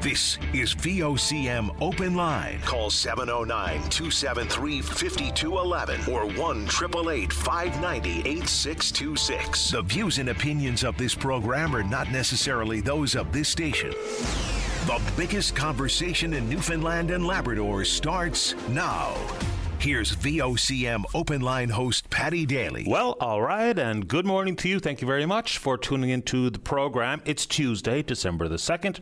This is VOCM Open Line. Call 709-273-5211 or 1-888-590-8626. The views and opinions of this program are not necessarily those of this station. The biggest conversation in Newfoundland and Labrador starts now. Here's VOCM Open Line host Paddy Daly. Well, all right, and good morning to you. Thank you very much for tuning into the program. It's Tuesday, December the 2nd.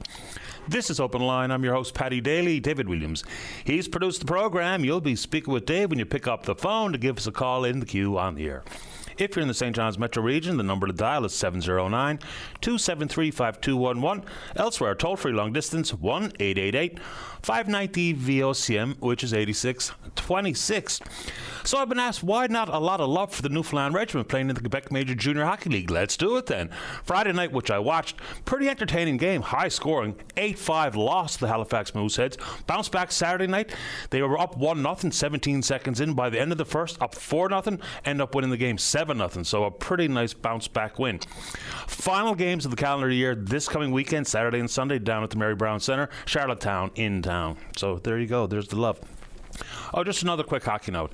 This is Open Line. I'm your host, Paddy Daly. David Williams. He's produced the program. You'll be speaking with Dave when you pick up the phone to give us a call in the queue on the air. If you're in the St. John's metro region, the number to dial is 709-273-5211. Elsewhere, toll-free long distance, 1-888-590-VOCM, which is 8626. So I've been asked, why not a lot of love for the Newfoundland Regiment playing in the Quebec Major Junior Hockey League? Let's do it then. Friday night, which I watched, pretty entertaining game, high scoring, 8-5 loss to the Halifax Mooseheads. Bounced back Saturday night. They were up 1-0, 17 seconds in. By the end of the first, up 4-0, end up winning the game 7-0. So a pretty nice bounce back win. Final games of the calendar year this coming weekend, Saturday and Sunday, down at the Mary Brown Centre, Charlottetown in town. So there you go. There's the love. Oh, just another quick hockey note.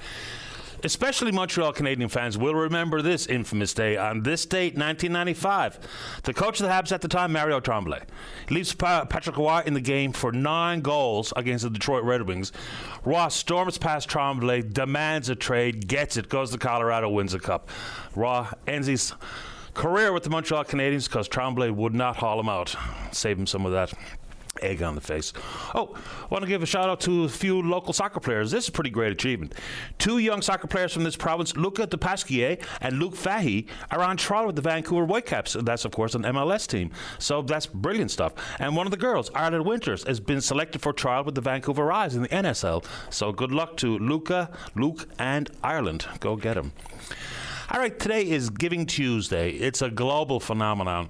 Especially Montreal Canadian fans will remember this infamous day. On this date, 1995, the coach of the Habs at the time, Mario Tremblay, leaves Patrick Roy in the game for 9 goals against the Detroit Red Wings. Roy storms past Tremblay, demands a trade, gets it, goes to Colorado, wins a cup. Roy ends his career with the Montreal Canadiens because Tremblay would not haul him out. Save him some of that egg on the face. Oh, I want to give a shout out to a few local soccer players. This is a pretty great achievement. 2 young soccer players from this province, Luca De Pasquier and Luc Fahey, are on trial with the Vancouver Whitecaps. That's, of course, an MLS team. So that's brilliant stuff. And one of the girls, Arlette Winters, has been selected for trial with the Vancouver Rise in the NSL. So good luck to Luca, Luke, and Ireland. Go get them. All right, today is Giving Tuesday. It's a global phenomenon.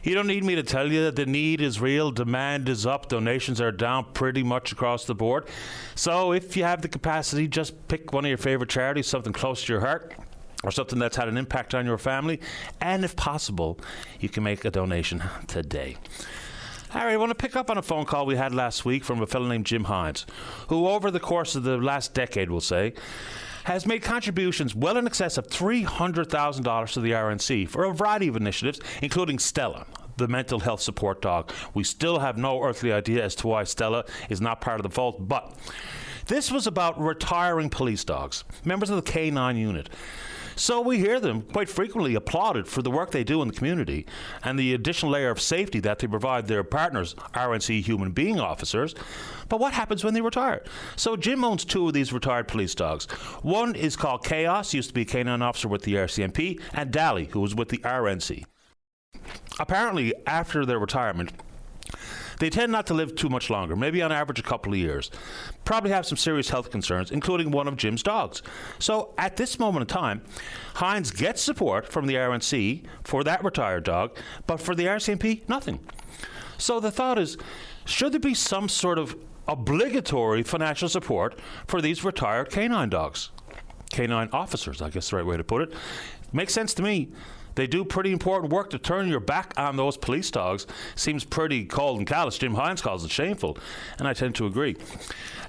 You don't need me to tell you that the need is real, demand is up, donations are down pretty much across the board. So if you have the capacity, just pick one of your favorite charities, something close to your heart, or something that's had an impact on your family, and if possible, you can make a donation today. All right, I want to pick up on a phone call we had last week from a fellow named Jim Hines, who over the course of the last decade, we'll say, has made contributions well in excess of $300,000 to the RNC for a variety of initiatives, including Stella, the mental health support dog. We still have no earthly idea as to why Stella is not part of the fold, but this was about retiring police dogs, members of the K9 unit. So we hear them quite frequently applauded for the work they do in the community and the additional layer of safety that they provide their partners, RNC human being officers. But what happens when they retire? So Jim owns 2 of these retired police dogs. One is called Chaos, used to be a K9 officer with the RCMP, and Dally, who was with the RNC. Apparently, after their retirement, they tend not to live too much longer, maybe on average a couple of years. Probably have some serious health concerns, including one of Jim's dogs. So at this moment in time, Hines gets support from the RNC for that retired dog, but for the RCMP, nothing. So the thought is, should there be some sort of obligatory financial support for these retired canine dogs? Canine officers, I guess the right way to put it. Makes sense to me. They do pretty important work. To turn your back on those police dogs seems pretty cold and callous. Jim Hines calls it shameful, and I tend to agree.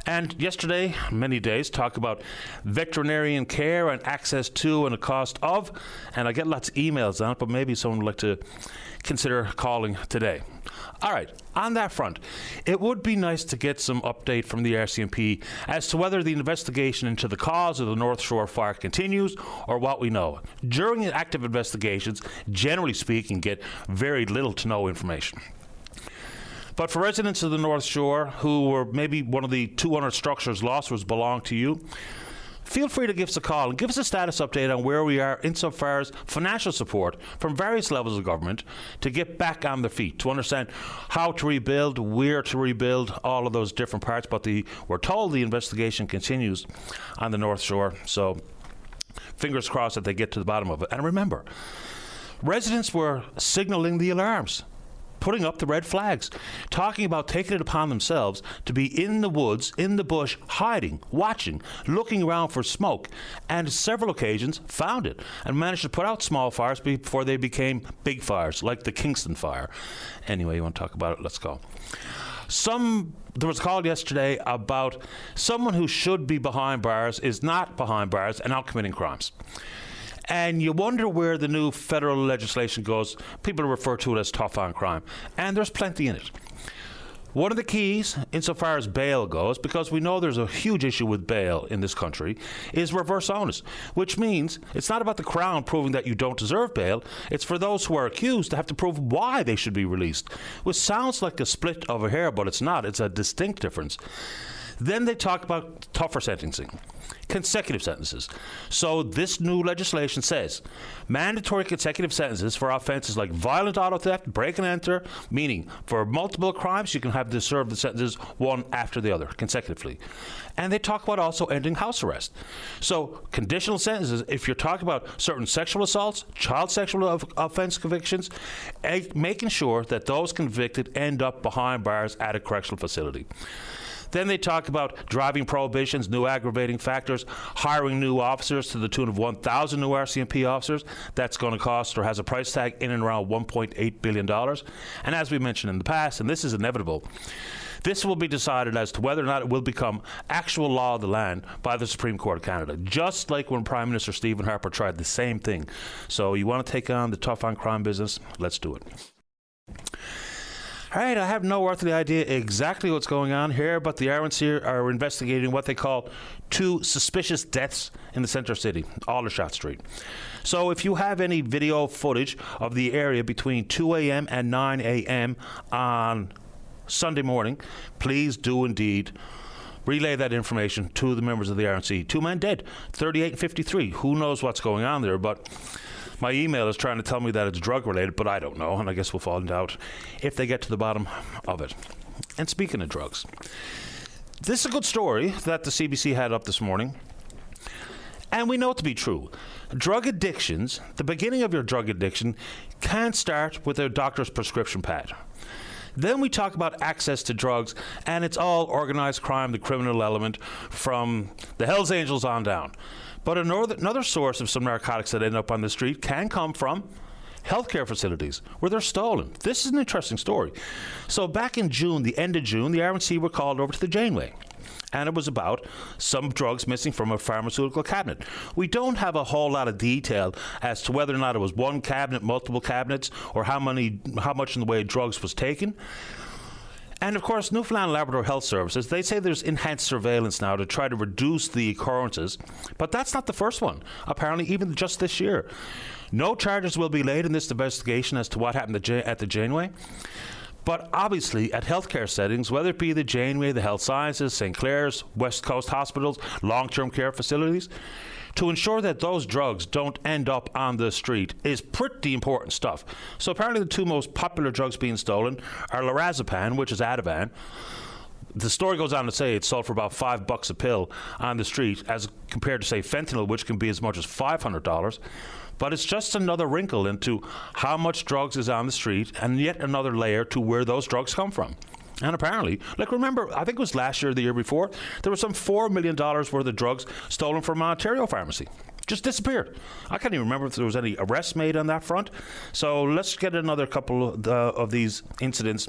And yesterday, many days, talk about veterinarian care and access to and the cost of, and I get lots of emails on it, but maybe someone would like to consider calling today. All right, on that front, it would be nice to get some update from the RCMP as to whether the investigation into the cause of the North Shore fire continues or what we know. During the active investigations, generally speaking, get very little to no information. But for residents of the North Shore who were maybe one of the 200 structures lost was belong to you, feel free to give us a call and give us a status update on where we are insofar as financial support from various levels of government to get back on their feet, to understand how to rebuild, where to rebuild, all of those different parts. But we're told the investigation continues on the North Shore, so fingers crossed that they get to the bottom of it. And remember, residents were signaling the alarms, putting up the red flags, talking about taking it upon themselves to be in the woods, in the bush, hiding, watching, looking around for smoke, and several occasions found it and managed to put out small fires before they became big fires, like the Kingston fire. Anyway, you want to talk about it? Let's go. There was a call yesterday about someone who should be behind bars is not behind bars and out committing crimes. And you wonder where the new federal legislation goes. People refer to it as tough on crime, and there's plenty in it. One of the keys, insofar as bail goes, because we know there's a huge issue with bail in this country, is reverse onus, which means it's not about the Crown proving that you don't deserve bail. It's for those who are accused to have to prove why they should be released, which sounds like a split of a hair, but it's not. It's a distinct difference. Then they talk about tougher sentencing, consecutive sentences. So this new legislation says mandatory consecutive sentences for offences like violent auto theft, break and enter, meaning for multiple crimes you can have to serve the sentences one after the other consecutively. And they talk about also ending house arrest. So conditional sentences, if you're talking about certain sexual assaults, child sexual offence convictions, making sure that those convicted end up behind bars at a correctional facility. Then they talk about driving prohibitions, new aggravating factors, hiring new officers to the tune of 1,000 new RCMP officers. That's going to cost or has a price tag in and around $1.8 billion. And as we mentioned in the past, and this is inevitable, this will be decided as to whether or not it will become actual law of the land by the Supreme Court of Canada, just like when Prime Minister Stephen Harper tried the same thing. So you want to take on the tough on crime business? Let's do it. All right, I have no earthly idea exactly what's going on here, but the RNC are investigating what they call 2 suspicious deaths in the centre city, Aldershot Street. So if you have any video footage of the area between 2 a.m. and 9 a.m. on Sunday morning, please do indeed relay that information to the members of the RNC. 2 men dead, 38 and 53. Who knows what's going on there, but my email is trying to tell me that it's drug-related, but I don't know, and I guess we'll find out if they get to the bottom of it. And speaking of drugs, this is a good story that the CBC had up this morning, and we know it to be true. Drug addictions, the beginning of your drug addiction, can start with a doctor's prescription pad. Then we talk about access to drugs, and it's all organised crime, the criminal element, from the Hells Angels on down. But another source of some narcotics that end up on the street can come from healthcare facilities where they're stolen. This is an interesting story. So back in June, the end of June, the RNC were called over to the Janeway. And it was about some drugs missing from a pharmaceutical cabinet. We don't have a whole lot of detail as to whether or not it was one cabinet, multiple cabinets, or how much in the way of drugs was taken. And of course, Newfoundland and Labrador Health Services, they say there's enhanced surveillance now to try to reduce the occurrences, but that's not the first one, apparently even just this year. No charges will be laid in this investigation as to what happened at the Janeway. But obviously, at healthcare settings, whether it be the Janeway, the Health Sciences, St. Clair's, West Coast hospitals, long-term care facilities, to ensure that those drugs don't end up on the street is pretty important stuff. So apparently the 2 most popular drugs being stolen are lorazepam, which is Ativan. The story goes on to say it's sold for about $5 a pill on the street, as compared to, say, fentanyl, which can be as much as $500. But it's just another wrinkle into how much drugs is on the street, and yet another layer to where those drugs come from. And apparently, like, remember, I think it was last year or the year before, there was some $4 million worth of drugs stolen from an Ontario pharmacy. Just disappeared. I can't even remember if there was any arrests made on that front. So let's get another couple of these incidents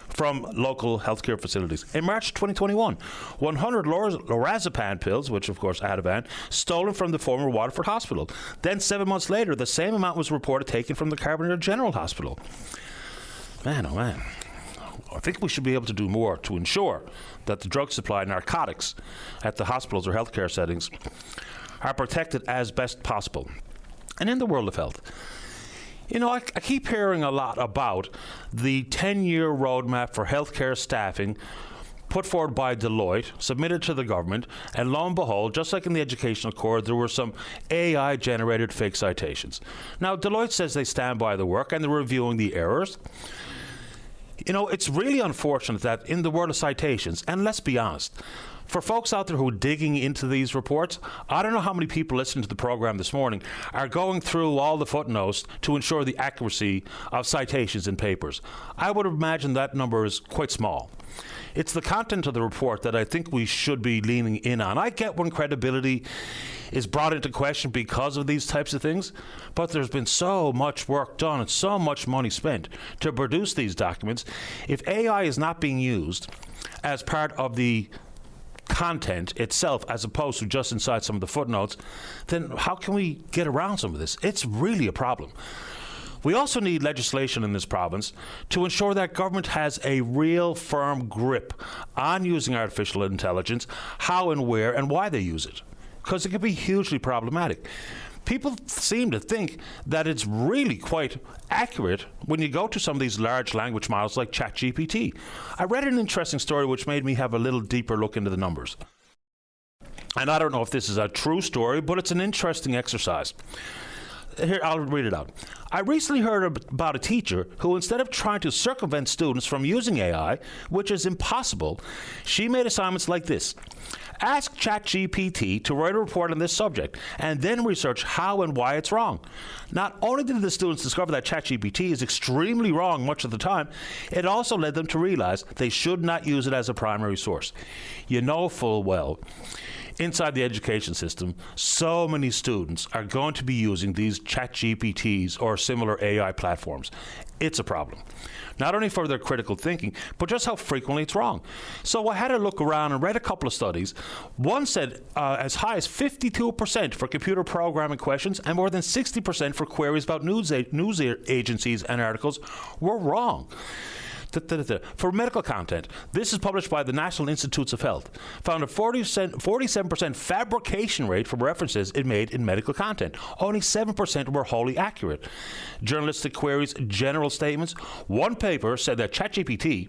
from local healthcare facilities. In March 2021, 100 lorazepam pills, which of course Ativan, stolen from the former Waterford Hospital. Then 7 months later, the same amount was reported taken from the Carbonear General Hospital. Man, oh man. I think we should be able to do more to ensure that the drug supply, narcotics, at the hospitals or healthcare settings are protected as best possible. And in the world of health, you know, I keep hearing a lot about the 10-year roadmap for healthcare staffing put forward by Deloitte, submitted to the government, and lo and behold, just like in the Educational Corps, there were some AI-generated fake citations. Now, Deloitte says they stand by the work and they're reviewing the errors. You know, it's really unfortunate that in the world of citations, and let's be honest, For folks out there who are digging into these reports, I don't know how many people listening to the program this morning are going through all the footnotes to ensure the accuracy of citations in papers. I would imagine that number is quite small. It's the content of the report that I think we should be leaning in on. I get when credibility is brought into question because of these types of things, but there's been so much work done and so much money spent to produce these documents. If AI is not being used as part of the content itself as opposed to just inside some of the footnotes, then how can we get around some of this? It's really a problem. We also need legislation in this province to ensure that government has a real firm grip on using artificial intelligence, how and where and why they use it, because it can be hugely problematic. People seem to think that it's really quite accurate when you go to some of these large language models like ChatGPT. I read an interesting story which made me have a little deeper look into the numbers. And I don't know if this is a true story, but it's an interesting exercise. Here, I'll read it out. I recently heard about a teacher who, instead of trying to circumvent students from using AI, which is impossible, she made assignments like this. Ask ChatGPT to write a report on this subject and then research how and why it's wrong. Not only did the students discover that ChatGPT is extremely wrong much of the time, it also led them to realize they should not use it as a primary source. You know full well, inside the education system, so many students are going to be using these ChatGPTs or similar AI platforms. It's a problem. Not only for their critical thinking, but just how frequently it's wrong. So I had to look around and read a couple of studies. One said as high as 52% for computer programming questions and more than 60% for queries about news agencies and articles were wrong. For medical content, this is published by the National Institutes of Health, found a 47% fabrication rate for references it made in medical content. Only 7% were wholly accurate. Journalistic queries, general statements. One paper said that ChatGPT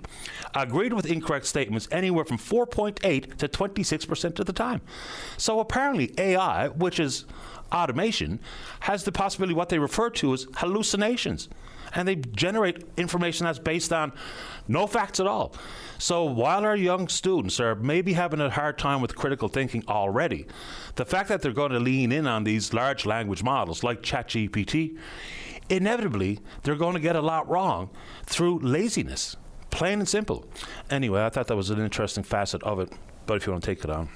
agreed with incorrect statements anywhere from 4.8 to 26% of the time. So apparently AI, which is automation, has the possibility of what they refer to as hallucinations. And they generate information that's based on no facts at all. So while our young students are maybe having a hard time with critical thinking already, the fact that they're going to lean in on these large language models like ChatGPT, inevitably they're going to get a lot wrong through laziness, plain and simple. Anyway, I thought that was an interesting facet of it, but if you want to take it on.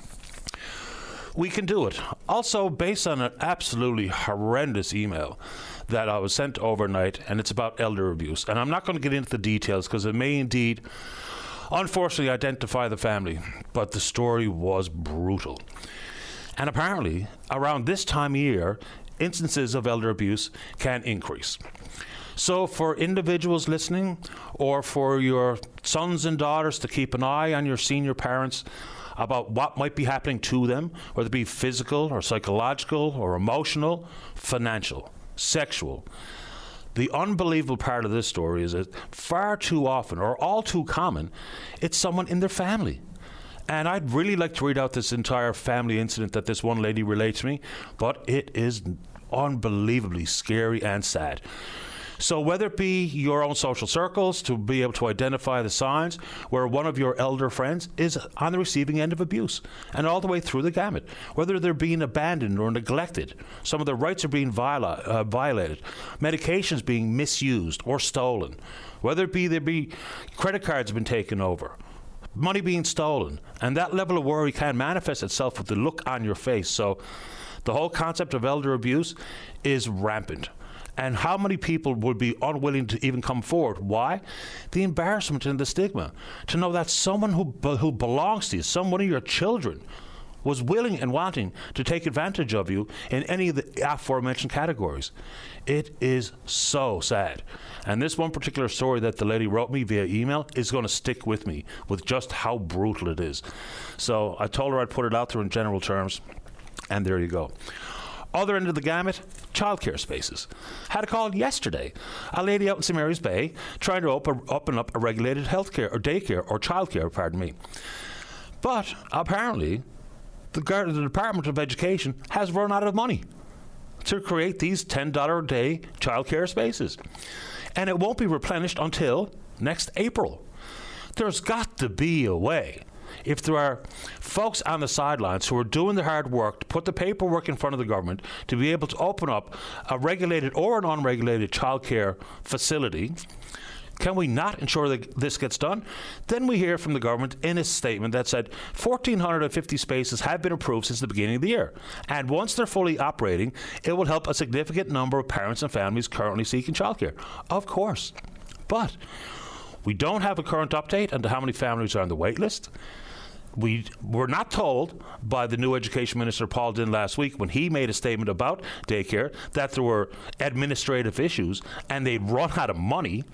We can do it. Also, based on an absolutely horrendous email that I was sent overnight, and it's about elder abuse. And I'm not going to get into the details because it may indeed, unfortunately, identify the family, but the story was brutal. And apparently, around this time of year, instances of elder abuse can increase. So for individuals listening, or for your sons and daughters to keep an eye on your senior parents about what might be happening to them, whether it be physical or psychological or emotional, financial, sexual. The unbelievable part of this story is that far too often, or all too common, it's someone in their family. And I'd really like to read out this entire family incident that this one lady relates to me, but it is unbelievably scary and sad. So whether it be your own social circles to be able to identify the signs where one of your elder friends is on the receiving end of abuse, and all the way through the gamut, whether they're being abandoned or neglected, some of their rights are being violated, medications being misused or stolen, whether it be there be credit cards have been taken over, money being stolen, and that level of worry can manifest itself with the look on your face. So the whole concept of elder abuse is rampant. And how many people would be unwilling to even come forward? Why? The embarrassment and the stigma. To know that someone who belongs to you, someone of your children, was willing and wanting to take advantage of you in any of the aforementioned categories. It is so sad. And this one particular story that the lady wrote me via email is going to stick with me with just how brutal it is. So I told her I'd put it out there in general terms, and there you go. Other end of the gamut, childcare spaces. Had a call yesterday. A lady out in St. Mary's Bay trying to open up a regulated healthcare or daycare or childcare, pardon me. But apparently, the Department of Education has run out of money to create these $10 a day childcare spaces. And it won't be replenished until next April. There's got to be a way if there are folks on the sidelines who are doing the hard work to put the paperwork in front of the government to be able to open up a regulated or an unregulated childcare facility, can we not ensure that this gets done? Then we hear from the government in a statement that said 1,450 spaces have been approved since the beginning of the year. And once they're fully operating, it will help a significant number of parents and families currently seeking childcare. Of course. But we don't have a current update on how many families are on the wait list. We were not told by the new Education Minister, Paul Dinn, last week when he made a statement about daycare that there were administrative issues and they'd run out of money.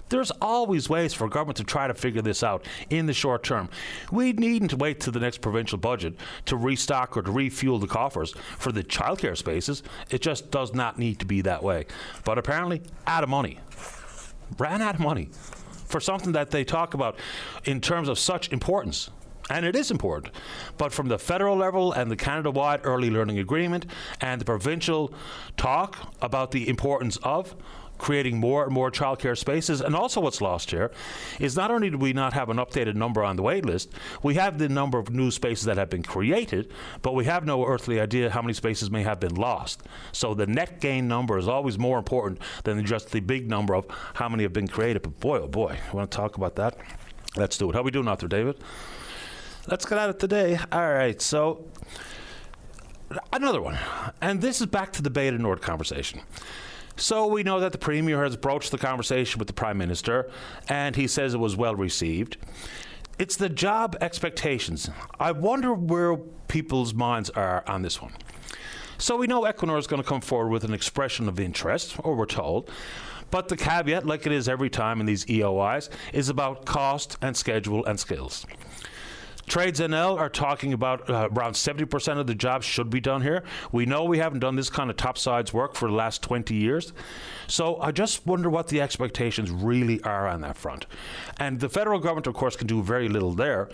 There's always ways for government to try to figure this out in the short term. We needn't wait till the next provincial budget to restock or to refuel the coffers for the childcare spaces. It just does not need to be that way. But apparently, out of money. Ran out of money for something that they talk about in terms of such importance. And it is important. But from the federal level and the Canada-wide early learning agreement and the provincial talk about the importance of creating more and more childcare spaces, and also what's lost here is not only do we not have an updated number on the wait list, we have the number of new spaces that have been created, but we have no earthly idea how many spaces may have been lost. So the net gain number is always more important than just the big number of how many have been created. But boy, oh boy, I want to talk about that. Let's do it. How are we doing out there, David? Let's get at it today. All right, so another one. And this is back to the Beta Nord conversation. So we know that the Premier has broached the conversation with the Prime Minister, and he says it was well received. It's the job expectations. I wonder where people's minds are on this one. So we know Equinor is going to come forward with an expression of interest, or we're told, but the caveat, like it is every time in these EOIs, is about cost and schedule and skills. Trades NL are talking about around 70% of the jobs should be done here. We know we haven't done this kind of topsides work for the last 20 years. So I just wonder what the expectations really are on that front. And the federal government, of course, can do very little there.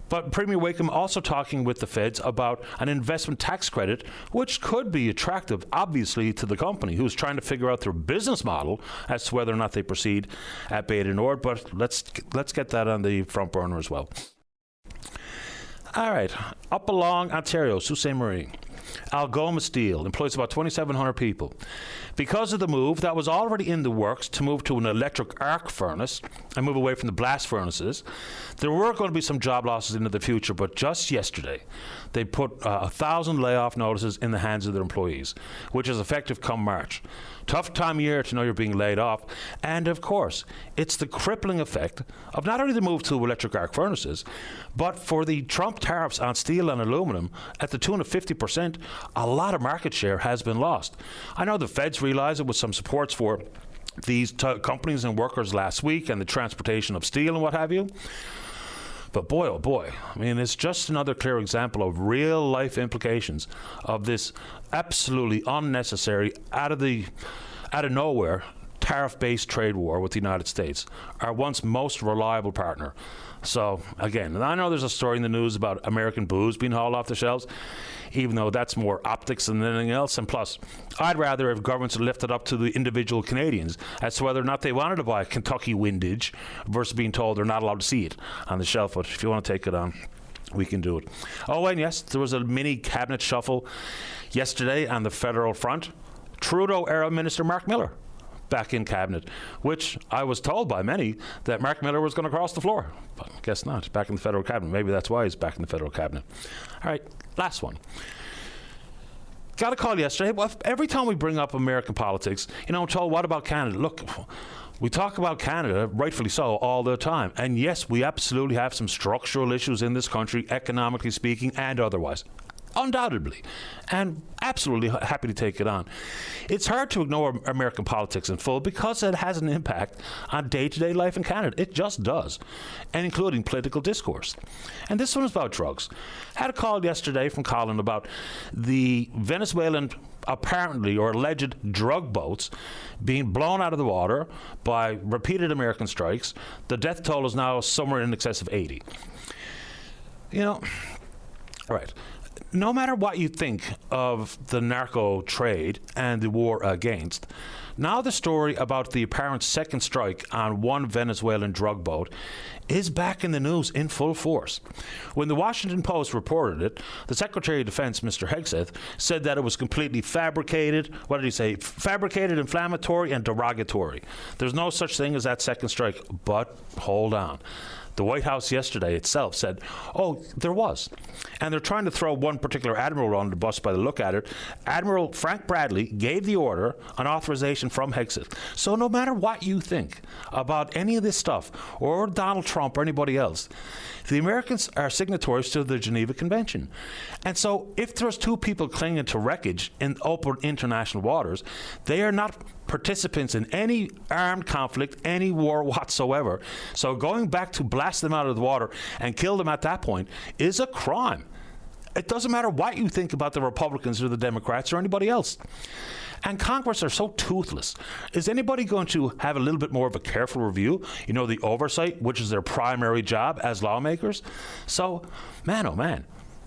But Premier Wakeham also talking with the feds about an investment tax credit, which could be attractive, obviously, to the company who's trying to figure out their business model as to whether or not they proceed at Beta Nord. But let's get that on the front burner as well. All right, up along Ontario, Sault Ste. Marie. Algoma Steel employs about 2,700 people. Because of the move that was already in the works to move to an electric arc furnace and move away from the blast furnaces, there were going to be some job losses into the future, but just yesterday they put 1,000 layoff notices in the hands of their employees, which is effective come March. Tough time of year to know you're being laid off. And of course, it's the crippling effect of not only the move to electric arc furnaces, but for the Trump tariffs on steel and aluminum at the tune of 50%, a lot of market share has been lost. I know the feds realize it with some supports for these companies and workers last week and the transportation of steel and what have you. But boy, oh boy, I mean, it's just another clear example of real life implications of this absolutely unnecessary, out of nowhere, tariff-based trade war with the United States, our once most reliable partner. So again, and I know there's a story in the news about American booze being hauled off the shelves, even though that's more optics than anything else. And plus, I'd rather if governments had left it up to the individual Canadians as to whether or not they wanted to buy Kentucky Windage versus being told they're not allowed to see it on the shelf. But if you want to take it on, we can do it. Oh, and yes, there was a mini cabinet shuffle yesterday on the federal front. Trudeau-era Minister Mark Miller back in cabinet, which I was told by many that Mark Miller was going to cross the floor. But guess not. Back in the federal cabinet. Maybe that's why he's back in the federal cabinet. All right, last one. Got a call yesterday. Well, every time we bring up American politics, I'm told, what about Canada? Look, we talk about Canada, rightfully so, all the time. And yes, we absolutely have some structural issues in this country, economically speaking and otherwise. Undoubtedly, and absolutely happy to take it on. It's hard to ignore American politics in full because it has an impact on day-to-day life in Canada. It just does, and including political discourse. And this one is about drugs. Had a call yesterday from Colin about the Venezuelan apparently or alleged drug boats being blown out of the water by repeated American strikes. The death toll is now somewhere in excess of 80. All right. no matter what you think of the narco trade and the war against, now the story about the apparent second strike on one Venezuelan drug boat is back in the news in full force. When the Washington Post reported it, the Secretary of Defense, Mr. Hegseth, said that it was completely fabricated. What did he say? Fabricated, inflammatory, and derogatory. There's no such thing as that second strike. But hold on. The White House yesterday itself said, oh, there was. And they're trying to throw one particular admiral on the bus by the look at it. Admiral Frank Bradley gave the order on authorization from Hegseth. So no matter what you think about any of this stuff, or Donald Trump or anybody else, the Americans are signatories to the Geneva Convention. And so if there's two people clinging to wreckage in open international waters, they are not participants in any armed conflict, any war whatsoever. So going back to blast them out of the water and kill them at that point is a crime. It doesn't matter what you think about the Republicans or the Democrats or anybody else. And Congress are so toothless. Is anybody going to have a little bit more of a careful review? You know, the oversight, which is their primary job as lawmakers? So, man, oh man.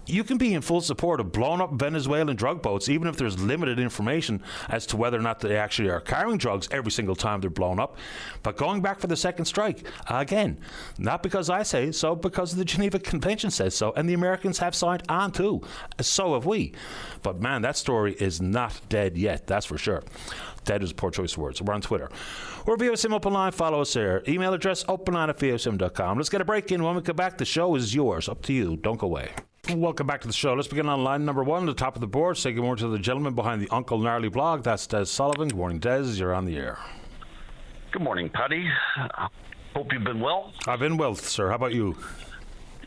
You can be in full support of blown up Venezuelan drug boats, even if there's limited information as to whether or not they actually are carrying drugs every single time they're blown up. But going back for the second strike, again, not because I say so, because the Geneva Convention says so, and the Americans have signed on too. So have we. But man, that story is not dead yet, that's for sure. Dead is a poor choice of words. We're on Twitter. We're VOSM Open Line. Follow us there. Email address, openline@VOSM.com. Let's get a break in. When we come back, the show is yours. Up to you. Don't go away. Welcome back to the show. Let's begin on line number one, the top of the board. Say good morning to the gentleman behind the Uncle Gnarly blog. That's Des Sullivan. Good morning, Des. You're on the air. Good morning, Paddy. Hope you've been well. I've been well, sir. How about you?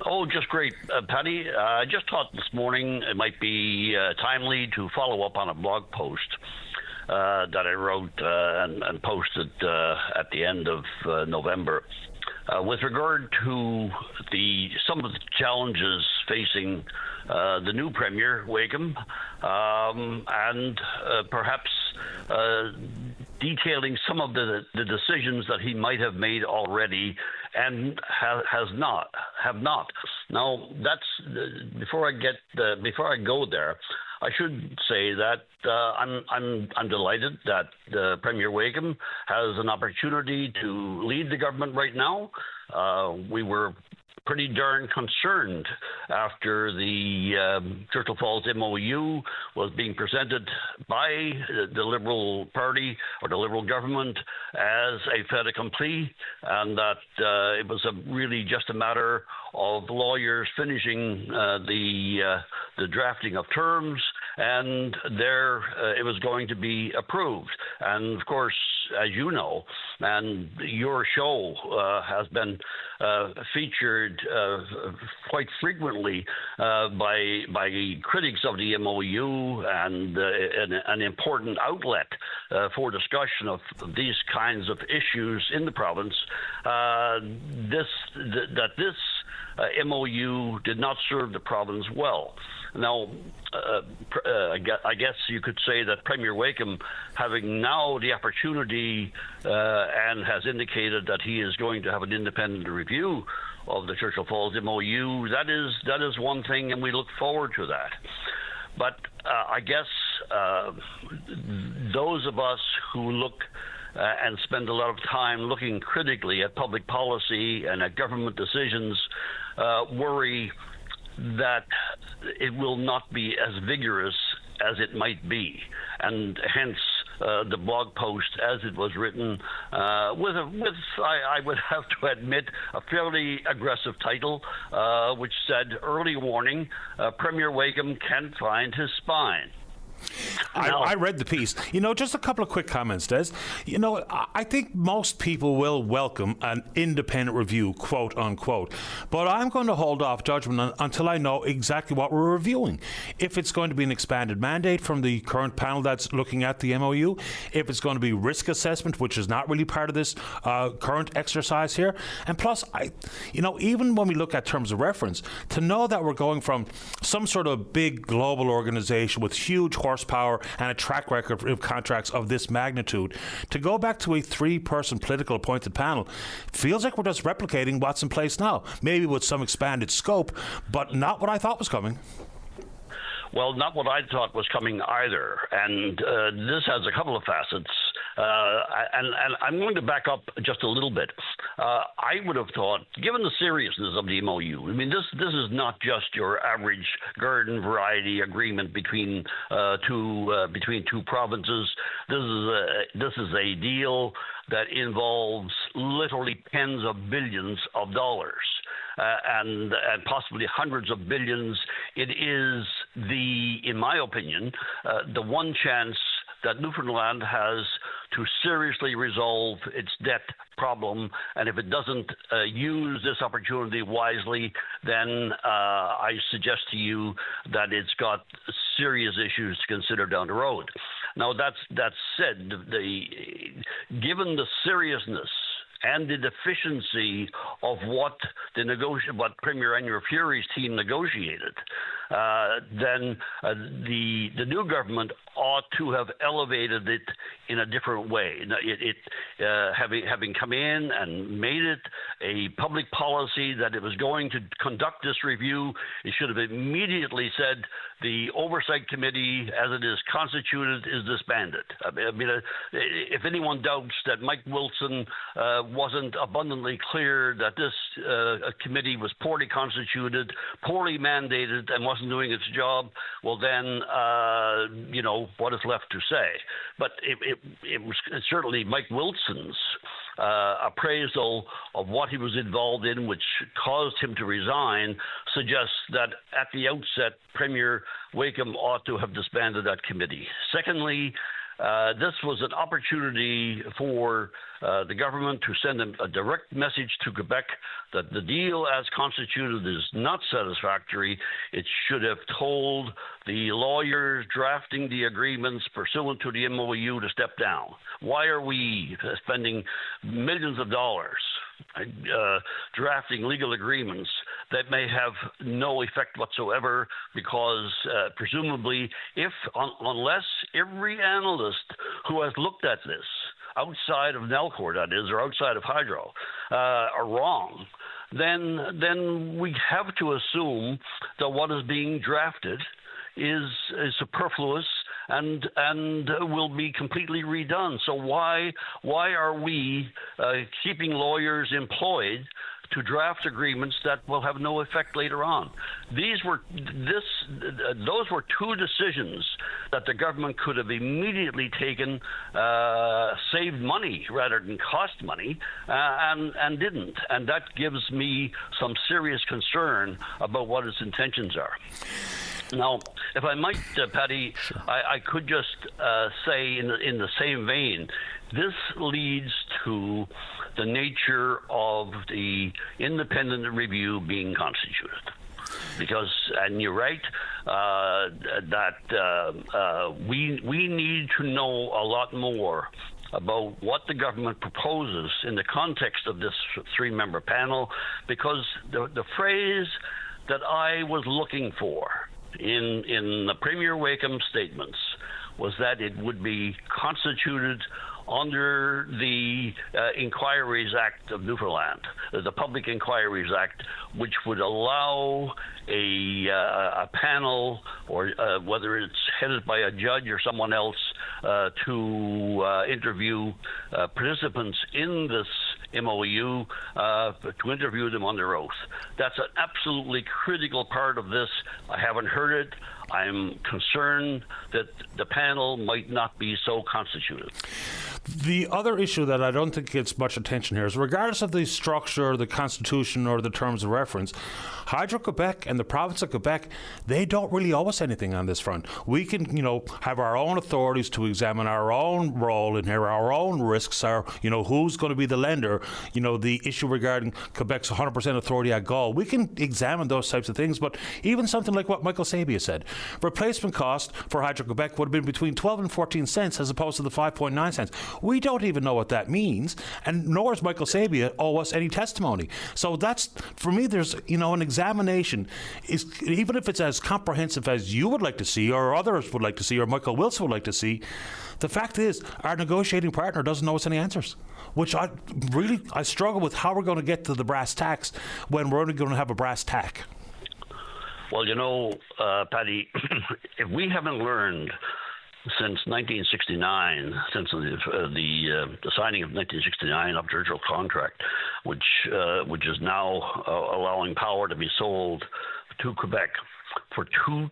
Oh, just great, Paddy. I just thought this morning it might be timely to follow up on a blog post that I wrote and posted at the end of November. With regard to some of the challenges facing the new Premier, Wakeham, and perhaps detailing some of the decisions that he might have made already and have not. Now, that's before I go there, I should say that I'm delighted that Premier Wakeham has an opportunity to lead the government right now. We were pretty darn concerned after the Churchill Falls MOU was being presented by the Liberal Party or the Liberal government as a fait accompli, and that it was really just a matter of lawyers finishing the drafting of terms, and it was going to be approved. And of course, as you know, and your show has been featured quite frequently by critics of the MOU and an important outlet for discussion of these kinds of issues in the province. This MOU did not serve the province well. Now, I guess you could say that Premier Wakeham, having now the opportunity and has indicated that he is going to have an independent review of the Churchill Falls MOU, that is one thing, and we look forward to that. But I guess those of us who look and spend a lot of time looking critically at public policy and at government decisions worry that it will not be as vigorous as it might be, and hence the blog post as it was written with I would have to admit a fairly aggressive title, which said "Early warning: Premier Wakeham can't find his spine." I read the piece. Just a couple of quick comments, Des. I think most people will welcome an independent review, quote unquote. But I'm going to hold off judgment until I know exactly what we're reviewing. If it's going to be an expanded mandate from the current panel that's looking at the MOU, if it's going to be risk assessment, which is not really part of this current exercise here. And plus, even when we look at terms of reference, to know that we're going from some sort of big global organization with huge horsepower and a track record of contracts of this magnitude, to go back to a three-person political appointed panel feels like we're just replicating what's in place now, maybe with some expanded scope, but not what I thought was coming. Well, not what I thought was coming either. And this has a couple of facets. And I'm going to back up just a little bit. I would have thought, given the seriousness of the MOU, I mean, this is not just your average garden variety agreement between two provinces. This is a deal that involves literally tens of billions of dollars. And possibly hundreds of billions. It is in my opinion, the one chance that Newfoundland has to seriously resolve its debt problem. And if it doesn't use this opportunity wisely, then I suggest to you that it's got serious issues to consider down the road. Now, that said, given the seriousness and the deficiency of what Premier Anya Fury's team negotiated, then the new government ought to have elevated it in a different way. Having come in and made it a public policy that it was going to conduct this review, it should have immediately said the oversight committee, as it is constituted, is disbanded. I mean, if anyone doubts that Mike Wilson wasn't abundantly clear that this committee was poorly constituted, poorly mandated, and wasn't doing its job, well then, what is left to say? But it was certainly Mike Wilson's appraisal of what he was involved in, which caused him to resign, suggests that at the outset, Premier Wakeham ought to have disbanded that committee. Secondly, this was an opportunity for the government to send a direct message to Quebec that the deal as constituted is not satisfactory. It should have told the lawyers drafting the agreements pursuant to the MOU to step down. Why are we spending millions of dollars drafting legal agreements that may have no effect whatsoever because presumably unless every analyst who has looked at this outside of Nalcor, that is, or outside of Hydro, are wrong, then we have to assume that what is being drafted is superfluous and will be completely redone. So why are we keeping lawyers employed to draft agreements that will have no effect later on? Those were two decisions that the government could have immediately taken, saved money rather than cost money, and didn't. And that gives me some serious concern about what its intentions are. Now, if I might, Patty, sure. I could just say in the same vein, this leads to the nature of the independent review being constituted. Because, and you're right, that we need to know a lot more about what the government proposes in the context of this three-member panel, because the phrase that I was looking for in the Premier Wakeham statements was that it would be constituted under the Inquiries Act of Newfoundland, the Public Inquiries Act, which would allow a panel, or whether it's headed by a judge or someone else, to interview participants in this MOU, to interview them under oath. That's an absolutely critical part of this. I haven't heard it. I'm concerned that the panel might not be so constituted. The other issue that I don't think gets much attention here is, regardless of the structure, the Constitution, or the terms of reference, Hydro-Quebec and the province of Quebec, they don't really owe us anything on this front. We can, have our own authorities to examine our own role in here, our own risks, who's going to be the lender, the issue regarding Quebec's 100% authority at Gaul. We can examine those types of things, but even something like what Michael Sabia said, replacement cost for Hydro-Quebec would have been between 12 and 14 cents as opposed to the 5.9 cents. We don't even know what that means, and nor does Michael Sabia owe us any testimony. So that's, for me, there's, an examination, is even if it's as comprehensive as you would like to see, or others would like to see, or Michael Wilson would like to see, the fact is, our negotiating partner doesn't know us any answers, which I struggle with how we're going to get to the brass tacks when we're only going to have a brass tack. Well, Paddy, if we haven't learned since 1969, since the signing of 1969 of the original contract, which is now allowing power to be sold to Quebec for 0.2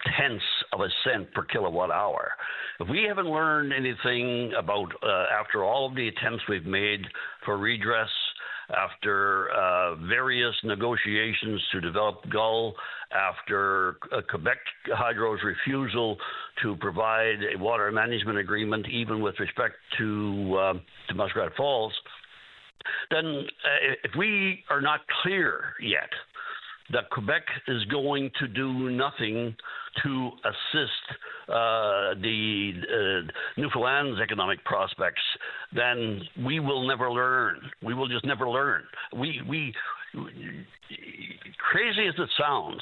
of a cent per kilowatt hour. If we haven't learned anything about, after all of the attempts we've made for redress, after various negotiations to develop Gull, after Quebec Hydro's refusal to provide a water management agreement, even with respect to Muskrat Falls, then if we are not clear yet that Quebec is going to do nothing to assist the Newfoundland's economic prospects, then we will never learn. We will just never learn. We crazy as it sounds,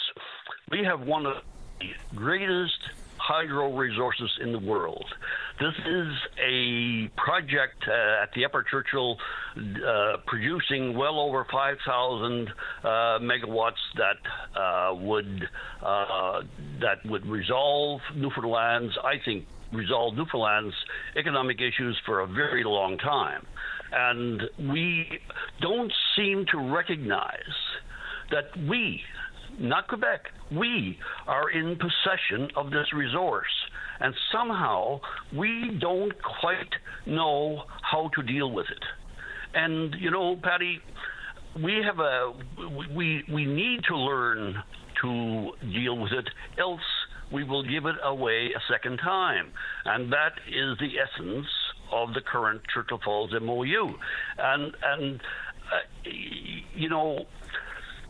we have one of the greatest hydro resources in the world. This is a project at the Upper Churchill producing well over 5,000 megawatts that would resolve Newfoundland's economic issues for a very long time. And we don't seem to recognize that we, not Quebec, we are in possession of this resource. And somehow we don't quite know how to deal with it. And, Patty, we need to learn to deal with it, else we will give it away a second time. And that is the essence of the current Churchill Falls MOU. And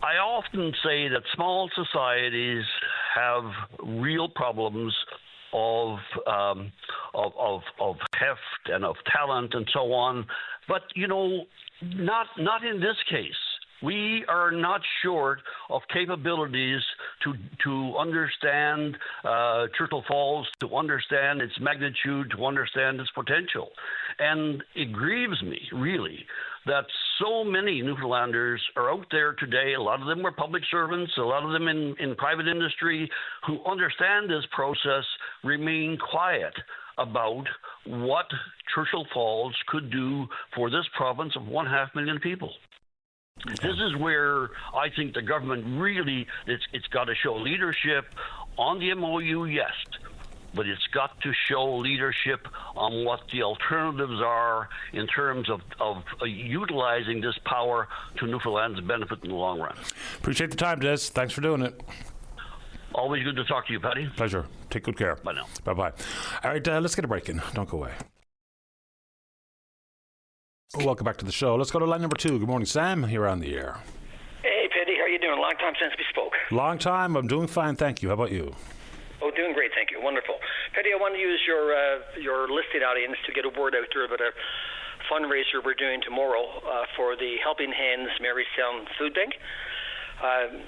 I often say that small societies have real problems of heft and of talent and so on, but not in this case. We are not short of capabilities to understand Churchill Falls, to understand its magnitude, to understand its potential. And it grieves me, really, that so many Newfoundlanders are out there today. A lot of them were public servants, a lot of them in private industry, who understand this process, remain quiet about what Churchill Falls could do for this province of 1.5 million people. This is where I think the government really, it's got to show leadership on the MOU, yes, but it's got to show leadership on what the alternatives are in terms of utilizing this power to Newfoundland's benefit in the long run. Appreciate the time, Des. Thanks for doing it. Always good to talk to you, Paddy. Pleasure. Take good care. Bye now. Bye-bye. All right, let's get a break in. Don't go away. Welcome back to the show. Let's go to line number 2. Good morning, Sam. You're on the air. Hey, Paddy. How are you doing? Long time since we spoke. Long time. I'm doing fine, thank you. How about you? Oh, doing great, thank you. Wonderful. Paddy, I want to use your listed audience to get a word out there about a fundraiser we're doing tomorrow for the Helping Hands Marystown Food Bank. I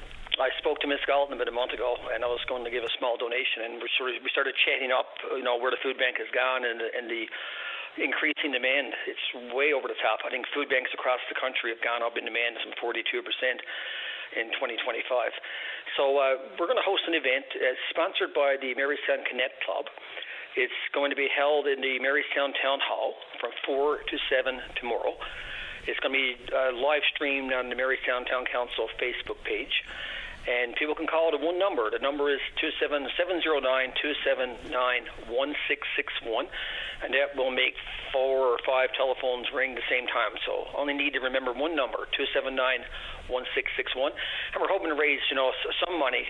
spoke to Ms. Galton about a month ago, and I was going to give a small donation, and we started chatting up, where the food bank has gone and the increasing demand. It's way over the top. I think food banks across the country have gone up in demand some 42% in 2025. So we're going to host an event sponsored by the Marystown Connect Club. It's going to be held in the Marystown Town Hall from 4 to 7 tomorrow. It's going to be live streamed on the Marystown Town Council Facebook page. And people can call it a one number. The number is 709-279-1661. And that will make 4 or 5 telephones ring the same time. So only need to remember one number, 279-1661. And we're hoping to raise, some money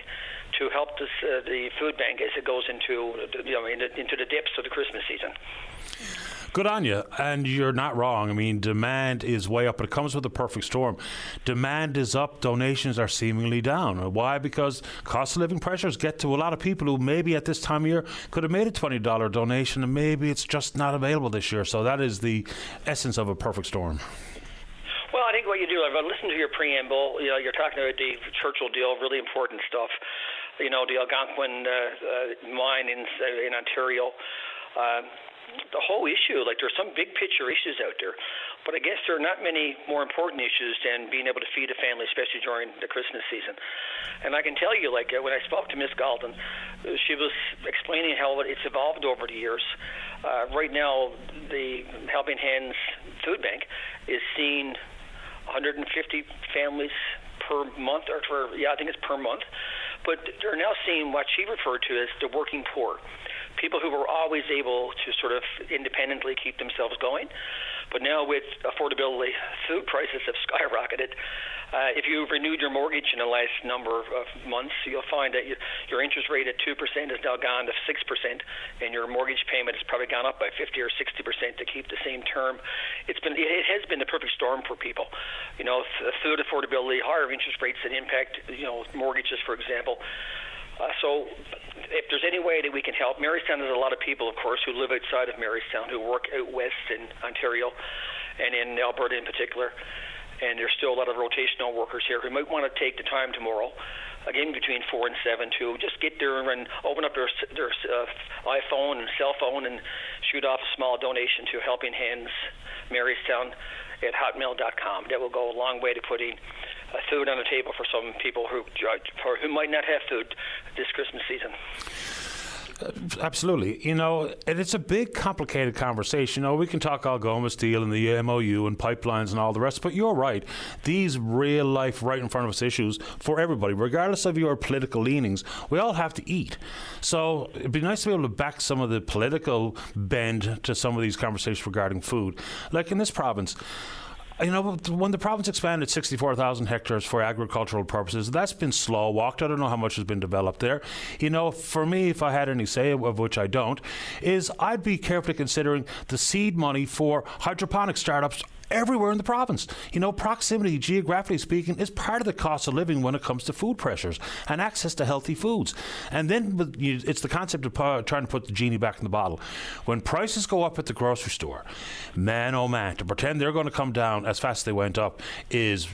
to help the food bank as it goes into the depths of the Christmas season. Good on you, and you're not wrong. I mean, demand is way up, but it comes with a perfect storm. Demand is up, donations are seemingly down. Why? Because cost of living pressures get to a lot of people who maybe at this time of year could have made a $20 donation, and maybe it's just not available this year. So that is the essence of a perfect storm. Well, I think what you do, I've listened to your preamble. You're talking about the Churchill deal, really important stuff. The Algonquin mine in Ontario. The whole issue, there's some big picture issues out there. But I guess there are not many more important issues than being able to feed a family, especially during the Christmas season. And I can tell you, like when I spoke to Miss Galton, she was explaining how it's evolved over the years. Right now, the Helping Hands Food Bank is seeing 150 families per month, I think it's per month. But they're now seeing what she referred to as the working poor, people who were always able to sort of independently keep themselves going. But now with affordability, food prices have skyrocketed. If you renewed your mortgage in the last number of months, you'll find that your interest rate at 2% has now gone to 6%, and your mortgage payment has probably gone up by 50 or 60% to keep the same term. It has been the perfect storm for people. Food affordability, higher interest rates that impact mortgages, for example. So if there's any way that we can help, Marystown has a lot of people, of course, who live outside of Marystown, who work out west in Ontario and in Alberta in particular. And there's still a lot of rotational workers here who might want to take the time tomorrow, again between 4 and 7, to just get there and open up their iPhone and cell phone and shoot off a small donation to Helping Hands Marystown at hotmail.com. That will go a long way to putting food on the table for some people who might not have food this Christmas season. Absolutely. And it's a big, complicated conversation. We can talk Algoma Steel and the MOU and pipelines and all the rest, but you're right. These real-life, right in front of us issues for everybody, regardless of your political leanings, we all have to eat. So it'd be nice to be able to back some of the political bend to some of these conversations regarding food. Like in this province, when the province expanded 64,000 hectares for agricultural purposes, that's been slow walked. I don't know how much has been developed there. For me, if I had any say, of which I don't, is I'd be carefully considering the seed money for hydroponic startups everywhere in the province. Proximity, geographically speaking, is part of the cost of living when it comes to food pressures and access to healthy foods. And then it's the concept of trying to put the genie back in the bottle. When prices go up at the grocery store, man, oh man, to pretend they're going to come down as fast as they went up is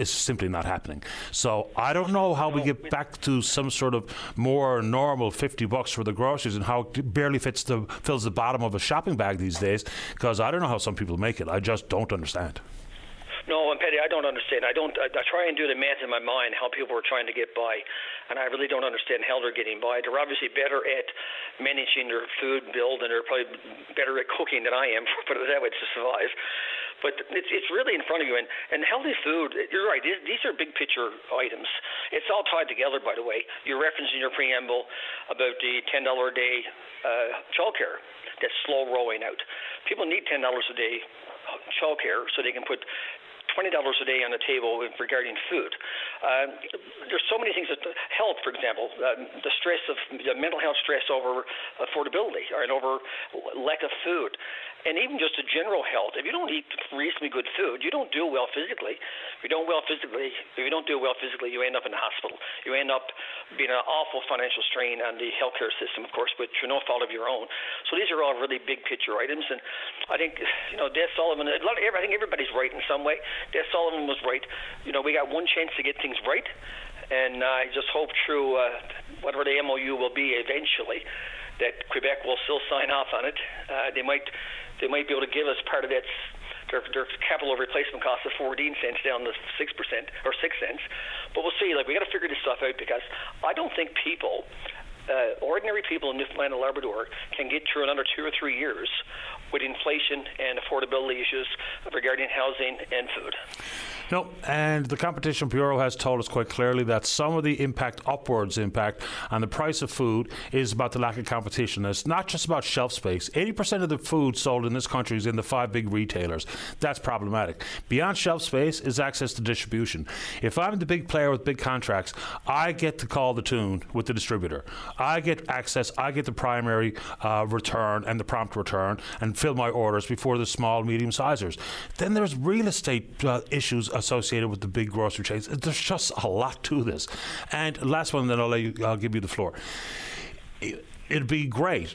simply not happening. So I don't know how we get back to some sort of more normal $50 for the groceries and how it barely fills the bottom of a shopping bag these days, because I don't know how some people make it. I just don't understand. No, and Petty, I don't understand. I try and do the math in my mind how people are trying to get by, and I really don't understand how they're getting by. They're obviously better at managing their food bill, and they're probably better at cooking than I am, put it that way, to survive. But it's really in front of you. And healthy food, you're right, these are big picture items. It's all tied together, by the way. You're referencing your preamble about the $10 a day childcare that's slow rolling out. People need $10 a day childcare so they can put $20 a day on the table regarding food. There's so many things that health, for example, the stress of the mental health stress over affordability and over lack of food. And even just the general health. If you don't eat reasonably good food, you don't do well physically. If you don't do well physically, you end up in the hospital. You end up being an awful financial strain on the healthcare system, of course, but through no fault of your own. So these are all really big picture items. And I think, Des Sullivan, I think everybody's right in some way. Des Sullivan was right. We got one chance to get things right. And I just hope through whatever the MOU will be eventually, that Quebec will still sign off on it. They might be able to give us part of that, their capital replacement cost of 14 cents down to 6% or 6 cents. But we'll see. We got to figure this stuff out, because I don't think ordinary people in Newfoundland and Labrador can get through another 2 or 3 years with inflation and affordability issues regarding housing and food. No, and the Competition Bureau has told us quite clearly that some of the upwards impact on the price of food is about the lack of competition. It's not just about shelf space. 80% of the food sold in this country is in the 5 big retailers. That's problematic. Beyond shelf space is access to distribution. If I'm the big player with big contracts, I get to call the tune with the distributor. I get access, I get the primary return and the prompt return and fill my orders before the small, medium sizers. Then there's real estate issues associated with the big grocery chains. There's just a lot to this. And last one, then I'll give you the floor. It'd be great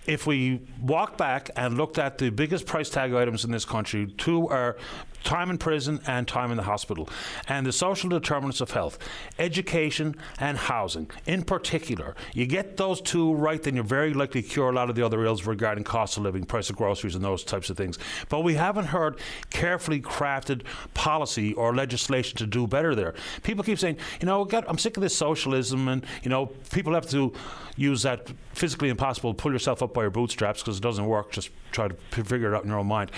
if we walked back and looked at the biggest price tag items in this country. 2 are time in prison and time in the hospital. And the social determinants of health, education and housing in particular. You get those two right, then you're very likely to cure a lot of the other ills regarding cost of living, price of groceries and those types of things. But we haven't heard carefully crafted policy or legislation to do better there. People keep saying, I'm sick of this socialism, and, people have to use that physically impossible, pull yourself up by your bootstraps because it doesn't work. Just try to figure it out in your own mind.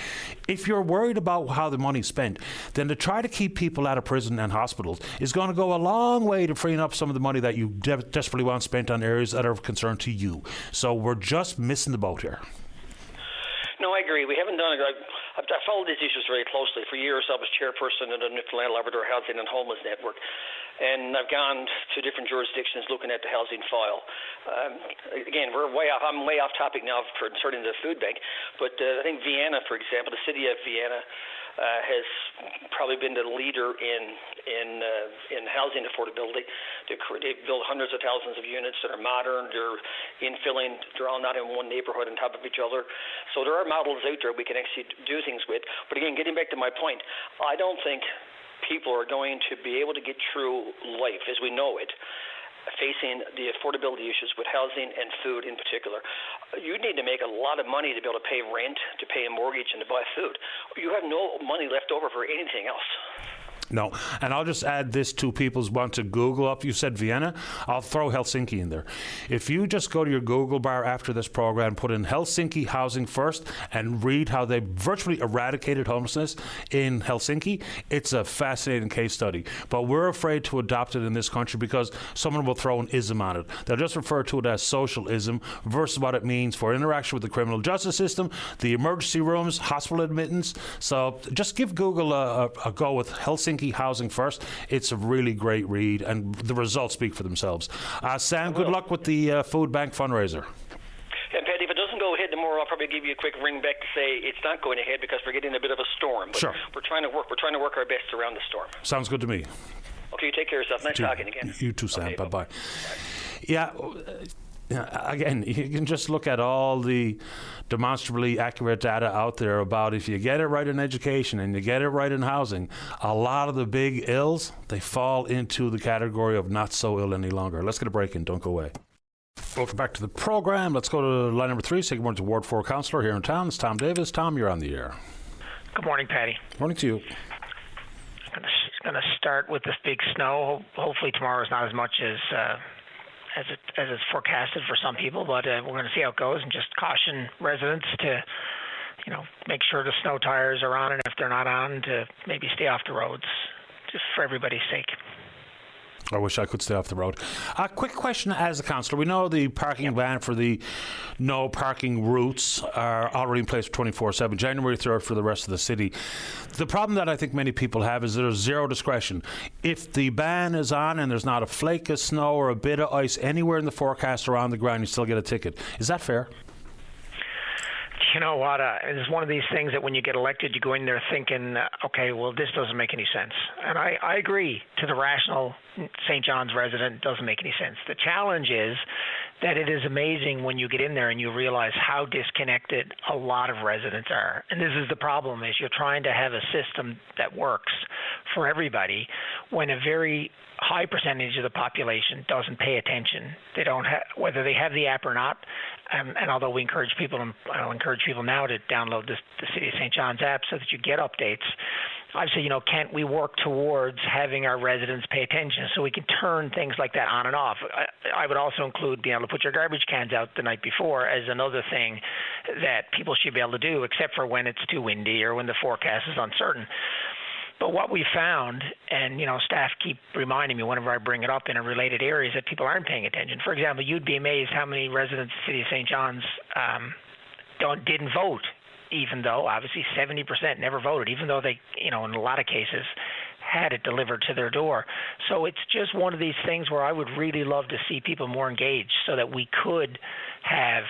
If you're worried about how the money's spent, then to try to keep people out of prison and hospitals is going to go a long way to freeing up some of the money that you desperately want spent on areas that are of concern to you. So we're just missing the boat here. No, I agree. We haven't done it. I've followed these issues very closely. For years, I was chairperson of the Newfoundland Labrador Housing and Homeless Network. And I've gone to different jurisdictions looking at the housing file. Again, we're way off. I'm way off topic now concerning the food bank. But I think Vienna, for example, the city of Vienna has probably been the leader in housing affordability. They've built hundreds of thousands of units that are modern. They're infilling. They're all not in one neighborhood on top of each other. So there are models out there we can actually do things with. But again, getting back to my point, I don't think people are going to be able to get through life as we know it, facing the affordability issues with housing and food in particular. You need to make a lot of money to be able to pay rent, to pay a mortgage, and to buy food. You have no money left over for anything else. No, and I'll just add this to people's want to Google up. You said Vienna. I'll throw Helsinki in there. If you just go to your Google bar after this program, put in Helsinki housing first, and read how they virtually eradicated homelessness in Helsinki, it's a fascinating case study. But we're afraid to adopt it in this country because someone will throw an ism on it. They'll just refer to it as socialism versus what it means for interaction with the criminal justice system, the emergency rooms, hospital admittance. So just give Google a go with Helsinki housing first. It's a really great read, and the results speak for themselves. Sam, good luck with the food bank fundraiser. And Paddy, if it doesn't go ahead tomorrow, I'll probably give you a quick ring back to say it's not going ahead because we're getting a bit of a storm. But sure. We're trying to work our best around the storm. Sounds good to me. Okay, you take care of yourself. Nice talking again. You too, Sam. Okay, bye-bye. Yeah. Again, you can just look at all the demonstrably accurate data out there about if you get it right in education and you get it right in housing, a lot of the big ills, they fall into the category of not so ill any longer. Let's get a break in. Don't go away. Welcome back to the program. Let's go to line number 3. Say good morning to Ward 4 Councillor here in town. It's Tom Davis. Tom, you're on the air. Good morning, Paddy. Morning to you. I'm going to start with this big snow. Hopefully tomorrow is not as much as it's forecasted for some people, but we're going to see how it goes and just caution residents to, make sure the snow tires are on, and if they're not on, to maybe stay off the roads, just for everybody's sake. I wish I could stay off the road. A quick question as a councillor. We know the parking ban for the no parking routes are already in place for 24/7, January 3rd for the rest of the city. The problem that I think many people have is there's zero discretion. If the ban is on and there's not a flake of snow or a bit of ice anywhere in the forecast or on the ground, you still get a ticket. Is that fair? You know what? It's one of these things that when you get elected, you go in there thinking, okay, well, this doesn't make any sense. And I agree to the rational St. John's resident, it doesn't make any sense. The challenge is that it is amazing when you get in there and you realize how disconnected a lot of residents are. And this is the problem, is you're trying to have a system that works for everybody when a very high percentage of the population doesn't pay attention. They don't have, whether they have the app or not. And although we encourage people, and I'll encourage people now to download the City of St. John's app so that you get updates. I say, can't we work towards having our residents pay attention so we can turn things like that on and off? I would also include being able to put your garbage cans out the night before as another thing that people should be able to do, except for when it's too windy or when the forecast is uncertain. But what we found, and staff keep reminding me whenever I bring it up in a related area, is that people aren't paying attention. For example, you'd be amazed how many residents of the City of St. John's didn't vote, even though obviously 70% never voted, even though they, in a lot of cases, had it delivered to their door. So it's just one of these things where I would really love to see people more engaged so that we could have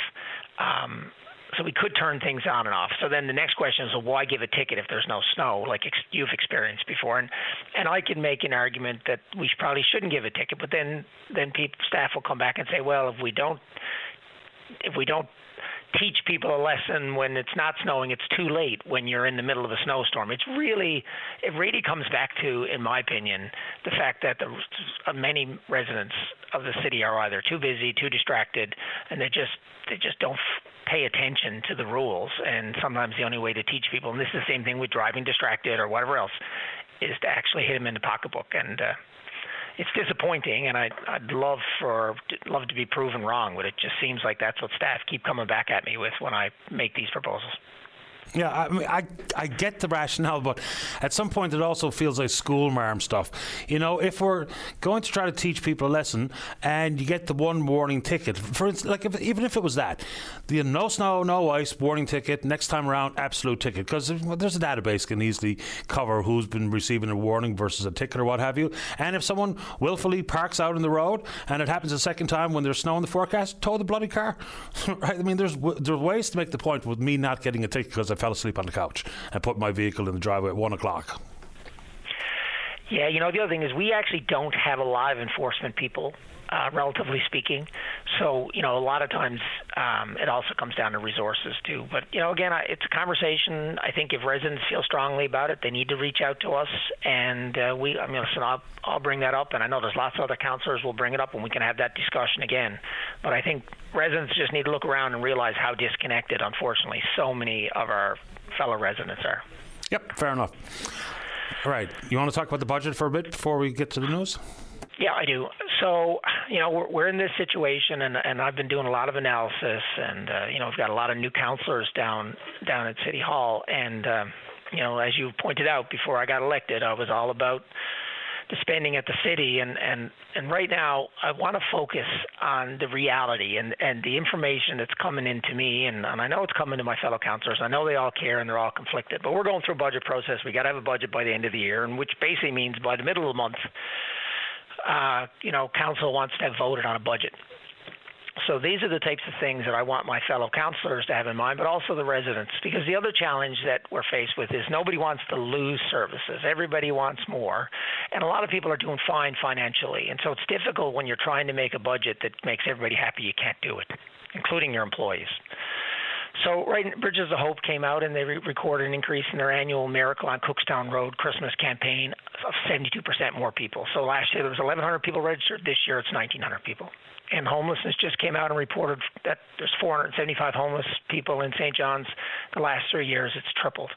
so we could turn things on and off. So then the next question is, well, why give a ticket if there's no snow, like you've experienced before? And I can make an argument that we probably shouldn't give a ticket, but then staff will come back and say, well, if we don't teach people a lesson when it's not snowing. It's too late when you're in the middle of a snowstorm. It really comes back to, in my opinion, the fact that many residents of the city are either too busy, too distracted, and they just don't pay attention to the rules. And sometimes the only way to teach people, and this is the same thing with driving distracted or whatever else, is to actually hit them in the pocketbook. And it's disappointing, and I'd love to be proven wrong, but it just seems like that's what staff keep coming back at me with when I make these proposals. Yeah, I mean, I get the rationale, but at some point it also feels like school marm stuff. You know, if we're going to try to teach people a lesson and you get the one warning ticket, for instance, like even if it was that, the no snow, no ice warning ticket, next time around, absolute ticket, because there's a database can easily cover who's been receiving a warning versus a ticket or what have you. And if someone willfully parks out in the road and it happens a second time when there's snow in the forecast, tow the bloody car. Right? I mean, there's ways to make the point with me not getting a ticket because I fell asleep on the couch and put my vehicle in the driveway at 1 o'clock. Yeah, you know, the other thing is we actually don't have a lot of enforcement people, relatively speaking. So, you know, a lot of times it also comes down to resources too. But, you know, again, it's a conversation. I think if residents feel strongly about it, they need to reach out to us. And listen, I'll bring that up. And I know there's lots of other councillors will bring it up and we can have that discussion again. But I think residents just need to look around and realize how disconnected, unfortunately, so many of our fellow residents are. Yep, fair enough. All right, you want to talk about the budget for a bit before we get to the news? Yeah, I do. So, you know, we're in this situation, and I've been doing a lot of analysis, and, you know, we've got a lot of new councillors down at City Hall. And, you know, as you pointed out, before I got elected, I was all about the spending at the city. And right now, I want to focus on the reality and the information that's coming into me. And I know it's coming to my fellow councillors. I know they all care and they're all conflicted. But we're going through a budget process. We got to have a budget by the end of the year, and which basically means by the middle of the month, you know, council wants to have voted on a budget. So these are the types of things that I want my fellow councillors to have in mind, but also the residents. Because the other challenge that we're faced with is nobody wants to lose services. Everybody wants more. And a lot of people are doing fine financially. And so it's difficult when you're trying to make a budget that makes everybody happy. You can't do it, including your employees. So Bridges of Hope came out and they recorded an increase in their annual Miracle on Cookstown Road Christmas campaign of 72% more people. So last year there was 1,100 people registered. This year it's 1,900 people. And homelessness just came out and reported that there's 475 homeless people in St. John's. The last 3 years it's tripled.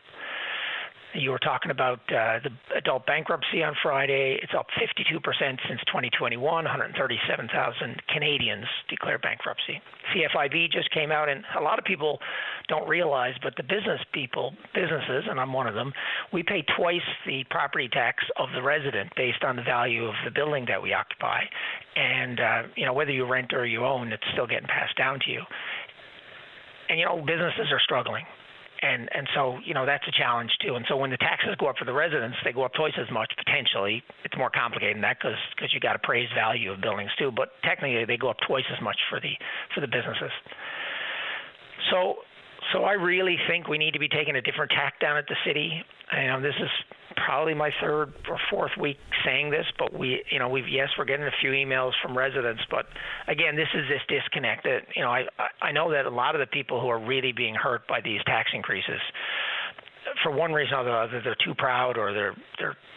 You were talking about the adult bankruptcy on Friday. It's up 52% since 2021. 137,000 Canadians declared bankruptcy. CFIB just came out, and a lot of people don't realize, but the businesses, and I'm one of them, we pay twice the property tax of the resident based on the value of the building that we occupy. And, you know, whether you rent or you own, it's still getting passed down to you. And, you know, businesses are struggling. And so, you know, that's a challenge too. And so when the taxes go up for the residents, they go up twice as much potentially. It's more complicated than that because you got appraised value of buildings too. But technically, they go up twice as much for the businesses. So I really think we need to be taking a different tack down at the city. You know, this is probably my third or fourth week saying this, but we're getting a few emails from residents, but again, this disconnect. You know, I know that a lot of the people who are really being hurt by these tax increases, for one reason or other, they're too proud, or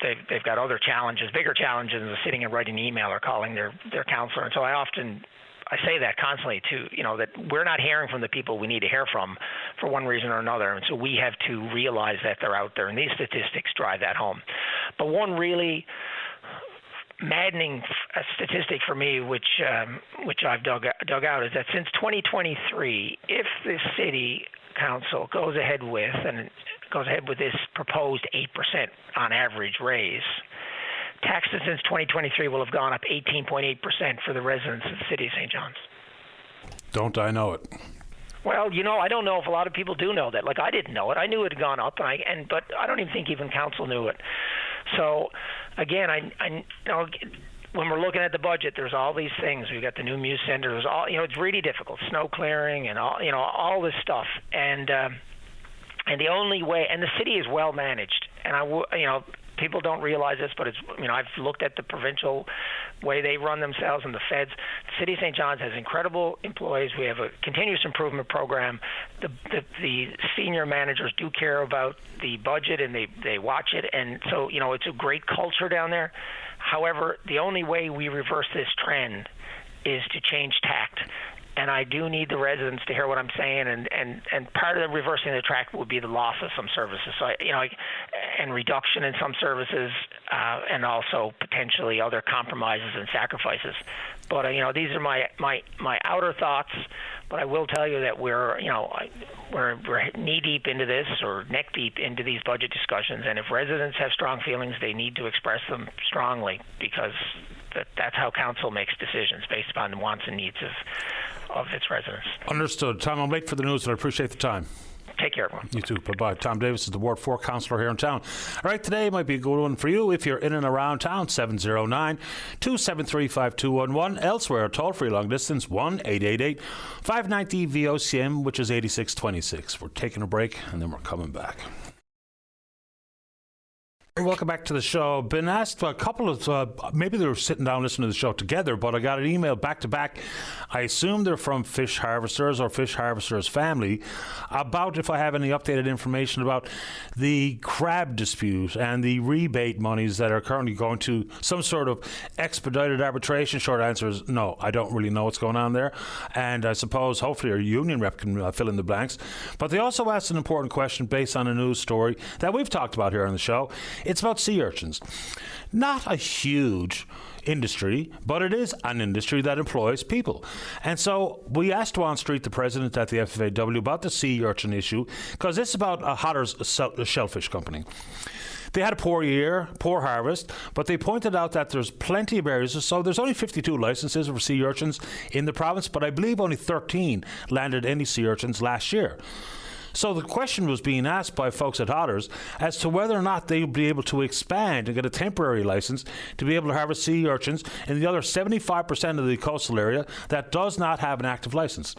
they've got other challenges, bigger challenges than sitting and writing an email or calling their counselor. And so I say that constantly too, you know, that we're not hearing from the people we need to hear from for one reason or another. And so we have to realize that they're out there, and these statistics drive that home. But one really maddening statistic for me, which I've dug out, is that since 2023, if the city council goes ahead with this proposed 8% on average raise, taxes since 2023 will have gone up 18.8% for the residents of the city of St. John's. Don't I know it? Well, you know, I don't know if a lot of people do know that. Like, I didn't know it. I knew it had gone up, but I don't even think even council knew it. So, again, I know when we're looking at the budget, there's all these things. We've got the new Muse Center. There's all, you know, it's really difficult. Snow clearing and all, you know, all this stuff. And the only way, and the city is well managed. And people don't realize this, but it's, you know, I've looked at the provincial way they run themselves and the feds. The City of St. John's has incredible employees. We have a continuous improvement program. The senior managers do care about the budget, and they watch it. And so, it's a great culture down there. However, the only way we reverse this trend is to change tact. And I do need the residents to hear what I'm saying, and part of the reversing the track would be the loss of some services, so and reduction in some services, and also potentially other compromises and sacrifices. But these are my outer thoughts. But I will tell you that we're knee deep into this, or neck deep into these budget discussions. And if residents have strong feelings, they need to express them strongly, because that's how council makes decisions, based upon the wants and needs of its residents. Understood. Tom, I'm late for the news, but I appreciate the time. Take care, everyone. You too. Bye-bye. Tom Davis is the Ward 4 councillor here in town. All right, today might be a good one for you if you're in and around town. 709-273-5211. Elsewhere, toll-free long distance, 1-888-590-VOCM, which is 8626. We're taking a break, and then we're coming back. Welcome back to the show. Been asked a couple of, maybe they were sitting down listening to the show together, but I got an email back to back. I assume they're from fish harvesters or fish harvesters family, about if I have any updated information about the crab dispute and the rebate monies that are currently going to some sort of expedited arbitration. Short answer is no, I don't really know what's going on there. And I suppose hopefully our union rep can fill in the blanks. But they also asked an important question based on a news story that we've talked about here on the show. It's about sea urchins. Not a huge industry, but it is an industry that employs people. And so we asked Juan Street, the president at the FFAW, about the sea urchin issue, because this is about a Hodder's shellfish company. They had a poor year, poor harvest, but they pointed out that there's plenty of areas. So there's only 52 licenses for sea urchins in the province, but I believe only 13 landed any sea urchins last year. So the question was being asked by folks at Hodder's as to whether or not they would be able to expand and get a temporary license to be able to harvest sea urchins in the other 75% of the coastal area that does not have an active license.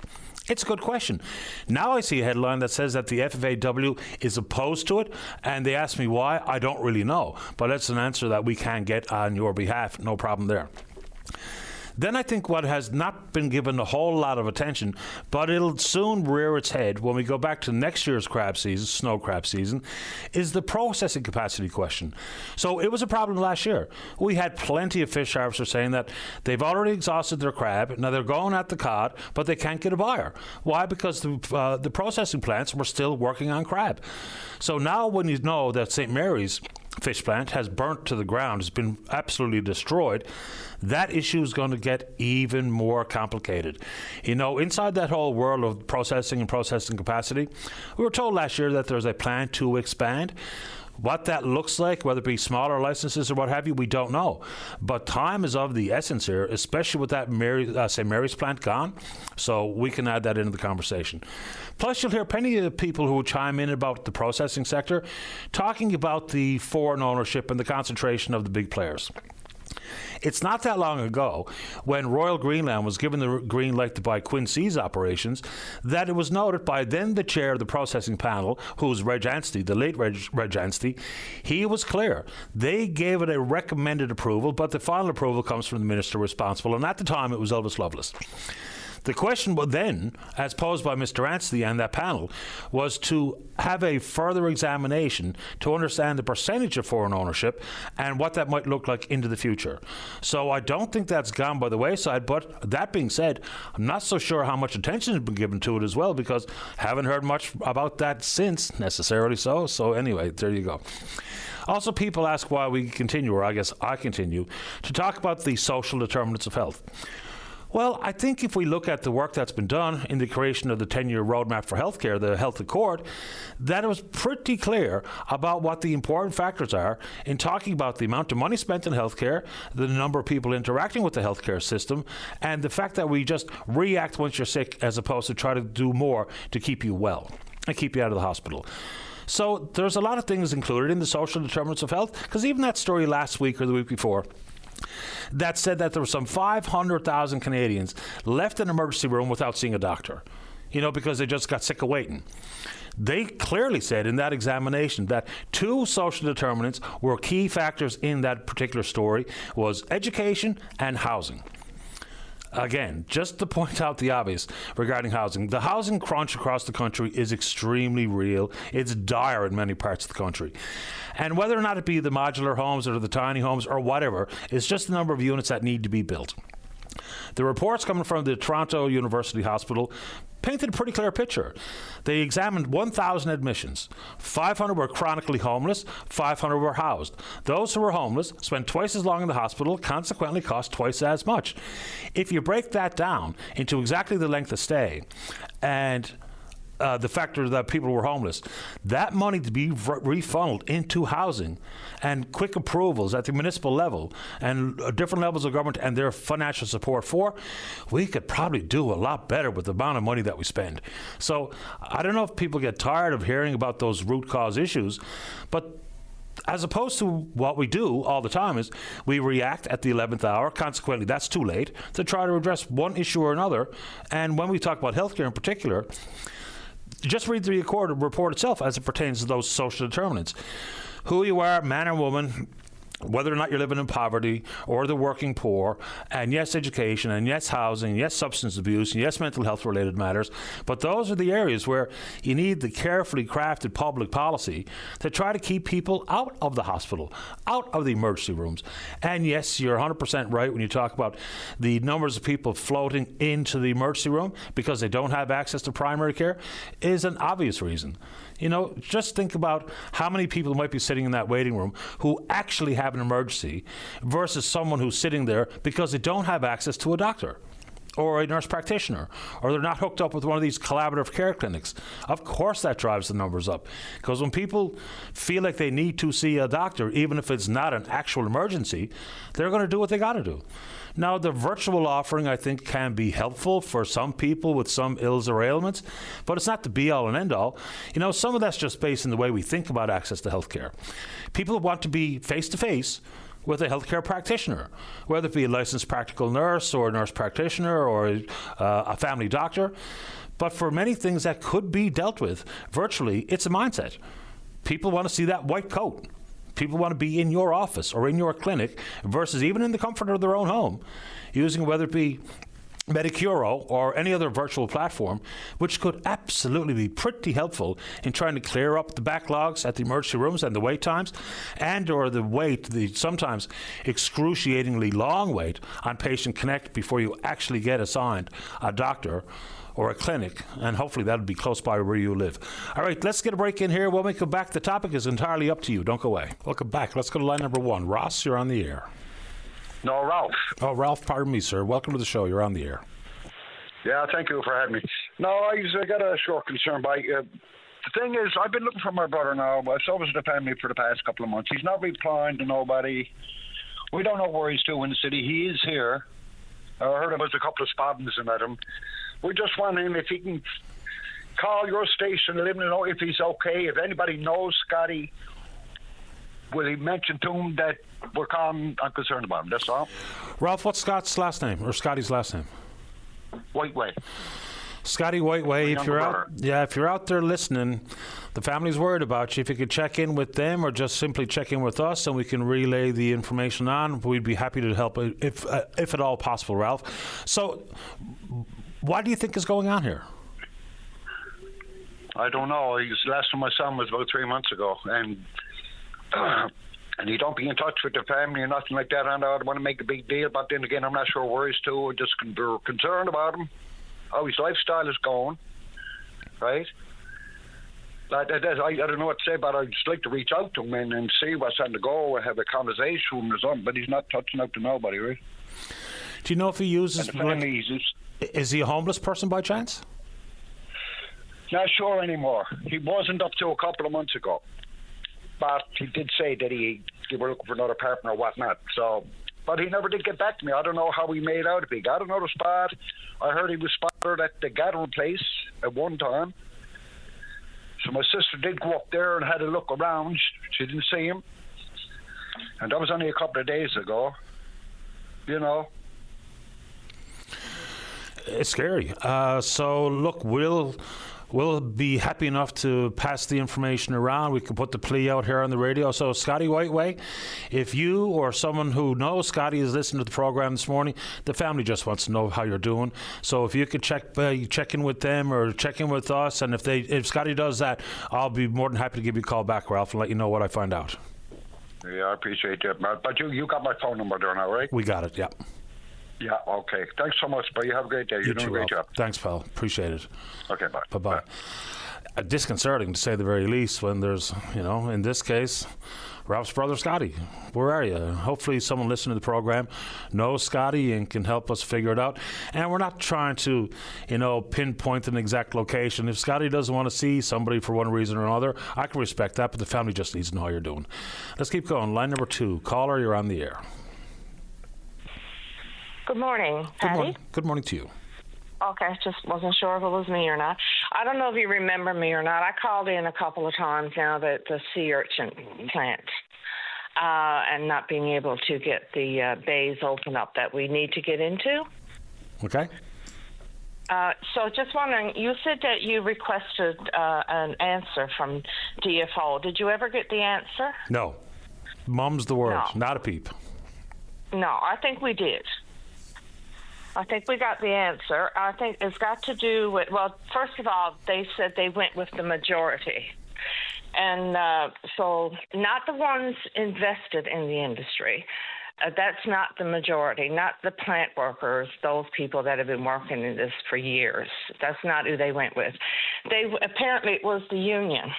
It's a good question. Now I see a headline that says that the FFAW is opposed to it, and they asked me why. I don't really know, but that's an answer that we can get on your behalf. No problem there. Then I think what has not been given a whole lot of attention, but it'll soon rear its head when we go back to next year's crab season, snow crab season, is the processing capacity question. So it was a problem last year. We had plenty of fish harvesters saying that they've already exhausted their crab. Now they're going at the cod, but they can't get a buyer. Why? Because the processing plants were still working on crab. So now when you know that St. Mary's fish plant has burnt to the ground, has been absolutely destroyed, that issue is going to get even more complicated. Inside that whole world of processing and processing capacity, we were told last year that there's a plan to expand. What that looks like, whether it be smaller licenses or what have you, we don't know. But time is of the essence here, especially with that St. Mary's plant gone. So we can add that into the conversation. Plus, you'll hear plenty of people who will chime in about the processing sector, talking about the foreign ownership and the concentration of the big players. It's not that long ago when Royal Greenland was given the green light to buy Quincy's operations that it was noted by then the chair of the processing panel, who was Reg Anstey, the late Reg Anstey. He was clear. They gave it a recommended approval, but the final approval comes from the minister responsible, and at the time it was Elvis Lovelace. The question then, as posed by Mr. Anstey and that panel, was to have a further examination to understand the percentage of foreign ownership and what that might look like into the future. So I don't think that's gone by the wayside, but that being said, I'm not so sure how much attention has been given to it as well, because I haven't heard much about that since necessarily so. So anyway, there you go. Also, people ask why we continue, or I guess I continue, to talk about the social determinants of health. Well, I think if we look at the work that's been done in the creation of the 10-year roadmap for healthcare, the Health Accord, that it was pretty clear about what the important factors are in talking about the amount of money spent in healthcare, the number of people interacting with the healthcare system, and the fact that we just react once you're sick as opposed to try to do more to keep you well and keep you out of the hospital. So there's a lot of things included in the social determinants of health, because even that story last week or the week before that said that there were some 500,000 Canadians left in an emergency room without seeing a doctor. because they just got sick of waiting. They clearly said in that examination that 2 social determinants were key factors in that particular story, was education and housing. Again, just to point out the obvious regarding housing, the housing crunch across the country is extremely real. It's dire in many parts of the country. And whether or not it be the modular homes or the tiny homes or whatever, it's just the number of units that need to be built. The reports coming from the Toronto University Hospital painted a pretty clear picture. They examined 1,000 admissions. 500 were chronically homeless, 500 were housed. Those who were homeless spent twice as long in the hospital, consequently cost twice as much. If you break that down into exactly the length of stay and the factor that people were homeless, that money to be refunneled into housing and quick approvals at the municipal level and different levels of government and their financial support for, we could probably do a lot better with the amount of money that we spend. So I don't know if people get tired of hearing about those root cause issues, but as opposed to what we do all the time is we react at the 11th hour. Consequently, that's too late to try to address one issue or another. And when we talk about healthcare in particular, just read the report itself as it pertains to those social determinants. Who you are, man or woman, whether or not you're living in poverty or the working poor, and yes, education, and yes, housing, and yes, substance abuse, and yes, mental health related matters. But those are the areas where you need the carefully crafted public policy to try to keep people out of the hospital, out of the emergency rooms. And yes, you're 100% right when you talk about the numbers of people floating into the emergency room because they don't have access to primary care is an obvious reason. Just think about how many people might be sitting in that waiting room who actually have an emergency versus someone who's sitting there because they don't have access to a doctor or a nurse practitioner, or they're not hooked up with one of these collaborative care clinics. Of course that drives the numbers up, because when people feel like they need to see a doctor, even if it's not an actual emergency, they're going to do what they got to do. Now, the virtual offering, I think, can be helpful for some people with some ills or ailments, but it's not the be-all and end-all. Some of that's just based in the way we think about access to healthcare. People want to be face-to-face with a healthcare practitioner, whether it be a licensed practical nurse or a nurse practitioner or a family doctor. But for many things that could be dealt with virtually, it's a mindset. People want to see that white coat. People want to be in your office or in your clinic versus even in the comfort of their own home, using whether it be Medicuro or any other virtual platform, which could absolutely be pretty helpful in trying to clear up the backlogs at the emergency rooms and the wait times, and or the sometimes excruciatingly long wait on Patient Connect before you actually get assigned a doctor or a clinic, and hopefully that'll be close by where you live. All right, let's get a break in here. When we come back, the topic is entirely up to you. Don't go away. Welcome back. Let's go to line number 1. Ross, you're on the air. No, Ralph. Oh, Ralph, pardon me, sir. Welcome to the show. You're on the air. Yeah, thank you for having me. No, I got a short concern by the thing is, I've been looking for my brother now. I've serviced the family for the past couple of months. He's not replying to nobody. We don't know where he's to in the city. He is here. I heard there was a couple of spasms and at him. We just want him, if he can call your station and let him know if he's okay. If anybody knows Scotty, will he mention to him that we're calm? I'm concerned about him. That's all. Ralph, what's Scott's last name or Scotty's last name? Whiteway. Scotty Whiteway, if you're out there listening, the family's worried about you. If you could check in with them or just simply check in with us and we can relay the information on, we'd be happy to help if at all possible, Ralph. So what do you think is going on here? I don't know. Last time I saw him was about 3 months ago, and he don't be in touch with the family or nothing like that. And I don't want to make a big deal, but then again, I'm not sure where he's to. We're just concerned about him, how his lifestyle is going, right? I don't know what to say, but I'd just like to reach out to him and see what's on the go and have a conversation with him or something, but he's not touching out to nobody, right? Do you know if he uses... Is he a homeless person by chance? Not sure anymore. He wasn't up to a couple of months ago. But he did say that they were looking for another partner or whatnot. So, but he never did get back to me. I don't know how he made out. If he got another spot, I heard he was spotted at the gathering place at one time. So my sister did go up there and had a look around. She didn't see him. And that was only a couple of days ago. You know. It's scary. So look, we'll be happy enough to pass the information around. We can put the plea out here on the radio. So, Scotty Whiteway, if you or someone who knows Scotty is listening to the program this morning, the family just wants to know how you're doing. So if you could check in with them or check in with us, and if Scotty does that, I'll be more than happy to give you a call back, Ralph, and let you know what I find out. Yeah, I appreciate that. But you got my phone number there now, right? We got it, yeah. Yeah, okay. Thanks so much, but you have a great day. You're doing a great job. Thanks, pal. Appreciate it. Okay, bye. Bye-bye. Disconcerting, to say the very least, when there's, in this case, Ralph's brother Scotty. Where are you? Hopefully someone listening to the program knows Scotty and can help us figure it out. And we're not trying to, pinpoint an exact location. If Scotty doesn't want to see somebody for one reason or another, I can respect that, but the family just needs to know how you're doing. Let's keep going. Line number 2. Caller, you're on the air. Good morning, Patty. Good morning to you. Okay, just wasn't sure if it was me or not. I don't know if you remember me or not. I called in a couple of times now that the sea urchin plant and not being able to get the bays open up that we need to get into. Okay. So just wondering, you said that you requested an answer from DFO. Did you ever get the answer? No. Mum's the word, No. not a peep. No, I think we did. I think we got the answer. I think it's got to do with, well, first of all, they said they went with the majority. And so not the ones invested in the industry. That's not the majority, not the plant workers, those people that have been working in this for years. That's not who they went with. Apparently it was the union.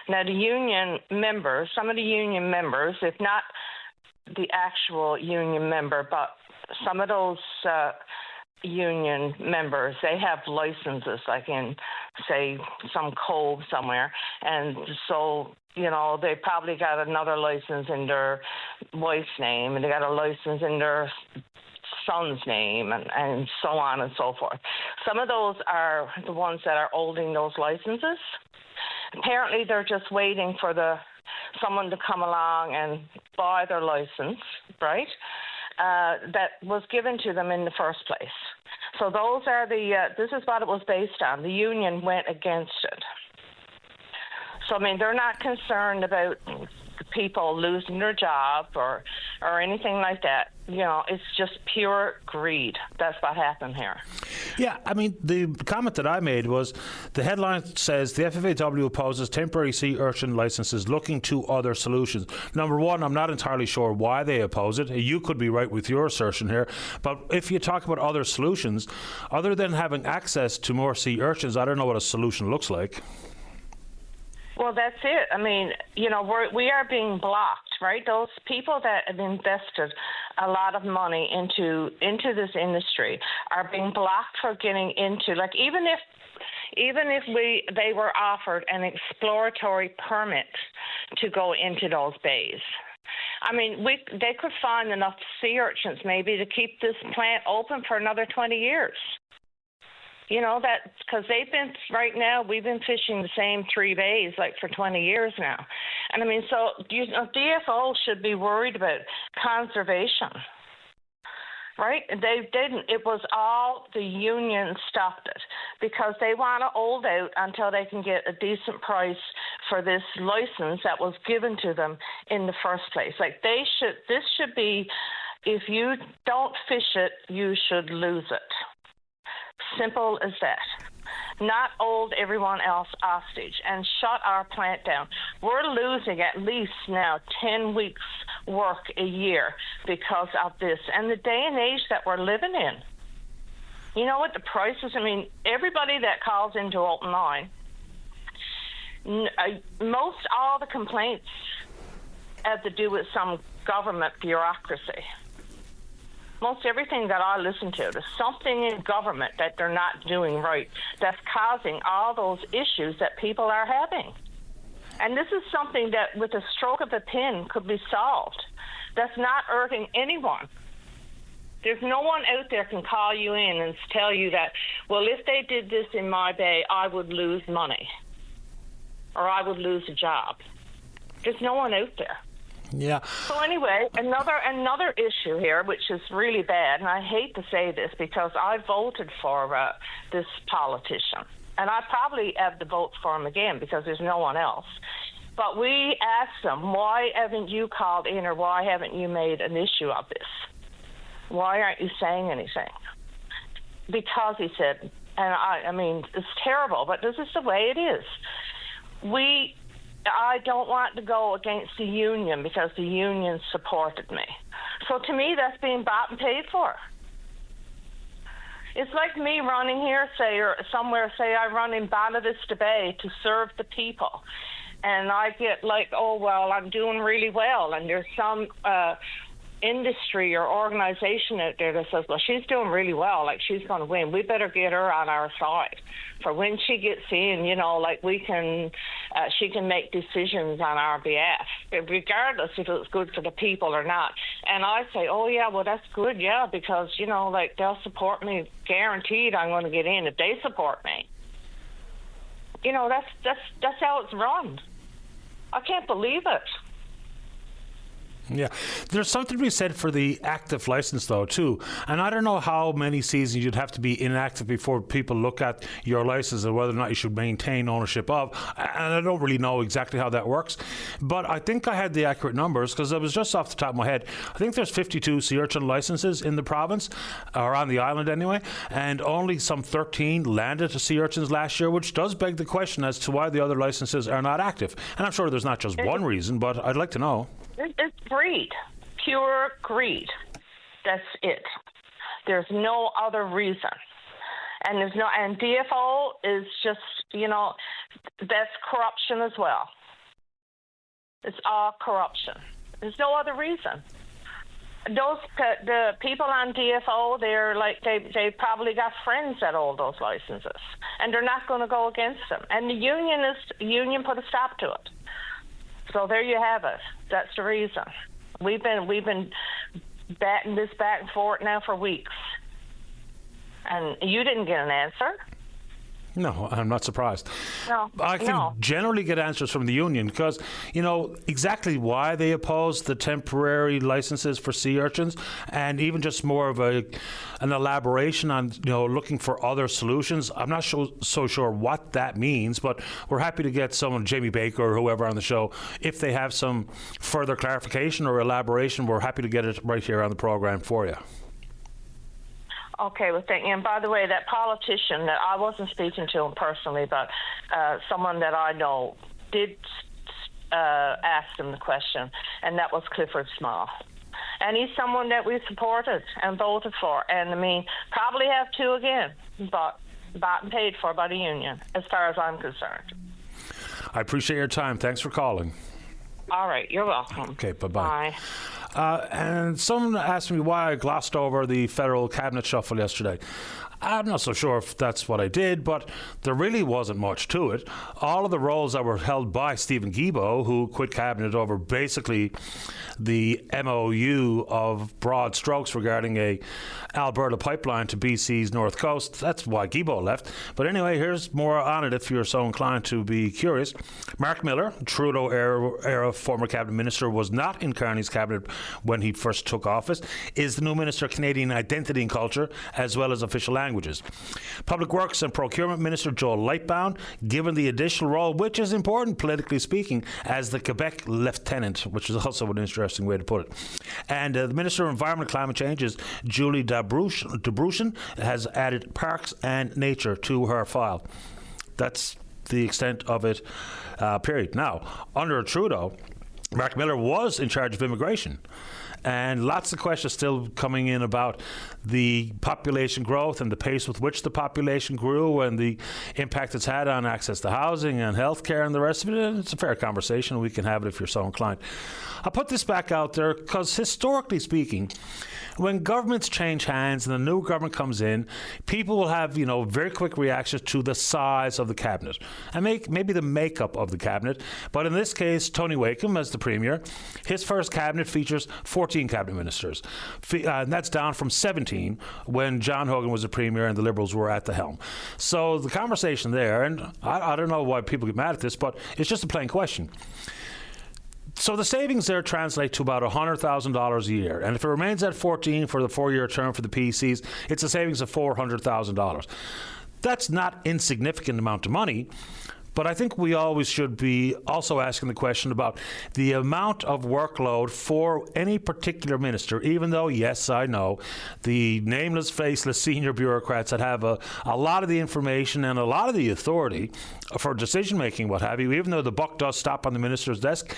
Now, the union members, some of the union members, if not the actual union member, but some of those union members, they have licenses, like in, say, some cove somewhere. And so, they probably got another license in their wife's name, and they got a license in their son's name, and so on and so forth. Some of those are the ones that are holding those licenses. Apparently, they're just waiting for someone to come along and buy their license, right? That was given to them in the first place. So those are this is what it was based on. The union went against it. So, they're not concerned about people losing their job or anything like that. It's just pure greed. That's what happened here. Yeah, the comment that I made was, the headline says the FFAW opposes temporary sea urchin licenses, looking to other solutions. Number one, I'm not entirely sure why they oppose it. You could be right with your assertion here, but if you talk about other solutions, other than having access to more sea urchins, I don't know what a solution looks like. Well, that's it. We are being blocked, right? Those people that have invested a lot of money into this industry are being blocked for getting into, like, even if they were offered an exploratory permit to go into those bays. They could find enough sea urchins maybe to keep this plant open for another 20 years. Because we've been fishing the same 3 bays for 20 years now. And DFO should be worried about conservation, right? They didn't. It was all the union stopped it because they want to hold out until they can get a decent price for this license that was given to them in the first place. This should be, if you don't fish it, you should lose it. Simple as that. Not hold everyone else hostage and shut our plant down. We're losing at least now 10 weeks work a year because of this and the day and age that we're living in. You know what the prices, everybody that calls into Open Line, most all the complaints have to do with some government bureaucracy. Most everything that I listen to, there's something in government that they're not doing right that's causing all those issues that people are having. And this is something that, with a stroke of a pen, could be solved. That's not hurting anyone. There's no one out there can call you in and tell you that, well, if they did this in my bay, I would lose money or I would lose a job. There's no one out there. Yeah. So anyway, another issue here, which is really bad, and I hate to say this because I voted for this politician, and I probably have to vote for him again because there's no one else. But we asked him, why haven't you called in, or why haven't you made an issue of this? Why aren't you saying anything? Because he said, and I mean, it's terrible, but this is the way it is. I don't want to go against the union because the union supported me. So to me, that's being bought and paid for. It's like me running here, or somewhere, I run in Ballavista Bay to serve the people. And I get like, oh, well, I'm doing really well. And there's some industry or organization out there that says, well, she's doing really well, like she's going to win. We better get her on our side for when she gets in, like she can make decisions on our behalf, regardless if it's good for the people or not. And I say, oh, yeah, well, that's good, yeah, because, they'll support me, guaranteed I'm going to get in if they support me. That's how it's run. I can't believe it. Yeah, there's something to be said for the active license, though, too. And I don't know how many seasons you'd have to be inactive before people look at your license and whether or not you should maintain ownership of. And I don't really know exactly how that works. But I think I had the accurate numbers because it was just off the top of my head. I think there's 52 sea urchin licenses in the province, or on the island anyway, and only some 13 landed to sea urchins last year, which does beg the question as to why the other licenses are not active. And I'm sure there's not just one reason, but I'd like to know. It's greed, pure greed. That's it. There's no other reason. And DFO is just, that's corruption as well. It's all corruption. There's no other reason. The people on DFO, they're like, they probably got friends that hold those licenses, and they're not going to go against them. And the union put a stop to it. So there you have it. That's the reason. We've been batting this back and forth now for weeks, and you didn't get an answer. No, I'm not surprised. No, I can generally get answers from the union because, exactly why they oppose the temporary licenses for sea urchins, and even just more of an elaboration on, looking for other solutions. I'm not so sure what that means, but we're happy to get someone, Jamie Baker or whoever on the show, if they have some further clarification or elaboration. We're happy to get it right here on the program for you. Okay, well, thank you. And by the way, that politician that I wasn't speaking to him personally, but someone that I know did ask him the question, and that was Clifford Small. And he's someone that we supported and voted for, and probably have to again, but bought and paid for by the union, as far as I'm concerned. I appreciate your time. Thanks for calling. All right, you're welcome. Okay, bye-bye. Bye. And someone asked me why I glossed over the federal cabinet shuffle yesterday. I'm not so sure if that's what I did, but there really wasn't much to it. All of the roles that were held by Stephen Guilbeault, who quit cabinet over basically the MOU of broad strokes regarding a Alberta pipeline to BC's North Coast. That's why Guilbeault left. But anyway, here's more on it if you're so inclined to be curious. Mark Miller, Trudeau era former cabinet minister, was not in Carney's cabinet when he first took office, is the new Minister of Canadian Identity and Culture, as well as official languages. Public Works and Procurement Minister Joel Lightbound, given the additional role, which is important politically speaking, as the Quebec Lieutenant, which is also an interesting way to put it. And the Minister of Environment and Climate Change is Julie Debruchin, has added Parks and Nature to her file. That's the extent of it, period. Now, under Trudeau, Mark Miller was in charge of immigration. And lots of questions still coming in about the population growth and the pace with which the population grew and the impact it's had on access to housing and healthcare and the rest of it. It's a fair conversation. We can have it if you're so inclined. I'll put this back out there because historically speaking, when governments change hands and a new government comes in, people will have, very quick reactions to the size of the cabinet and maybe the makeup of the cabinet. But in this case, Tony Wakeham as the Premier, his first cabinet features 14 cabinet ministers. And that's down from 17 when John Hogan was the Premier and the Liberals were at the helm. So the conversation there, and I don't know why people get mad at this, but it's just a plain question. So the savings there translate to about $100,000 a year. And if it remains at 14 for the 4-year term for the PECs, it's a savings of $400,000. That's not insignificant amount of money. But I think we always should be also asking the question about the amount of workload for any particular minister, even though, yes, I know, the nameless, faceless senior bureaucrats that have a lot of the information and a lot of the authority for decision-making, what have you, even though the buck does stop on the minister's desk.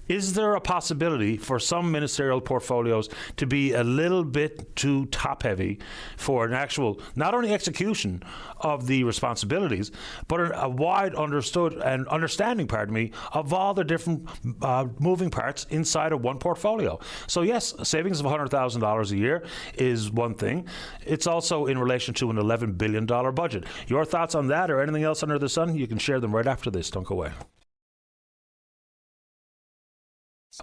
Is there a possibility for some ministerial portfolios to be a little bit too top-heavy for an actual, not only execution of the responsibilities, but a wide understanding, of all the different moving parts inside of one portfolio? So yes, savings of $100,000 a year is one thing. It's also in relation to an $11 billion budget. Your thoughts on that or anything else under the sun? You can share them right after this. Don't go away.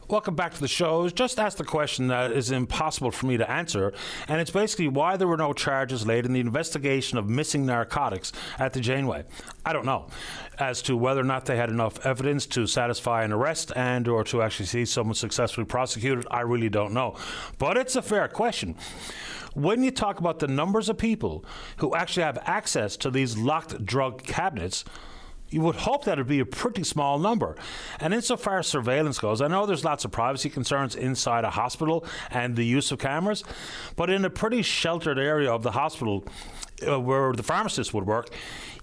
Welcome back to the show. Just asked the question that is impossible for me to answer, and it's basically why there were no charges laid in the investigation of missing narcotics at the Janeway. I don't know as to whether or not they had enough evidence to satisfy an arrest and or to actually see someone successfully prosecuted. I really don't know. But it's a fair question. When you talk about the numbers of people who actually have access to these locked drug cabinets, you would hope that it'd be a pretty small number. And insofar as surveillance goes, I know there's lots of privacy concerns inside a hospital and the use of cameras, but in a pretty sheltered area of the hospital where the pharmacist would work,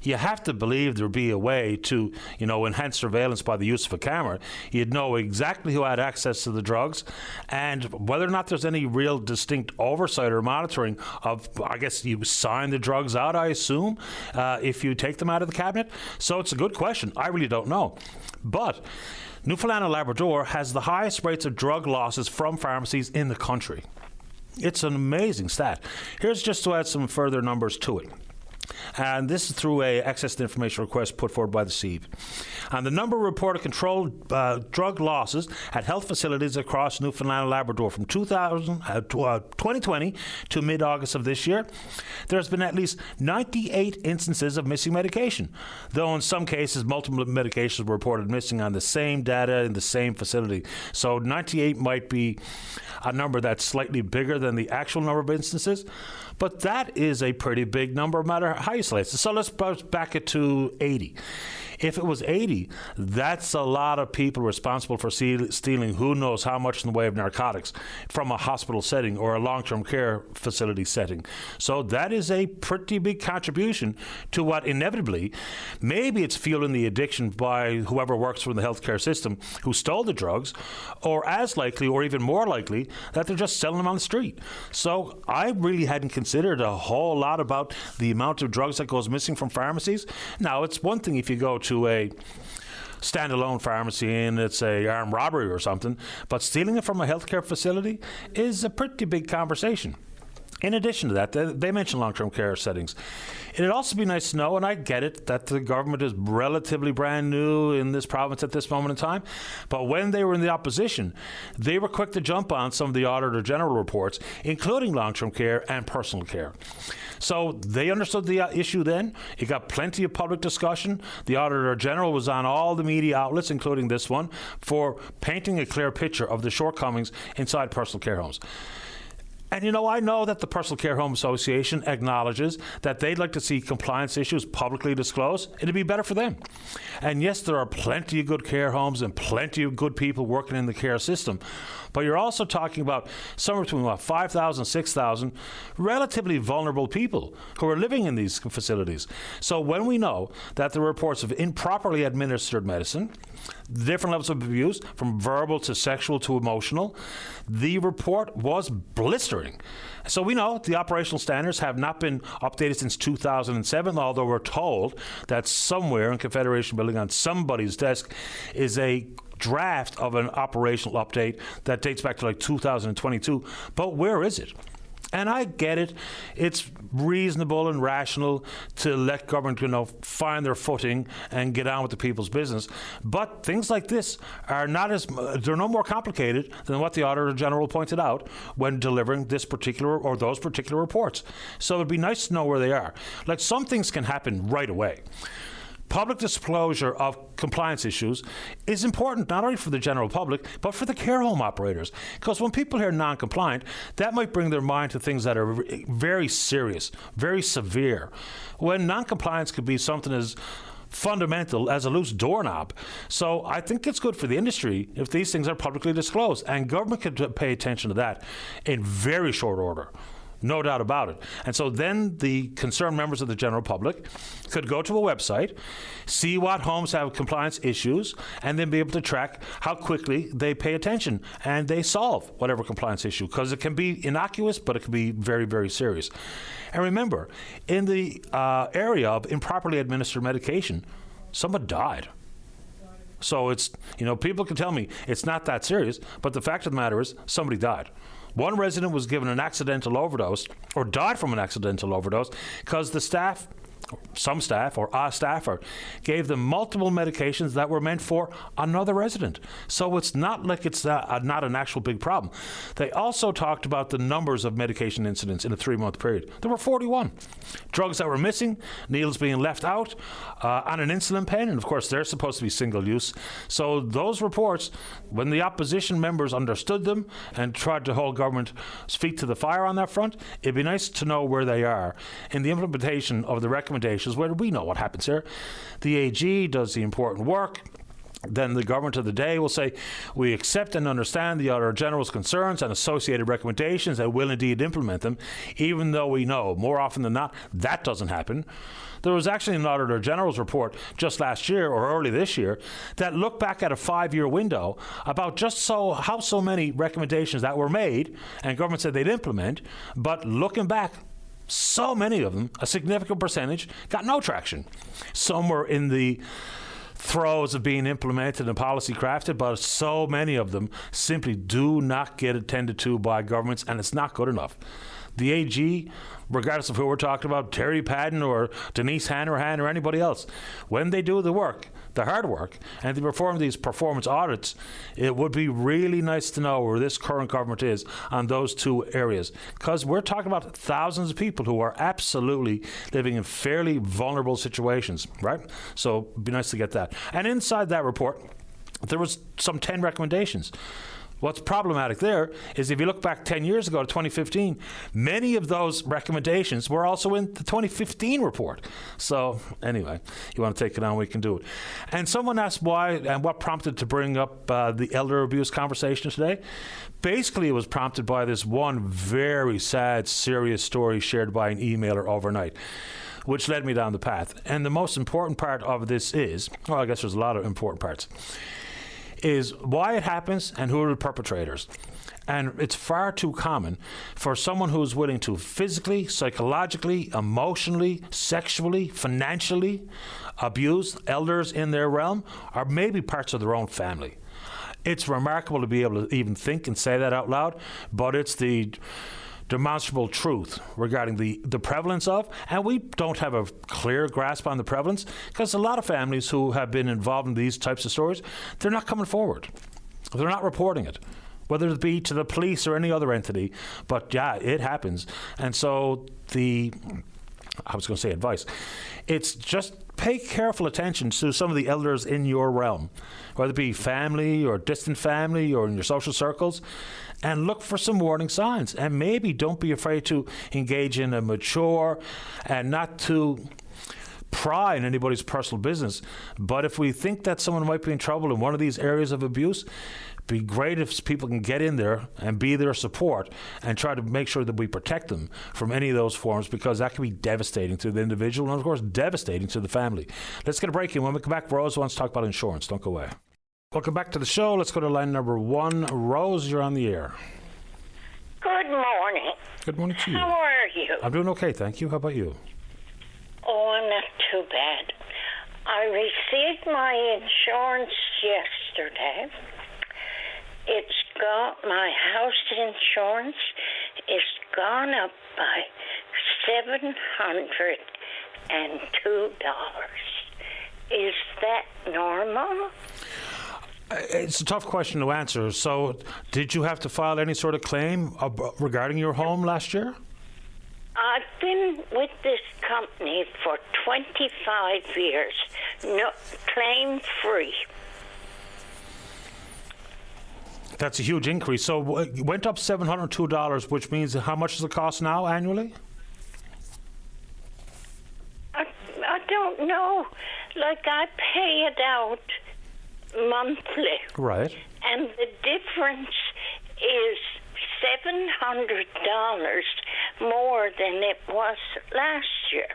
you have to believe there'd be a way to, enhance surveillance by the use of a camera. You'd know exactly who had access to the drugs and whether or not there's any real distinct oversight or monitoring of, I guess you sign the drugs out, I assume, if you take them out of the cabinet. So it's a good question. I really don't know. But Newfoundland and Labrador has the highest rates of drug losses from pharmacies in the country. It's an amazing stat. Here's just to add some further numbers to it. And this is through a access to information request put forward by the SEEB. And the number of reported controlled drug losses at health facilities across Newfoundland and Labrador from 2020 to mid-August of this year, there's been at least 98 instances of missing medication, though in some cases multiple medications were reported missing on the same data in the same facility. So 98 might be a number that's slightly bigger than the actual number of instances, but that is a pretty big number no matter how you slice it. So let's back it to 80. If it was 80, that's a lot of people responsible for stealing who knows how much in the way of narcotics from a hospital setting or a long-term care facility setting. So that is a pretty big contribution to what inevitably, maybe it's fueling the addiction by whoever works for the healthcare system who stole the drugs, or as likely or even more likely that they're just selling them on the street. So I really hadn't considered a whole lot about the amount of drugs that goes missing from pharmacies. Now, it's one thing if you go to a standalone pharmacy and it's a armed robbery or something, but stealing it from a healthcare facility is a pretty big conversation. In addition to that, they mentioned long-term care settings. It'd also be nice to know, and I get it, that the government is relatively brand new in this province at this moment in time, but when they were in the opposition, they were quick to jump on some of the Auditor General reports, including long-term care and personal care. So they understood the issue then. It got plenty of public discussion. The Auditor General was on all the media outlets, including this one, for painting a clear picture of the shortcomings inside personal care homes. And, I know that the Personal Care Home Association acknowledges that they'd like to see compliance issues publicly disclosed. It'd be better for them. And yes, there are plenty of good care homes and plenty of good people working in the care system. But you're also talking about somewhere between 5,000, 6,000 relatively vulnerable people who are living in these facilities. So when we know that there are reports of improperly administered medicine, different levels of abuse, from verbal to sexual to emotional, the report was blistering. So we know the operational standards have not been updated since 2007, although we're told that somewhere in Confederation Building on somebody's desk is a draft of an operational update that dates back to 2022. But where is it? And I get it. It's reasonable and rational to let government, find their footing and get on with the people's business. But things like this are they're no more complicated than what the Auditor General pointed out when delivering this particular or those particular reports. So it'd be nice to know where they are. Some things can happen right away. Public disclosure of compliance issues is important not only for the general public, but for the care home operators. Because when people hear non-compliant, that might bring their mind to things that are very serious, very severe. When non-compliance could be something as fundamental as a loose doorknob. So I think it's good for the industry if these things are publicly disclosed, and government could pay attention to that in very short order. No doubt about it. And so then the concerned members of the general public could go to a website, see what homes have compliance issues, and then be able to track how quickly they pay attention and they solve whatever compliance issue, because it can be innocuous, but it can be very, very serious. And remember, in the area of improperly administered medication, someone died. So it's, people can tell me it's not that serious, but the fact of the matter is somebody died. One resident was given an accidental overdose, or died from an accidental overdose, because the staff, some staff, or a staffer, gave them multiple medications that were meant for another resident. So it's not like it's not an actual big problem. They also talked about the numbers of medication incidents in a 3-month period. There were 41. Drugs that were missing, needles being left out, and an insulin pen, and of course they're supposed to be single use. So those reports, when the opposition members understood them and tried to hold government's feet to the fire on that front, it'd be nice to know where they are in the implementation of the recommendations, where we know what happens here. The AG does the important work. Then the government of the day will say, we accept and understand the Auditor General's concerns and associated recommendations and will indeed implement them, even though we know more often than not that doesn't happen. There was actually an Auditor General's report just last year or early this year that looked back at a 5-year window about how so many recommendations that were made and government said they'd implement, but looking back, so many of them, a significant percentage, got no traction. Some were in the throes of being implemented and policy crafted, but so many of them simply do not get attended to by governments, and it's not good enough. The AG, regardless of who we're talking about, Terry Padden or Denise Hanrahan or anybody else, when they do the work, the hard work, and they perform these performance audits, it would be really nice to know where this current government is on those two areas. Because we're talking about thousands of people who are absolutely living in fairly vulnerable situations, right? So it'd be nice to get that. And inside that report, there was some 10 recommendations. What's problematic there is if you look back 10 years ago to 2015, many of those recommendations were also in the 2015 report. So anyway, you want to take it on, we can do it. And someone asked why and what prompted to bring up the elder abuse conversation today. Basically, it was prompted by this one very sad, serious story shared by an emailer overnight, which led me down the path. And the most important part of this is, well, I guess there's a lot of important parts, is why it happens and who are the perpetrators. And it's far too common for someone who is willing to physically, psychologically, emotionally, sexually, financially abuse elders in their realm, or maybe parts of their own family. It's remarkable to be able to even think and say that out loud, but it's the demonstrable truth regarding the prevalence of, and we don't have a clear grasp on the prevalence because a lot of families who have been involved in these types of stories, they're not coming forward. They're not reporting it, whether it be to the police or any other entity. But yeah, it happens. And so advice. It's just pay careful attention to some of the elders in your realm, whether it be family or distant family or in your social circles, and look for some warning signs. And maybe don't be afraid to engage in a mature and not to pry in anybody's personal business. But if we think that someone might be in trouble in one of these areas of abuse, be great if people can get in there and be their support and try to make sure that we protect them from any of those forms, because that can be devastating to the individual and, of course, devastating to the family. Let's get a break in. When we come back, Rose wants to talk about insurance. Don't go away. Welcome back to the show. Let's go to line number 1. Rose, you're on the air. Good morning. Good morning to you. How are you? I'm doing okay, thank you. How about you? Oh, I'm not too bad. I received my insurance yesterday. My house insurance is gone up by $702. Is that normal? It's a tough question to answer. So, did you have to file any sort of claim regarding your home last year? I've been with this company for 25 years, no claim free. That's a huge increase. So it went up $702, which means how much does it cost now annually? I don't know. Like, I pay it out monthly. Right. And the difference is $700 more than it was last year.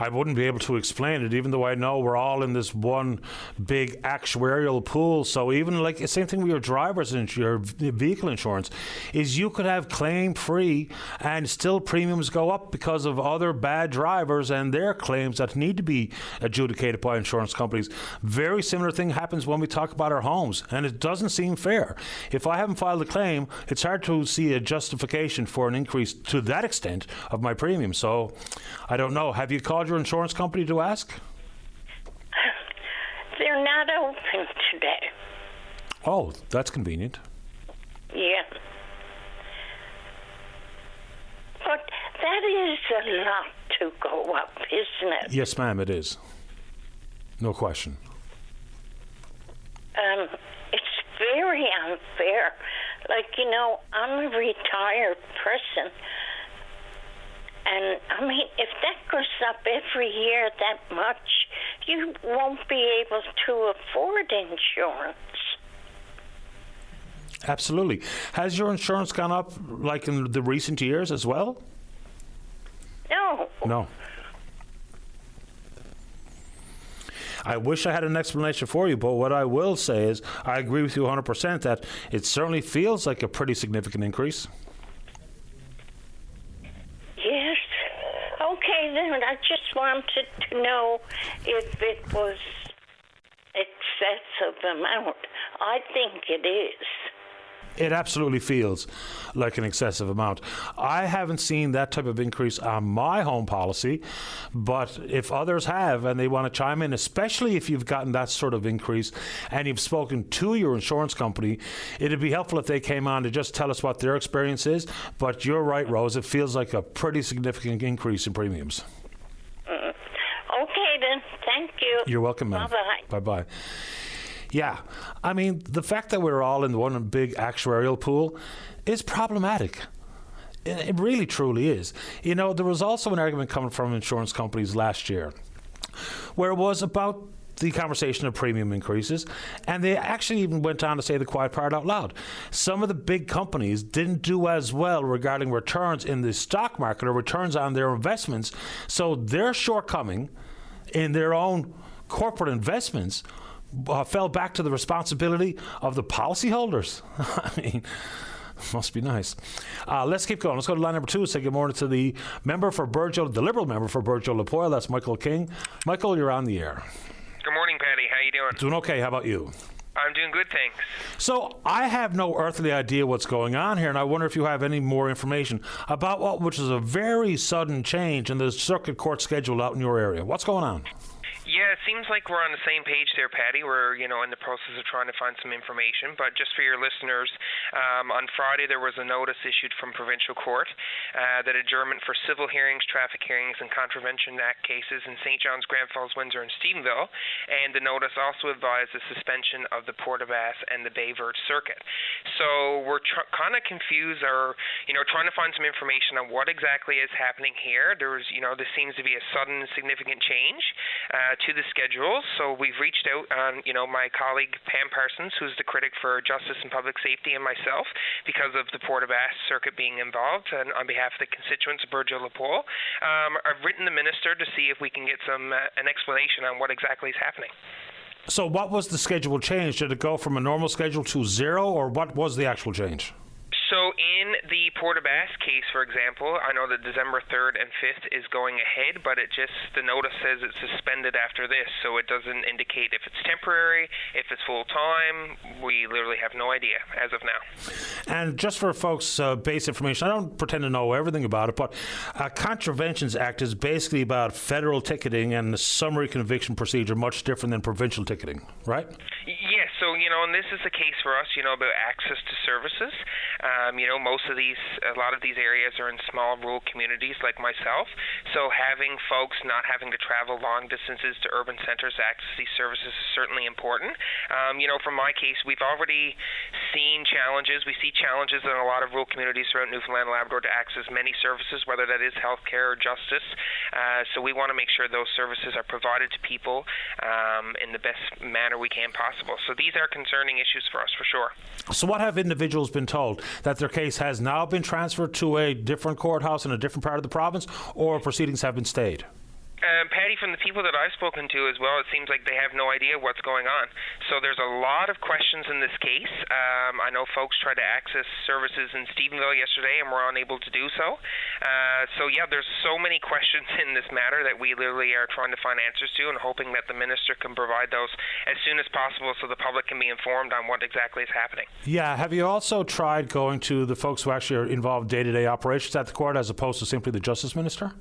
I wouldn't be able to explain it, even though I know we're all in this one big actuarial pool. So even like the same thing with your driver's your vehicle insurance, is you could have claim free and still premiums go up because of other bad drivers and their claims that need to be adjudicated by insurance companies. Very similar thing happens when we talk about our homes, and it doesn't seem fair. If I haven't filed a claim, it's hard to see a justification for an increase to that extent of my premium. So I don't know. Have you called your insurance company to ask? They're not open today. Oh, that's convenient. Yeah. But that is a lot to go up, isn't it? Yes, ma'am, it is. No question. It's very unfair. Like, you know, I'm a retired person. And, I mean, if that goes up every year that much, you won't be able to afford insurance. Absolutely. Has your insurance gone up, like in the recent years as well? No. No. I wish I had an explanation for you, but what I will say is I agree with you 100% that it certainly feels like a pretty significant increase. Yes. Okay, then I just wanted to know if it was excessive amount. I think it is. It absolutely feels like an excessive amount. I haven't seen that type of increase on my home policy, but if others have and they want to chime in, especially if you've gotten that sort of increase and you've spoken to your insurance company, it'd be helpful if they came on to just tell us what their experience is. But you're right, Rose, it feels like a pretty significant increase in premiums. Okay, then. Thank you. You're welcome, ma'am. Bye-bye. Bye-bye. Yeah, I mean, the fact that we're all in one big actuarial pool is problematic. It really, truly is. You know, there was also an argument coming from insurance companies last year where it was about the conversation of premium increases, and they actually even went on to say the quiet part out loud. Some of the big companies didn't do as well regarding returns in the stock market or returns on their investments, so their shortcoming in their own corporate investments fell back to the responsibility of the policyholders. I mean, must be nice. Let's keep going. Let's go to line number 2 and say good morning to the member for Burjo, the Liberal member for Burjo-Lapoille. That's Michael King. Michael, you're on the air. Good morning, Patty. How you doing? Doing okay. How about you? I'm doing good, thanks. So I have no earthly idea what's going on here, and I wonder if you have any more information about which is a very sudden change in the circuit court schedule out in your area. What's going on? Yeah, it seems like we're on the same page there, Patty. We're, in the process of trying to find some information. But just for your listeners, on Friday there was a notice issued from Provincial Court that adjournment for civil hearings, traffic hearings, and Contravention Act cases in St. John's, Grand Falls, Windsor, and Stephenville. And the notice also advised the suspension of the Port of Ass and the Bay Verte Circuit. So we're kind of confused or, trying to find some information on what exactly is happening here. There this seems to be a sudden significant change to the schedule. So we've reached out on, my colleague Pam Parsons, who's the critic for Justice and Public Safety, and myself, because of the Port of Ass Circuit being involved, and on behalf of the constituents of Burjo-Lapoille. I've written the minister to see if we can get an explanation on what exactly is happening. So what was the schedule change? Did it go from a normal schedule to 0, or what was the actual change? So in the Port of Ass case, for example, I know that December 3rd and 5th is going ahead, but the notice says it's suspended after this, so it doesn't indicate if it's temporary, if it's full-time. We literally have no idea as of now. And just for folks' base information, I don't pretend to know everything about it, but Contraventions Act is basically about federal ticketing and the summary conviction procedure, much different than provincial ticketing, right? Yes, So, and this is the case for us, about access to services. A lot of these areas are in small rural communities like myself. So having folks not having to travel long distances to urban centers to access these services is certainly important. From my case, we've already seen challenges. We see challenges in a lot of rural communities throughout Newfoundland and Labrador to access many services, whether that is healthcare or justice. So we want to make sure those services are provided to people in the best manner we can possible. So these are concerning issues for us, for sure. So what have individuals been told? That their case has now been transferred to a different courthouse in a different part of the province, or proceedings have been stayed? Patty, from the people that I've spoken to as well, it seems like they have no idea what's going on. So there's a lot of questions in this case. I know folks tried to access services in Stephenville yesterday and were unable to do so. There's so many questions in this matter that we literally are trying to find answers to and hoping that the minister can provide those as soon as possible so the public can be informed on what exactly is happening. Yeah. Have you also tried going to the folks who actually are involved in day-to-day operations at the court as opposed to simply the Justice Minister?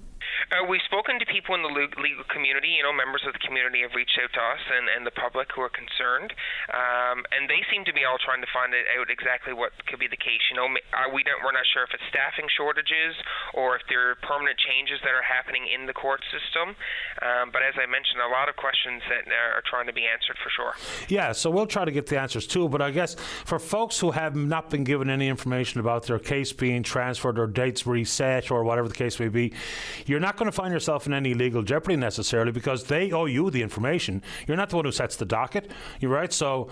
We've spoken to people in the legal community, members of the community have reached out to us and the public who are concerned, and they seem to be all trying to find out exactly what could be the case. We're not sure if it's staffing shortages or if there are permanent changes that are happening in the court system, but as I mentioned, a lot of questions that are trying to be answered for sure. Yeah, so we'll try to get the answers too, but I guess for folks who have not been given any information about their case being transferred or dates reset or whatever the case may be, you're not going to find yourself in any legal jeopardy necessarily because they owe you the information. You're not the one who sets the docket. You're right. So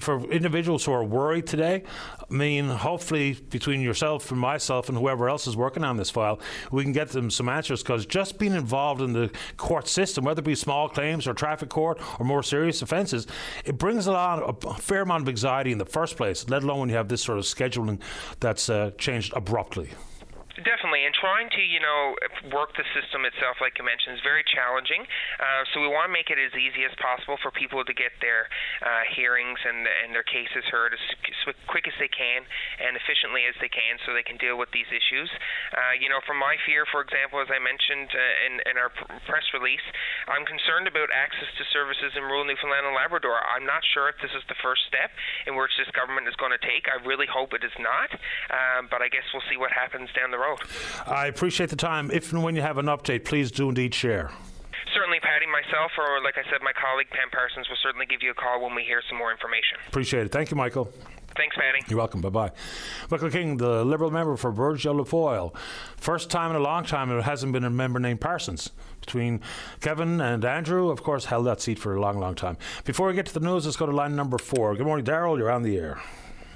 for individuals who are worried today, hopefully between yourself and myself and whoever else is working on this file, we can get them some answers, because just being involved in the court system, whether it be small claims or traffic court or more serious offences, it brings a fair amount of anxiety in the first place, let alone when you have this sort of scheduling that's changed abruptly. Definitely, and trying to, work the system itself, like you mentioned, is very challenging. So we want to make it as easy as possible for people to get their hearings and their cases heard as quick as they can and efficiently as they can, so they can deal with these issues. From my fear, for example, as I mentioned in our press release, I'm concerned about access to services in rural Newfoundland and Labrador. I'm not sure if this is the first step in which this government is going to take. I really hope it is not, but I guess we'll see what happens down the road. I appreciate the time. If and when you have an update, please do indeed share. Certainly, Patty, myself, or like I said, my colleague Pam Parsons will certainly give you a call when we hear some more information. Appreciate it. Thank you, Michael. Thanks, Patty. You're welcome. Bye-bye. Michael King, the Liberal member for Burgeo-Lafoyle. First time in a long time there hasn't been a member named Parsons. Between Kevin and Andrew, of course, held that seat for a long, long time. Before we get to the news, let's go to line number 4. Good morning, Darryl. You're on the air.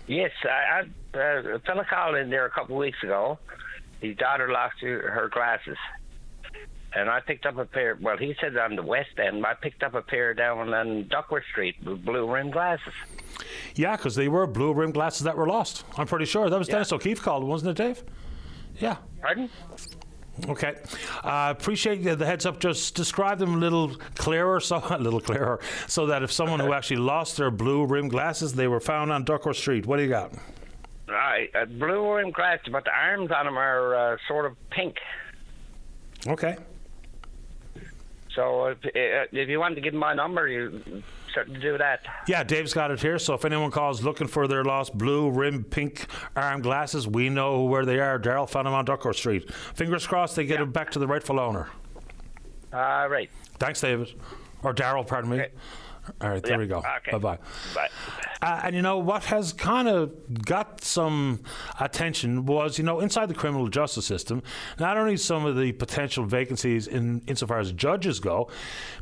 Yes, a fella called in there a couple of weeks ago. His daughter lost her glasses. And I picked up a pair, well, he said on the West End, I picked up a pair down on Duckworth Street with blue-rimmed glasses. Yeah, because they were blue-rimmed glasses that were lost. I'm pretty sure. That was Dennis O'Keefe called, wasn't it, Dave? Yeah. Pardon? Okay. Appreciate the heads up. Just describe them a little clearer, so that if someone who actually lost their blue-rimmed glasses, they were found on Duckworth Street. What do you got? Right, blue-rimmed glasses, but the arms on them are sort of pink. Okay. So if you want to give my number, you certainly do that. Yeah, Dave's got it here. So if anyone calls looking for their lost blue-rimmed pink arm glasses, we know where they are. Darryl found them on Duckworth Street. Fingers crossed they get them back to the rightful owner. Right. Thanks, David. Or Darryl, pardon me. Okay. All right, there we go. Okay. Bye-bye. Bye. And what has kind of got some attention was, inside the criminal justice system, not only some of the potential vacancies insofar as judges go,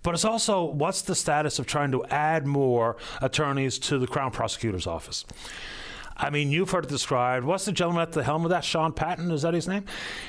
but it's also what's the status of trying to add more attorneys to the Crown Prosecutor's Office. You've heard it described. What's the gentleman at the helm of that? Sean Patton, is that his name?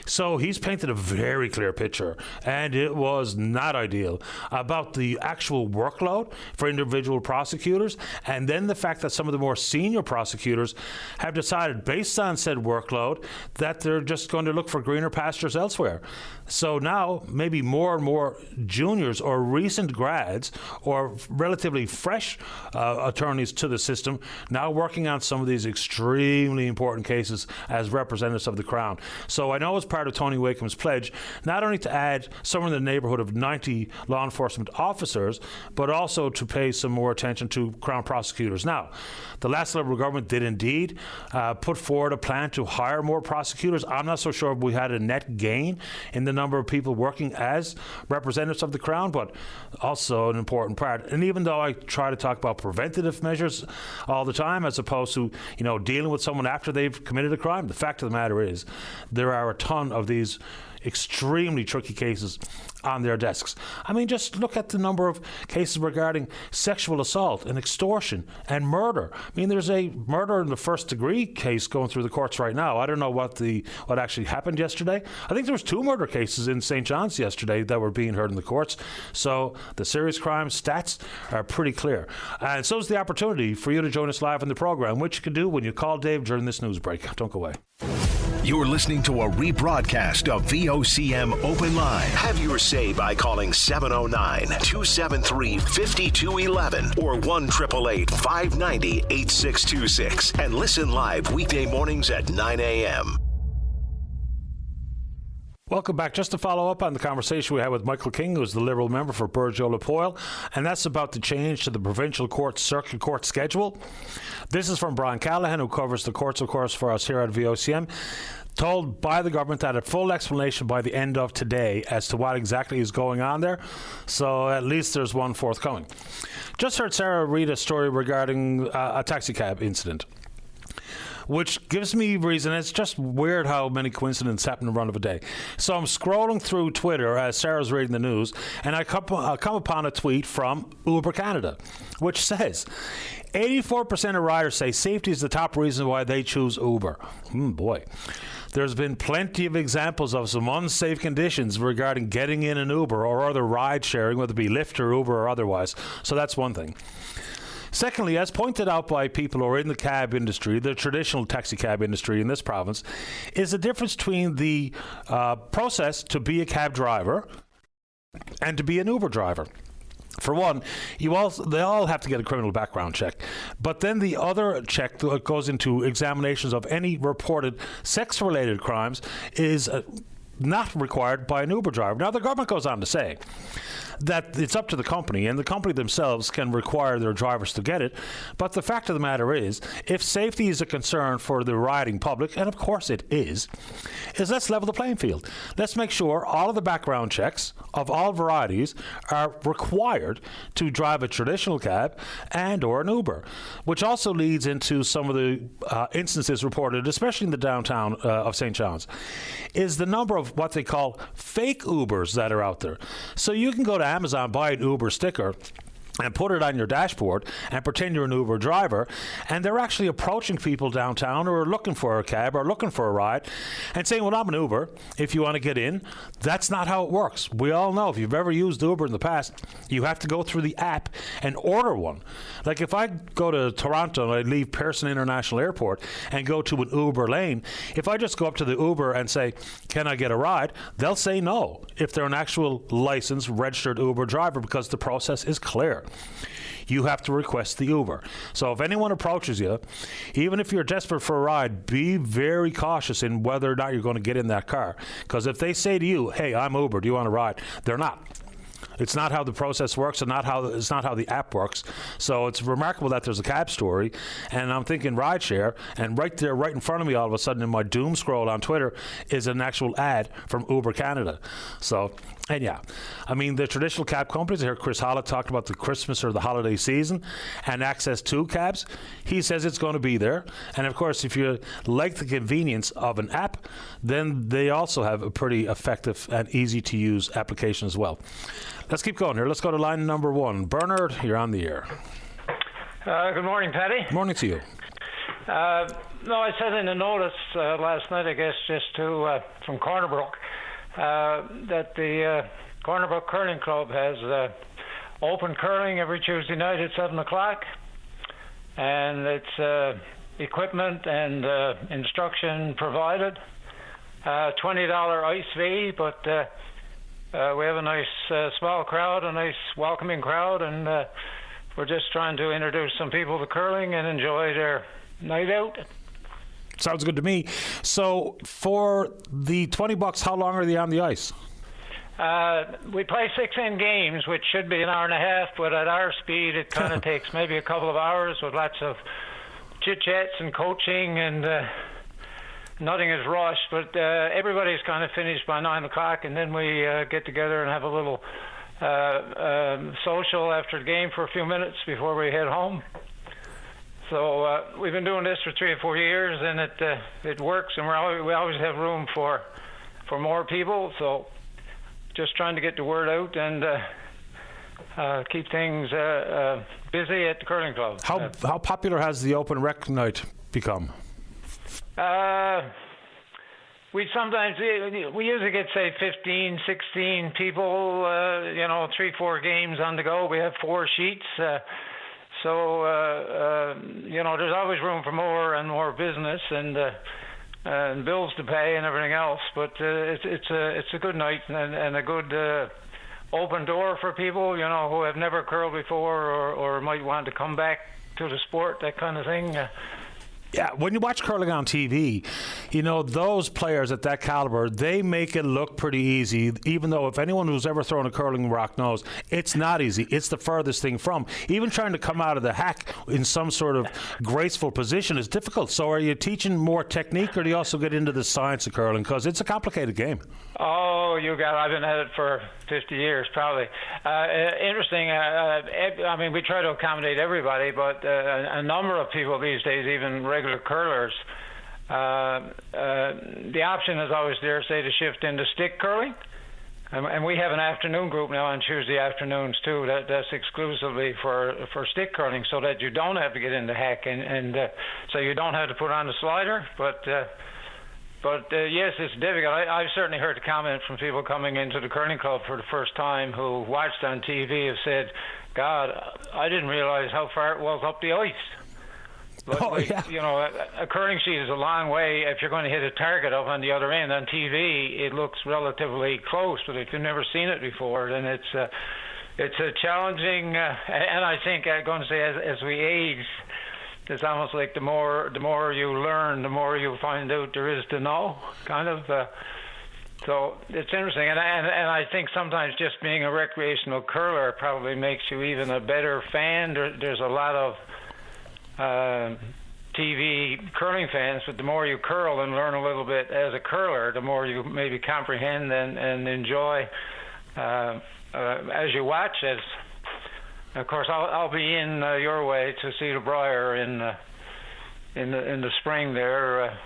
So he's painted a very clear picture, and it was not ideal, about the actual workload for individual prosecutors, and then the fact that some of the more senior prosecutors have decided, based on said workload, that they're just going to look for greener pastures elsewhere. So now maybe more and more juniors or recent grads or relatively fresh attorneys to the system now working on some of these extremely important cases as representatives of the Crown. So I know as part of Tony Wakeham's pledge, not only to add somewhere in the neighbourhood of 90 law enforcement officers, but also to pay some more attention to Crown prosecutors. Now, the last Liberal government did indeed put forward a plan to hire more prosecutors. I'm not so sure if we had a net gain in the number of people working as representatives of the Crown, but also an important part. And even though I try to talk about preventative measures all the time as opposed to, dealing with someone after they've committed a crime, the fact of the matter is there are a ton of these extremely tricky cases on their desks. I mean, just look at the number of cases regarding sexual assault and extortion and murder. I mean, there's a murder in the first degree case going through the courts right now. I don't know what actually happened yesterday. I think there was 2 murder cases in St. John's yesterday that were being heard in the courts. So the serious crime stats are pretty clear. And so is the opportunity for you to join us live in the program, which you can do when you call Dave during this news break. Don't go away. You're listening to a rebroadcast of VOCM Open Line. Have your say by calling 709-273-5211 or 1-888-590-8626 and listen live weekday mornings at 9 a.m. Welcome back. Just to follow up on the conversation we had with Michael King, who's the Liberal member for Burgeo-Lapoil, and that's about the change to the provincial court circuit court schedule. This is from Brian Callahan, who covers the courts, of course, for us here at VOCM. Told by the government that a full explanation by the end of today as to what exactly is going on there. So at least there's one forthcoming. Just heard Sarah read a story regarding a taxi cab incident, which gives me reason. It's just weird how many coincidences happen in a run of a day. So I'm scrolling through Twitter as Sarah's reading the news, and I come upon a tweet from Uber Canada, which says 84% of riders say safety is the top reason why they choose Uber. Boy. There's been plenty of examples of some unsafe conditions regarding getting in an Uber or other ride sharing, whether it be Lyft or Uber or otherwise. So that's one thing. Secondly, as pointed out by people who are in the cab industry, the traditional taxi cab industry in this province, is the difference between the process to be a cab driver and to be an Uber driver. For one, they all have to get a criminal background check. But then the other check that goes into examinations of any reported sex-related crimes is not required by an Uber driver. Now, the government goes on to say that it's up to the company, and the company themselves can require their drivers to get it. But the fact of the matter is, if safety is a concern for the riding public, and of course it is let's level the playing field. Let's make sure all of the background checks of all varieties are required to drive a traditional cab and or an Uber, which also leads into some of the instances reported, especially in the downtown of St. John's, is the number of what they call fake Ubers that are out there. So you can go to Amazon, buy an Uber sticker and put it on your dashboard and pretend you're an Uber driver, and they're actually approaching people downtown who are looking for a cab or looking for a ride and saying, well, I'm an Uber, if you want to get in. That's not how it works. We all know, if you've ever used Uber in the past, you have to go through the app and order one. Like if I go to Toronto and I leave Pearson International Airport and go to an Uber lane, if I just go up to the Uber and say, can I get a ride? They'll say no if they're an actual licensed, registered Uber driver, because the process is clear. You have to request the Uber. So if anyone approaches you, even if you're desperate for a ride, be very cautious in whether or not you're going to get in that car. Because if they say to you, hey, I'm Uber, do you want a ride? They're not. It's not how the process works, and it's not how the app works. So it's remarkable that there's a cab story, and I'm thinking rideshare, and right there, right in front of me, all of a sudden in my doom scroll on Twitter is an actual ad from Uber Canada. So, and yeah, I mean, the traditional cab companies, I heard Chris Hollett talked about the Christmas or the holiday season and access to cabs. He says it's going to be there. And of course, if you like the convenience of an app, then they also have a pretty effective and easy to use application as well. Let's keep going here. Let's go to line number 1. Bernard, you're on the air. Good morning, Paddy. Morning to you. No, I sent in a notice last night, I guess, just to from Cornerbrook, that the Cornerbrook Curling Club has open curling every Tuesday night at 7 o'clock. And it's equipment and instruction provided. $20 ice fee, but we have a nice small crowd, a nice welcoming crowd, and we're just trying to introduce some people to curling and enjoy their night out. Sounds good to me. So for the $20, how long are they on the ice? We play 6-inning games, which should be an hour and a half, but at our speed, it kind of takes maybe a couple of hours with lots of chit-chats and coaching, and nothing is rushed. But everybody's kind of finished by 9 o'clock, and then we get together and have a little social after the game for a few minutes before we head home. So we've been doing this for 3 or 4 years, and it works, and we always have room for more people. So just trying to get the word out and keep things busy at the curling club. How popular has the open rec night become? We usually get, say, 15, 16 people, 3-4 games on the go. We have 4 sheets. So there's always room for more and more business and bills to pay and everything else. But it's a good night and a good open door for people, who have never curled before or might want to come back to the sport, that kind of thing. Yeah, when you watch curling on TV, those players at that caliber, they make it look pretty easy, even though if anyone who's ever thrown a curling rock knows, it's not easy. It's the furthest thing from. Even trying to come out of the hack in some sort of graceful position is difficult. So are you teaching more technique, or do you also get into the science of curling? Because it's a complicated game. Oh, I've been at it for 50 years, probably. Interesting. We try to accommodate everybody, but a number of people these days, even regular curlers, the option is always there, say, to shift into stick curling. And we have an afternoon group now on Tuesday afternoons, too. That's exclusively for stick curling, so that you don't have to get into hack, and so you don't have to put on the slider, But yes, it's difficult. I've certainly heard the comment from people coming into the curling club for the first time who watched on TV have said, God, I didn't realize how far it was up the ice. But yeah. A curling sheet is a long way. If you're going to hit a target up on the other end on TV, it looks relatively close. But if you've never seen it before, then it's a challenging. And I think I'm going to say as we age, it's almost like the more you learn, the more you find out there is to know, kind of. So it's interesting, and I think sometimes just being a recreational curler probably makes you even a better fan. There's a lot of TV curling fans, but the more you curl and learn a little bit as a curler, the more you maybe comprehend and enjoy as you watch. Of course, I'll be in your way to see the Briar in the spring there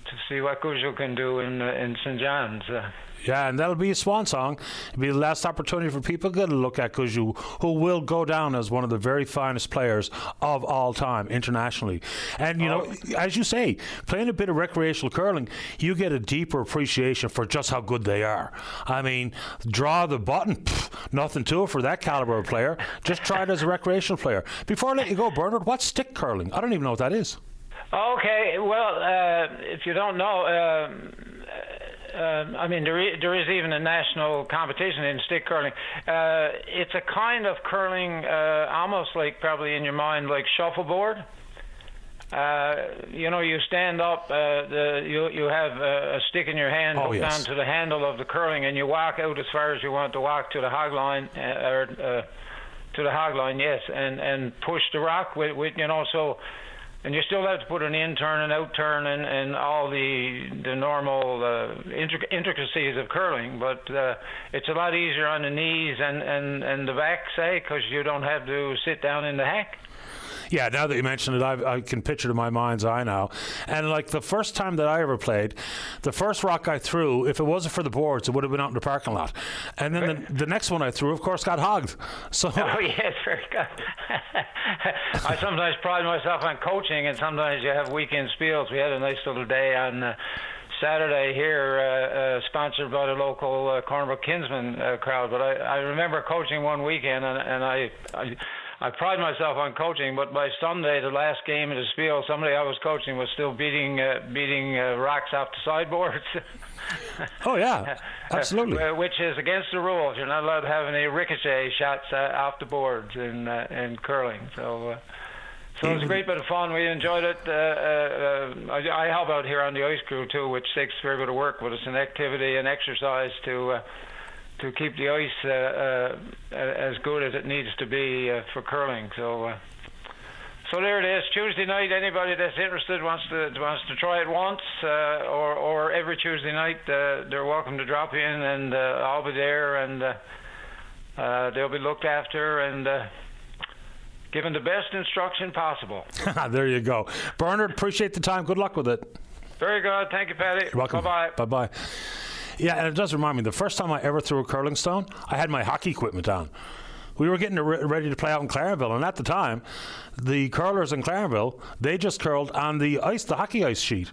to see what Cujo can do in St. John's. Yeah, and that'll be a swan song. It'll be the last opportunity for people to get a look at Cujo, who will go down as one of the very finest players of all time internationally. And, as you say, playing a bit of recreational curling, you get a deeper appreciation for just how good they are. I mean, draw the button, nothing to it for that caliber of player. Just try it as a recreational player. Before I let you go, Bernard, what's stick curling? I don't even know what that is. Okay, well, if you don't know... there is even a national competition in stick curling. It's a kind of curling, almost like probably in your mind like shuffleboard. You stand up, you have a stick in your hand hooked onto the handle of the curling, and you walk out as far as you want to walk to the hog line, yes, and push the rock with so. And you still have to put an in turn and out turn and all the normal intricacies of curling, but it's a lot easier on the knees and the back, say, because you don't have to sit down in the hack. Yeah, now that you mention it, I can picture it in my mind's eye now. And like the first time that I ever played, the first rock I threw, if it wasn't for the boards, it would have been out in the parking lot. And then the next one I threw, of course, got hogged. So. Oh, yes, very good. I sometimes pride myself on coaching, and sometimes you have weekend spiels. We had a nice little day on Saturday here, sponsored by the local Cornbrook Kinsman crowd. But I remember coaching one weekend, and I pride myself on coaching, but by Sunday, the last game of the spiel, somebody I was coaching was still beating rocks off the sideboards. Oh, yeah, absolutely. Which is against the rules. You're not allowed to have any ricochet shots off the boards in curling. So So it's a great bit of fun. We enjoyed it. I help out here on the ice crew too, which takes a fair bit of work, but it's an activity and exercise to keep the ice as good as it needs to be for curling. So there it is. Tuesday night. Anybody that's interested wants to try it once, or every Tuesday night, they're welcome to drop in, and I'll be there, and they'll be looked after and given the best instruction possible. There you go. Bernard, appreciate the time. Good luck with it. Very good. Thank you, Paddy. You're welcome. Bye-bye. Bye-bye. Yeah, and it does remind me, the first time I ever threw a curling stone, I had my hockey equipment on. We were getting ready to play out in Clarenville, and at the time, the curlers in Clarenville, they just curled on the ice, the hockey ice sheet.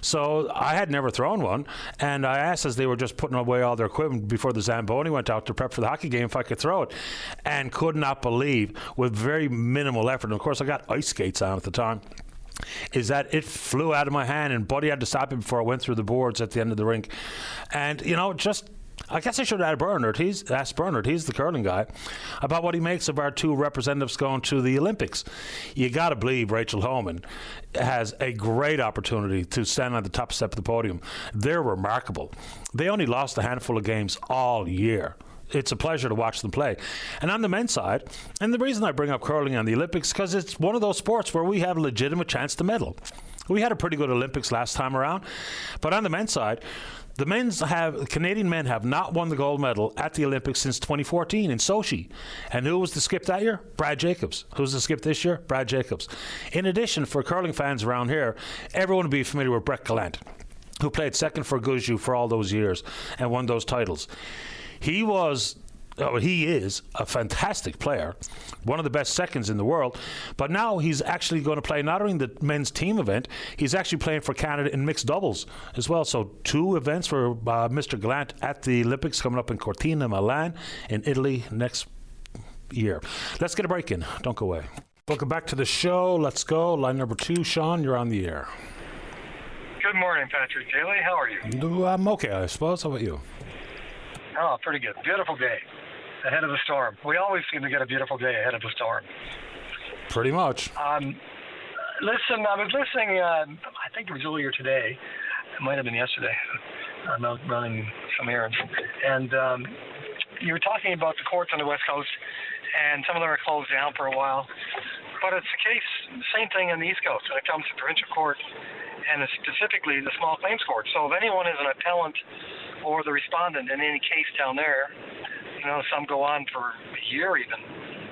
So I had never thrown one, and I asked, as they were just putting away all their equipment before the Zamboni went out to prep for the hockey game, if I could throw it, and could not believe, with very minimal effort, and of course I got ice skates on at the time, is that it flew out of my hand, and Buddy had to stop it before it went through the boards at the end of the rink. And, I guess I should have asked Bernard, he's the curling guy, about what he makes of our two representatives going to the Olympics. You got to believe Rachel Homan has a great opportunity to stand on the top step of the podium. They're remarkable. They only lost a handful of games all year. It's a pleasure to watch them play. And on the men's side, and the reason I bring up curling on the Olympics, because it's one of those sports where we have a legitimate chance to medal. We had a pretty good Olympics last time around, but on the men's side, Canadian men have not won the gold medal at the Olympics since 2014 in Sochi. And who was the skip that year? Brad Jacobs. Who's the skip this year? Brad Jacobs. In addition, for curling fans around here, everyone will be familiar with Brett Gallant, who played second for Guizhou for all those years and won those titles. He is a fantastic player, one of the best seconds in the world, but now he's actually going to play not only in the men's team event, he's actually playing for Canada in mixed doubles as well. So 2 events for Mr. Gallant at the Olympics coming up in Cortina, Milan, in Italy next year. Let's get a break in. Don't go away. Welcome back to the show. Let's go. Line number 2, Sean, you're on the air. Good morning, Patrick Daly. How are you? I'm okay, I suppose. How about you? Oh, pretty good. Beautiful day ahead of the storm. We always seem to get a beautiful day ahead of the storm. Pretty much. Listen, I was listening, I think it was earlier today. It might have been yesterday. I'm out running some errands. And you were talking about the courts on the West Coast, and some of them are closed down for a while. But it's the case, same thing on the East Coast when it comes to provincial court, and specifically the small claims court. So if anyone is an appellant or the respondent in any case down there, some go on for a year even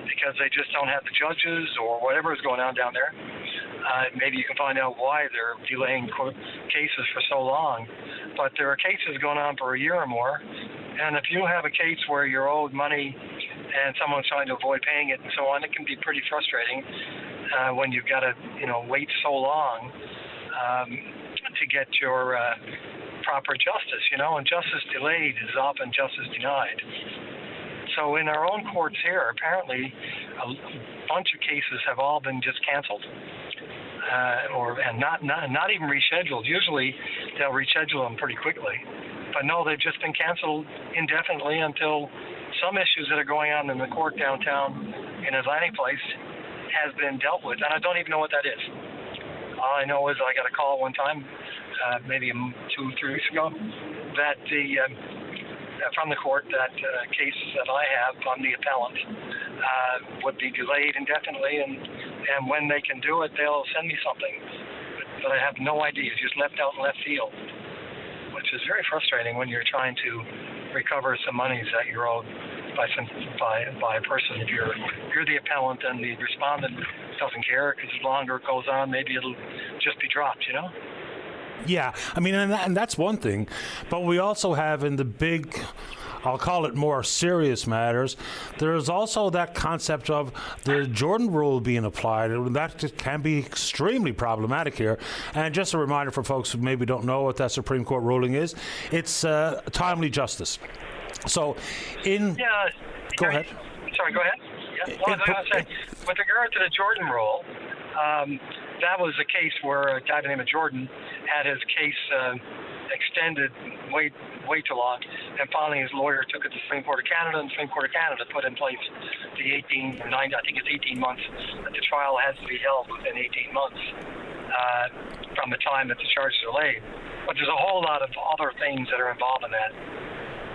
because they just don't have the judges or whatever is going on down there. Maybe you can find out why they're delaying cases for so long. But there are cases going on for a year or more. And if you have a case where you're owed money and someone's trying to avoid paying it and so on, it can be pretty frustrating when you've got to, wait so long to get your proper justice, and justice delayed is often justice denied. So in our own courts here, apparently a bunch of cases have all been just canceled, and not even rescheduled. Usually they'll reschedule them pretty quickly, but no, they've just been canceled indefinitely until some issues that are going on in the court downtown in Atlantic Place has been dealt with, and I don't even know what that is. All I know is I got a call one time, maybe 2-3 weeks ago, that from the court that case that I have on the appellant would be delayed indefinitely, and when they can do it, they'll send me something. But I have no idea. It's just left out in left field, which is very frustrating when you're trying to recover some monies that you're owed by a person. If you're the appellant and the respondent doesn't care, because the longer it goes on, maybe it'll just be dropped, Yeah, and that's one thing, but we also have in the big, I'll call it more serious matters, there's also that concept of the Jordan rule being applied, and that can be extremely problematic here. And just a reminder for folks who maybe don't know what that Supreme Court ruling is, it's timely justice. So go ahead. Sorry, go ahead. Yeah. Well, I was going to say, with regard to the Jordan rule, that was a case where a guy by the name of Jordan had his case extended way too long. And finally, his lawyer took it to the Supreme Court of Canada, and the Supreme Court of Canada put in place the 18 or 9, I think it's 18 months, that the trial has to be held within 18 months from the time that the charges are laid. But there's a whole lot of other things that are involved in that.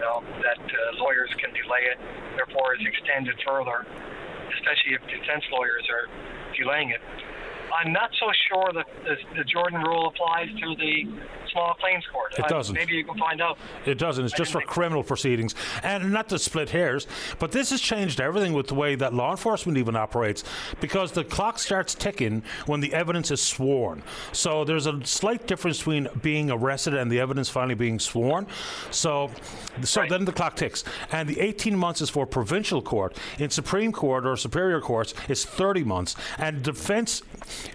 You know, that lawyers can delay it, therefore it's extended further, especially if defense lawyers are delaying it. I'm not so sure that the Jordan rule applies to the small claims court. It doesn't. Maybe you can find out. It doesn't. It's just for criminal proceedings. And not to split hairs, but this has changed everything with the way that law enforcement even operates, because the clock starts ticking when the evidence is sworn. So there's a slight difference between being arrested and the evidence finally being sworn. So right. Then the clock ticks. And the 18 months is for provincial court. In Supreme Court or superior courts, it's 30 months. And defense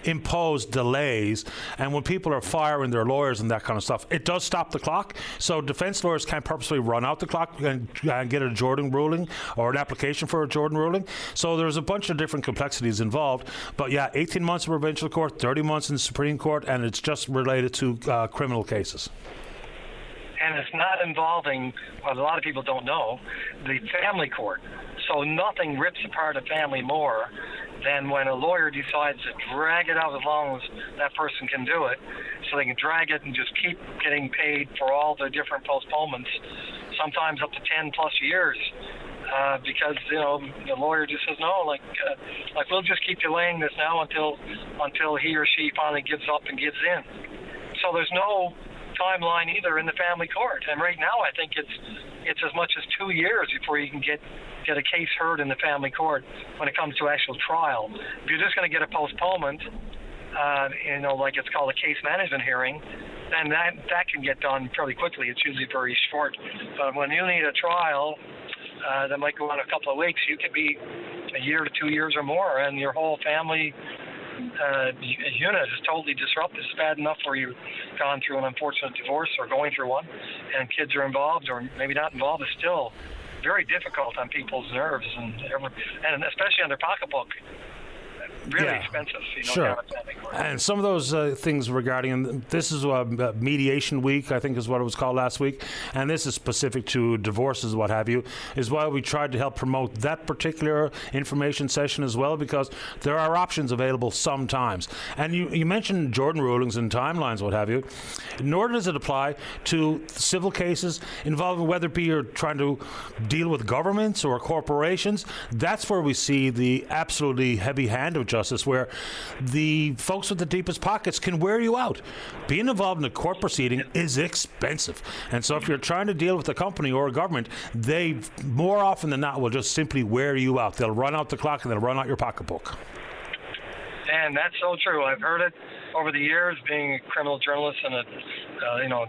imposed delays, and when people are firing their lawyers and that kind of stuff, it does stop the clock. So defense lawyers can't purposely run out the clock and get a Jordan ruling or an application for a Jordan ruling. So there's a bunch of different complexities involved. But yeah, 18 months in provincial court, 30 months in Supreme Court, and it's just related to criminal cases. And it's not involving, what a lot of people don't know, the family court. So nothing rips apart a family more than when a lawyer decides to drag it out as long as that person can do it, so they can drag it and just keep getting paid for all the different postponements, sometimes up to 10 plus years, because, you know, the lawyer just says, no, like we'll just keep delaying this now until he or she finally gives up and gives in. So there's no timeline either in the family court, and right now I think it's as much as 2 years before you can get a case heard in the family court when it comes to actual trial. If you're just going to get a postponement, you know, like it's called a case management hearing, then that can get done fairly quickly. It's usually very short. But when you need a trial that might go on a couple of weeks, you could be a year to 2 years or more, and your whole family unit is totally disrupted. It's bad enough where you've gone through an unfortunate divorce or going through one, and kids are involved or maybe not involved. It's still very difficult on people's nerves and especially on their pocketbook. Really expensive, you know. Sure. And some of those things regarding, and this is mediation week, I think is what it was called last week, and this is specific to divorces, what have you, is why we tried to help promote that particular information session as well, because there are options available sometimes. And you mentioned Jordan rulings and timelines, what have you. Nor does it apply to civil cases involving, whether it be you're trying to deal with governments or corporations. That's where we see the absolutely heavy hand of justice, where the folks with the deepest pockets can wear you out. Being involved in a court proceeding is expensive. And so if you're trying to deal with a company or a government, they more often than not will just simply wear you out. They'll run out the clock and they'll run out your pocketbook. And that's so true. I've heard it over the years, being a criminal journalist and a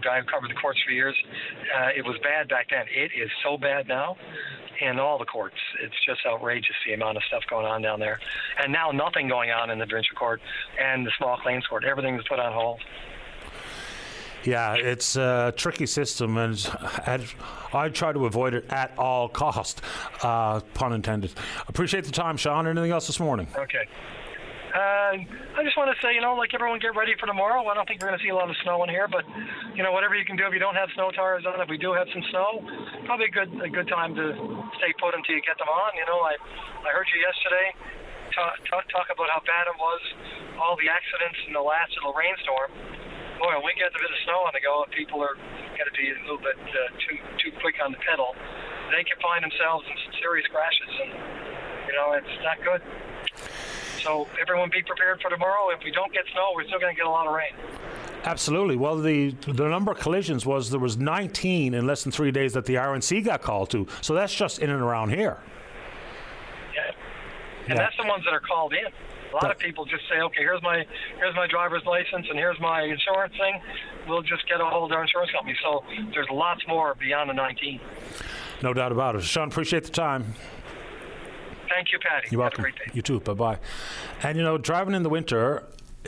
guy who covered the courts for years. It was bad back then. It is so bad now in all the courts. It's just outrageous, the amount of stuff going on down there. And now nothing going on in the provincial court and the small claims court. Everything is put on hold. Yeah, it's a tricky system, and I try to avoid it at all cost, pun intended. Appreciate the time, Sean. Anything else this morning? Okay. I just want to say, like everyone get ready for tomorrow. I don't think we're going to see a lot of snow in here, but, whatever you can do. If you don't have snow tires on, if we do have some snow, probably a good time to stay put until you get them on. I heard you yesterday talk about how bad it was, all the accidents in the last little rainstorm. Boy, when we get a bit of snow on the go, and people are going to be a little bit too quick on the pedal, they can find themselves in some serious crashes, and, it's not good. So everyone be prepared for tomorrow. If we don't get snow, we're still going to get a lot of rain. Absolutely. Well, the number of collisions there was 19 in less than 3 days that the RNC got called to. So that's just in and around here. Yeah. And that's the ones that are called in. A lot of people just say, okay, here's my driver's license and here's my insurance thing. We'll just get a hold of our insurance company. So there's lots more beyond the 19. No doubt about it. Sean, appreciate the time. Thank you, Patty. You're welcome. Have a great day. You too. Bye-bye. And, driving in the winter,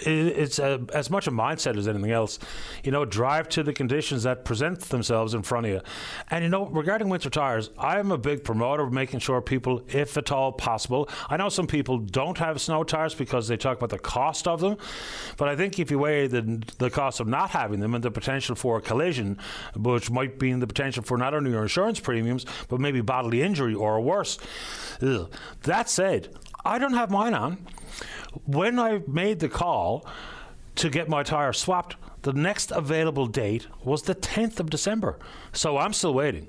it's as much a mindset as anything else. Drive to the conditions that present themselves in front of you. And, regarding winter tires, I'm a big promoter of making sure people, if at all possible, I know some people don't have snow tires because they talk about the cost of them, but I think if you weigh the cost of not having them and the potential for a collision, which might be the potential for not only your insurance premiums, but maybe bodily injury or worse. Ugh. That said, I don't have mine on. When I made the call to get my tire swapped, the next available date was the 10th of December. So I'm still waiting.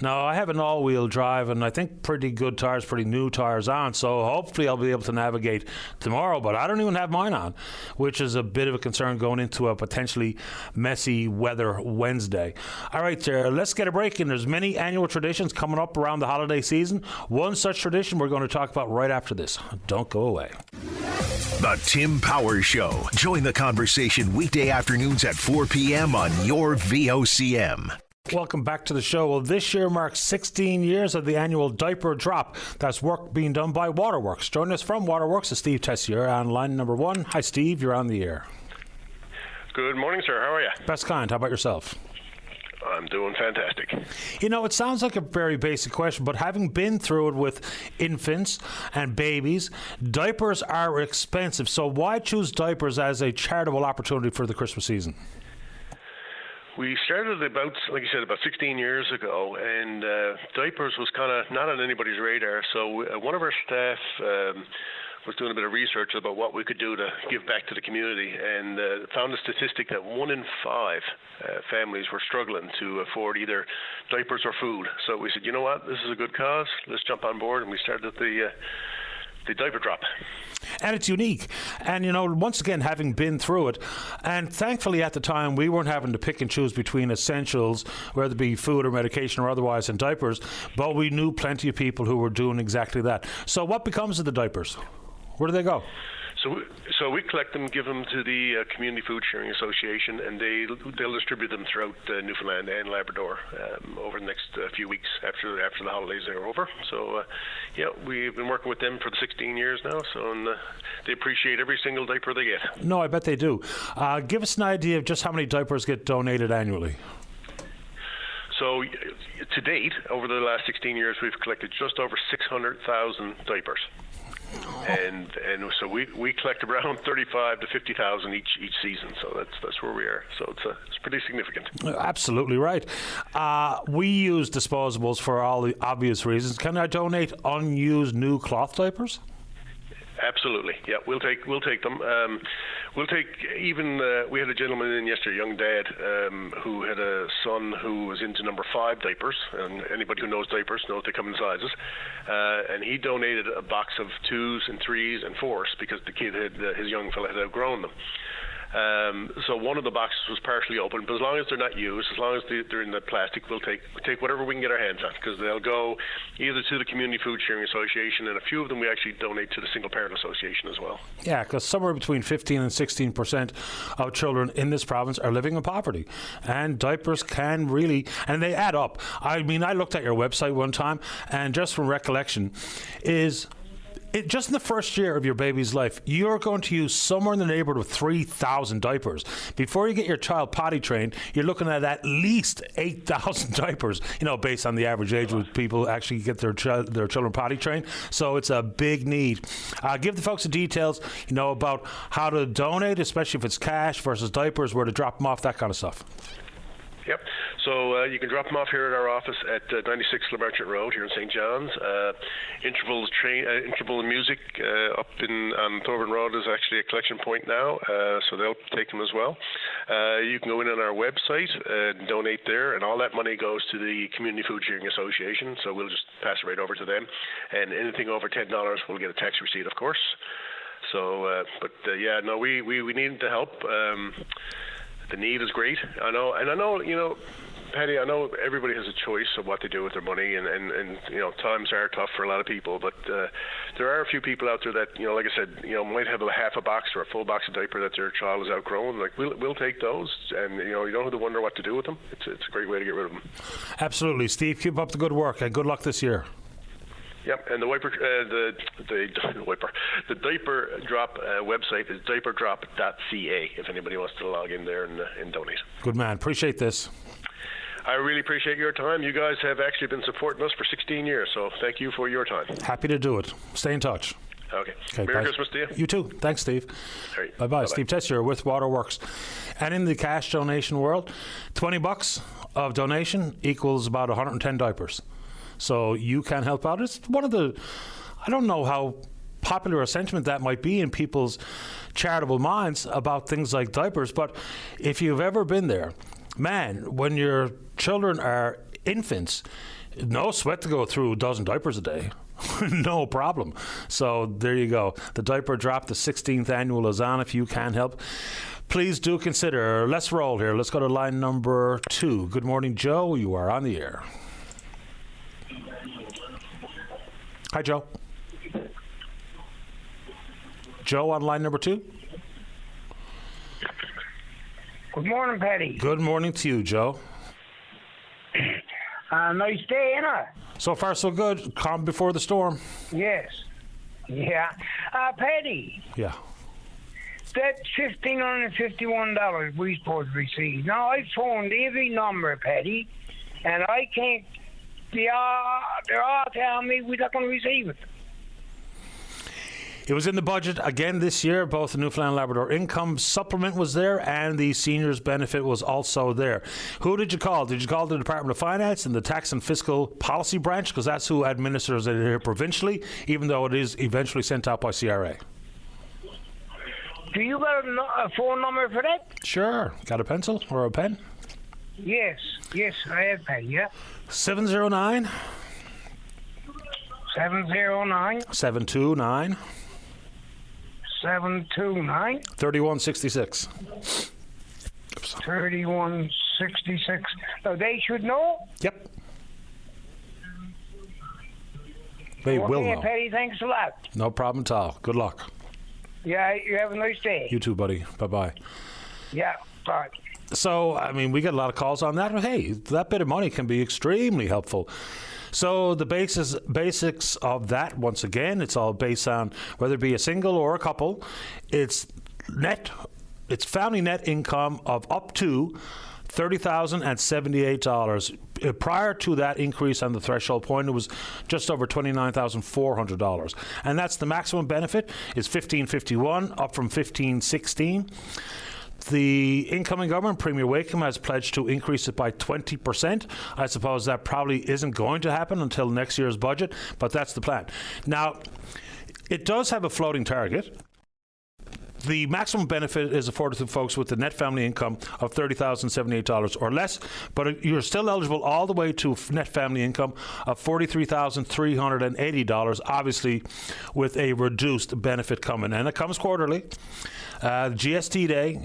Now, I have an all-wheel drive and I think pretty good tires, pretty new tires on, so hopefully I'll be able to navigate tomorrow, but I don't even have mine on, which is a bit of a concern going into a potentially messy weather Wednesday. All right, let's get a break, and there's many annual traditions coming up around the holiday season. One such tradition we're going to talk about right after this. Don't go away. The Tim Powers Show. Join the conversation weekday afternoons at 4 p.m. on your VOCM. Welcome back to the show. Well, this year marks 16 years of the annual diaper drop. That's work being done by Waterworks. Joining us from Waterworks is Steve Tessier on line number 1. Hi, Steve. You're on the air. Good morning, sir. How are you? Best kind. How about yourself? I'm doing fantastic. It sounds like a very basic question, but having been through it with infants and babies, diapers are expensive. So why choose diapers as a charitable opportunity for the Christmas season? We started about 16 years ago, and diapers was kind of not on anybody's radar. So one of our staff was doing a bit of research about what we could do to give back to the community, and found a statistic that 1 in 5 families were struggling to afford either diapers or food. So we said, you know what, this is a good cause. Let's jump on board, and we started the diaper drop. And it's unique. And, once again, having been through it, and thankfully at the time we weren't having to pick and choose between essentials, whether it be food or medication or otherwise, and diapers, but we knew plenty of people who were doing exactly that. So what becomes of the diapers? Where do they go? So we collect them, give them to the Community Food Sharing Association, and they'll distribute them throughout Newfoundland and Labrador over the next few weeks after the holidays are over. So we've been working with them for 16 years now. So they appreciate every single diaper they get. No, I bet they do. Give us an idea of just how many diapers get donated annually. So to date, over the last 16 years, we've collected just over 600,000 diapers. And so we collect around 35 to 50,000 each season. So that's where we are. So it's pretty significant. Absolutely right. We use disposables for all the obvious reasons. Can I donate unused new cloth diapers? Absolutely. Yeah, we'll take them. We'll take even. We had a gentleman in yesterday, a young dad, who had a son who was into number 5 diapers, and anybody who knows diapers knows they come in sizes. And he donated a box of 2s and 3s and 4s because the kid his young fella had outgrown them. So one of the boxes was partially open, but as long as they're not used, as long as they're in the plastic, we'll take whatever we can get our hands on, because they'll go either to the Community Food Sharing Association, and a few of them we actually donate to the Single Parent Association as well. Yeah, because somewhere between 15 and 16% of children in this province are living in poverty, and diapers can really, and they add up. I mean, I looked at your website one time, and just from recollection, just in the first year of your baby's life, you're going to use somewhere in the neighborhood of 3,000 diapers. Before you get your child potty trained, you're looking at least 8,000 diapers, based on the average age when people actually get their children potty trained. So it's a big need. Give the folks the details, about how to donate, especially if it's cash versus diapers, where to drop them off, that kind of stuff. Yep. So you can drop them off here at our office at 96 LeMarchant Road here in St. John's. Interval Music up on Thorburn Road is actually a collection point now, so they'll take them as well. You can go in on our website and donate there, and all that money goes to the Community Food Sharing Association, so we'll just pass it right over to them. And anything over $10 will get a tax receipt, of course. So, we need the help. The need is great. I know, Patty, I know everybody has a choice of what they do with their money, and times are tough for a lot of people, but there are a few people out there that, like I said, might have a half a box or a full box of diaper that their child has outgrown. Like, we'll take those, and, you don't have to wonder what to do with them. It's a great way to get rid of them. Absolutely. Steve, keep up the good work, and good luck this year. Yep, and the the diaper drop website is diaperdrop.ca if anybody wants to log in there and donate. Good man. Appreciate this. I really appreciate your time. You guys have actually been supporting us for 16 years, so thank you for your time. Happy to do it. Stay in touch. Okay. Merry bye. Christmas to you. You too. Thanks, Steve. All right. Bye-bye. Steve Tessier with Waterworks. And in the cash donation world, $20 of donation equals about 110 diapers. So you can help out. It's one of the, I don't know how popular a sentiment that might be in people's charitable minds about things like diapers, but if you've ever been there, man, when your children are infants, no sweat to go through a dozen diapers a day. No problem. So there you go. The diaper drop, the 16th annual is on. If you can help, please do consider. Let's roll here. Let's go to line number 2. Good morning, Joe. You are on the air. Hi, Joe. Joe on line number 2. Good morning, Paddy. Good morning to you, Joe. Nice day, innit? So far, so good. Calm before the storm. Yes. Yeah. Paddy. Yeah. That $1,551 we supposed to receive. Now, I phoned every number, Paddy, and I can't. They're all telling me we're not going to receive it. It was in the budget again this year. Both the Newfoundland Labrador income supplement was there and the seniors benefit was also there. Who did you call? Did you call the Department of Finance and the Tax and Fiscal Policy Branch? Because that's who administers it here provincially, even though it is eventually sent out by CRA. Do you got a phone number for that? Sure. Got a pencil or a pen? Yes, I have pen, yeah. 709 709 729 729 3166. 3166. So they should know? Yep. They will know. Paddy, thanks a lot. No problem at all. Good luck. Yeah, you have a nice day. You too, buddy. Bye-bye. Yeah, bye. So, I mean, we get a lot of calls on that. But hey, that bit of money can be extremely helpful. So the basics of that, once again, it's all based on whether it be a single or a couple. It's family net income of up to $30,078. Prior to that increase on the threshold point, it was just over $29,400. And that's the maximum benefit is $1,551, up from $1,516. The incoming government, Premier Wakeham, has pledged to increase it by 20%. I suppose that probably isn't going to happen until next year's budget, but that's the plan. Now, it does have a floating target. The maximum benefit is afforded to folks with the net family income of $30,078 or less, but you're still eligible all the way to net family income of $43,380, obviously with a reduced benefit coming. And it comes quarterly. GST Day,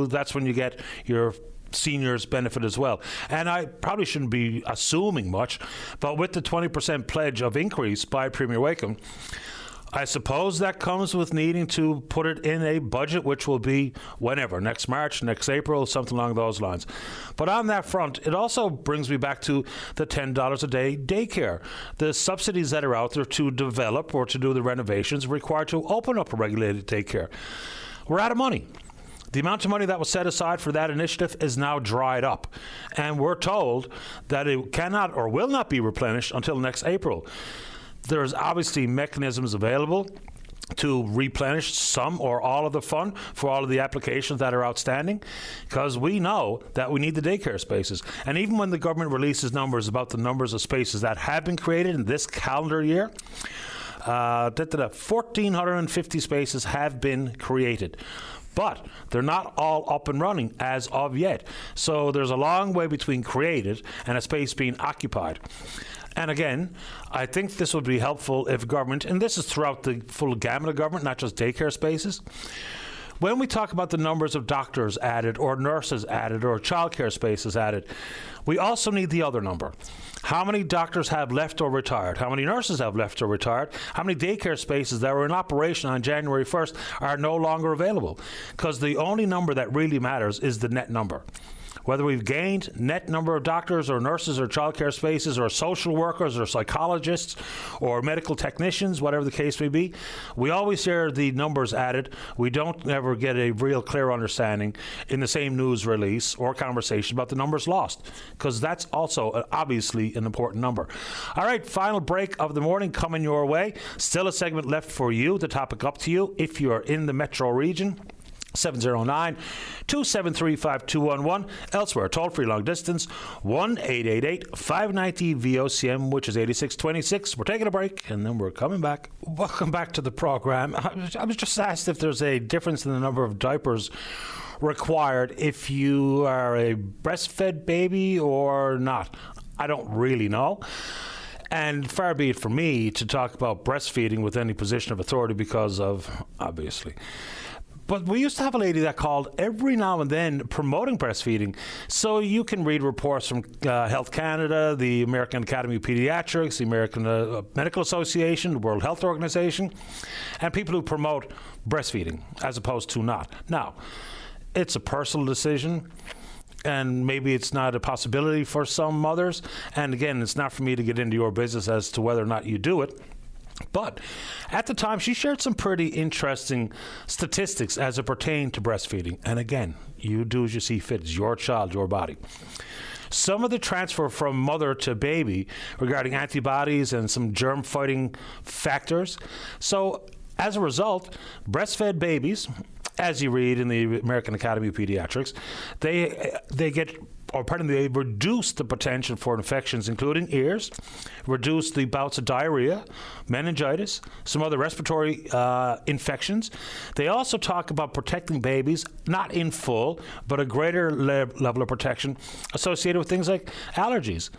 that's when you get your seniors benefit as well. And I probably shouldn't be assuming much, but with the 20% pledge of increase by Premier Wakeham, I suppose that comes with needing to put it in a budget, which will be whenever, next March, next April, something along those lines. But on that front, it also brings me back to the $10 a day daycare. The subsidies that are out there to develop or to do the renovations required to open up a regulated daycare. We're out of money. The amount of money that was set aside for that initiative is now dried up. And we're told that it cannot or will not be replenished until next April. There's obviously mechanisms available to replenish some or all of the fund for all of the applications that are outstanding, because we know that we need the daycare spaces. And even when the government releases numbers about the numbers of spaces that have been created in this calendar year, 1,450 spaces have been created. But they're not all up and running as of yet. So there's a long way between created and a space being occupied. And again, I think this would be helpful if government, and this is throughout the full gamut of government, not just daycare spaces, when we talk about the numbers of doctors added or nurses added or childcare spaces added, we also need the other number. How many doctors have left or retired? How many nurses have left or retired? How many daycare spaces that were in operation on January 1st are no longer available? Because the only number that really matters is the net number. Whether we've gained net number of doctors or nurses or childcare spaces or social workers or psychologists or medical technicians, whatever the case may be, we always hear the numbers added. We don't ever get a real clear understanding in the same news release or conversation about the numbers lost, because that's also obviously an important number. All right, final break of the morning coming your way. Still a segment left for you, the topic up to you if you are in the metro region. 709-273-5211. Elsewhere, toll-free long distance, 1-888-590-VOCM, which is 8626. We're taking a break, and then we're coming back. Welcome back to the program. I was just asked if there's a difference in the number of diapers required if you are a breastfed baby or not. I don't really know. And far be it from me to talk about breastfeeding with any position of authority because of, obviously. But we used to have a lady that called every now and then promoting breastfeeding. So you can read reports from Health Canada, the American Academy of Pediatrics, the American Medical Association, the World Health Organization, and people who promote breastfeeding as opposed to not. Now, it's a personal decision, and maybe it's not a possibility for some mothers. And again, it's not for me to get into your business as to whether or not you do it. But at the time, she shared some pretty interesting statistics as it pertained to breastfeeding. And again, you do as you see fit. It's your child, your body. Some of the transfer from mother to baby regarding antibodies and some germ-fighting factors. So as a result, breastfed babies, as you read in the American Academy of Pediatrics, they reduce the potential for infections, including ears, reduce the bouts of diarrhea, meningitis, some other respiratory infections. They also talk about protecting babies, not in full, but a greater level of protection associated with things like allergies,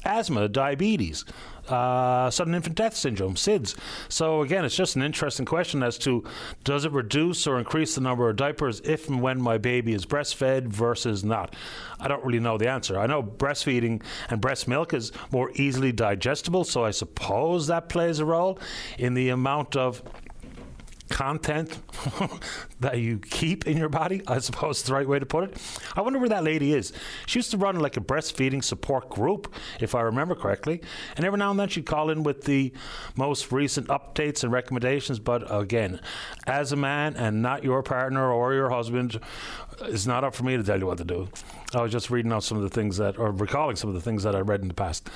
asthma, diabetes, sudden infant death syndrome, SIDS. So again, it's just an interesting question as to, does it reduce or increase the number of diapers if and when my baby is breastfed versus not? I don't really know the answer. I know breastfeeding and breast milk is more easily digestible, so I suppose that plays a role in the amount of content that you keep in your body, I suppose is the right way to put it. I wonder where that lady is. She used to run like a breastfeeding support group, if I remember correctly, and every now and then she'd call in with the most recent updates and recommendations. But again, as a man and not your partner or your husband, it's not up for me to tell you what to do. I was just reading out some of the things that, or recalling some of the things that I read in the past.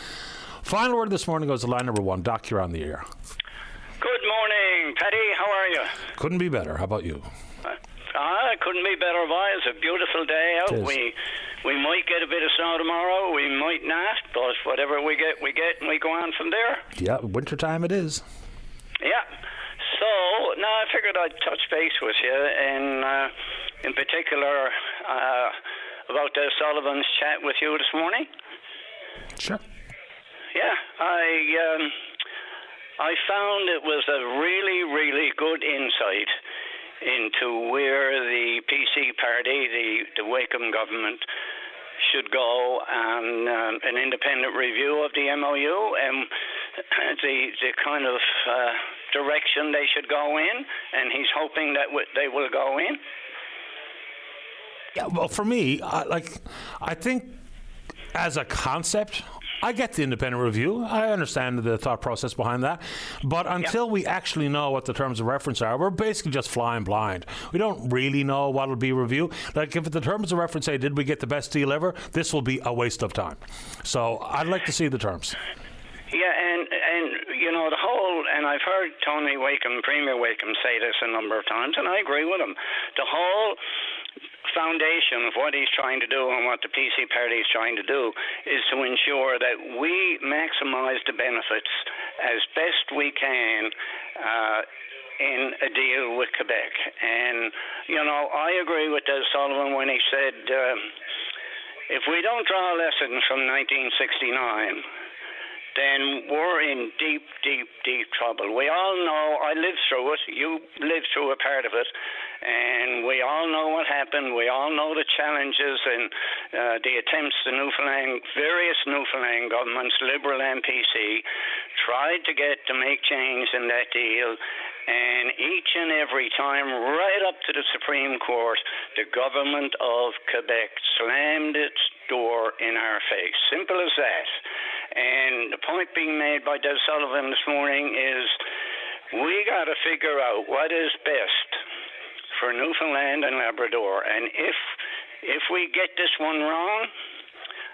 Final word this morning goes to line number 1. Doc, you're on the air. Good morning, Paddy. How are you? Couldn't be better. How about you? Couldn't be better, Vi. It's a beautiful day out. We might get a bit of snow tomorrow. We might not, but whatever we get, and we go on from there. Yeah, wintertime it is. Yeah. So, now I figured I'd touch base with you, and in particular about Sullivan's chat with you this morning. Sure. Yeah, I found it was a really, really good insight into where the PC party, the Wakeham government, should go, and an independent review of the MOU and the kind of direction they should go in, and he's hoping that they will go in. Yeah, well, for me, I think as a concept, I get the independent review. I understand the thought process behind that. But until we actually know what the terms of reference are, we're basically just flying blind. We don't really know what will be reviewed. Like, if the terms of reference say, did we get the best deal ever, this will be a waste of time. So I'd like to see the terms. Yeah, and you know, the whole, and I've heard Tony Wakeham, Premier Wakeham, say this a number of times, and I agree with him. The whole foundation of what he's trying to do and what the PC party is trying to do is to ensure that we maximize the benefits as best we can in a deal with Quebec. And, you know, I agree with Des Sullivan when he said, if we don't draw a lesson from 1969, then we're in deep, deep, deep trouble. We all know, I lived through it, you lived through a part of it, and we all know what happened. We all know the challenges and the attempts the various Newfoundland governments, Liberal and PC, tried to make change in that deal, And each and every time, right up to the Supreme Court, the government of Quebec slammed its door in our face. Simple as that. And the point being made by Des Sullivan this morning is we got to figure out what is best for Newfoundland and Labrador. And if we get this one wrong,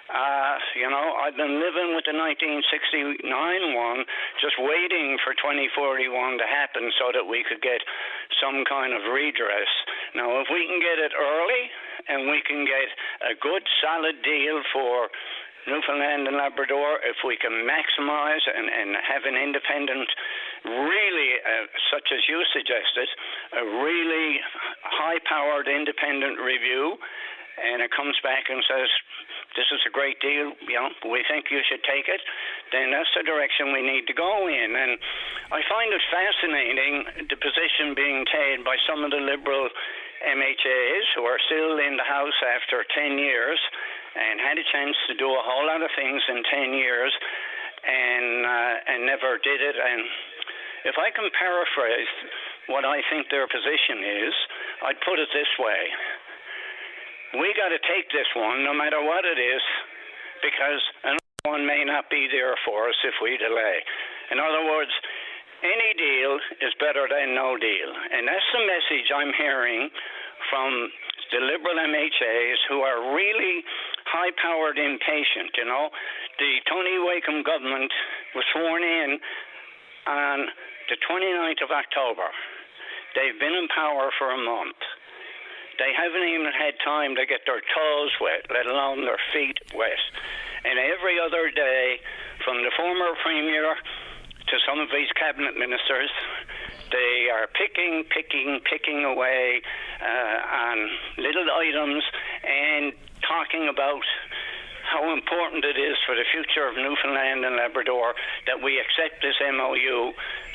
I've been living with the 1969 one, just waiting for 2041 to happen so that we could get some kind of redress. Now, if we can get it early and we can get a good, solid deal for Newfoundland and Labrador, if we can maximize and have an independent, really, such as you suggested, a really high-powered independent review, and it comes back and says, this is a great deal, we think you should take it, then that's the direction we need to go in. And I find it fascinating, the position being taken by some of the Liberal MHAs who are still in the House after 10 years and had a chance to do a whole lot of things in 10 years and never did it. And if I can paraphrase what I think their position is, I'd put it this way. We got to take this one, no matter what it is, because another one may not be there for us if we delay. In other words, any deal is better than no deal. And that's the message I'm hearing from the Liberal MHAs who are really high-powered impatient. The Tony Wakeham government was sworn in on the 29th of October. They've been in power for a month. They haven't even had time to get their toes wet, let alone their feet wet. And every other day, from the former premier to some of these cabinet ministers, they are picking away on little items and talking about how important it is for the future of Newfoundland and Labrador that we accept this MOU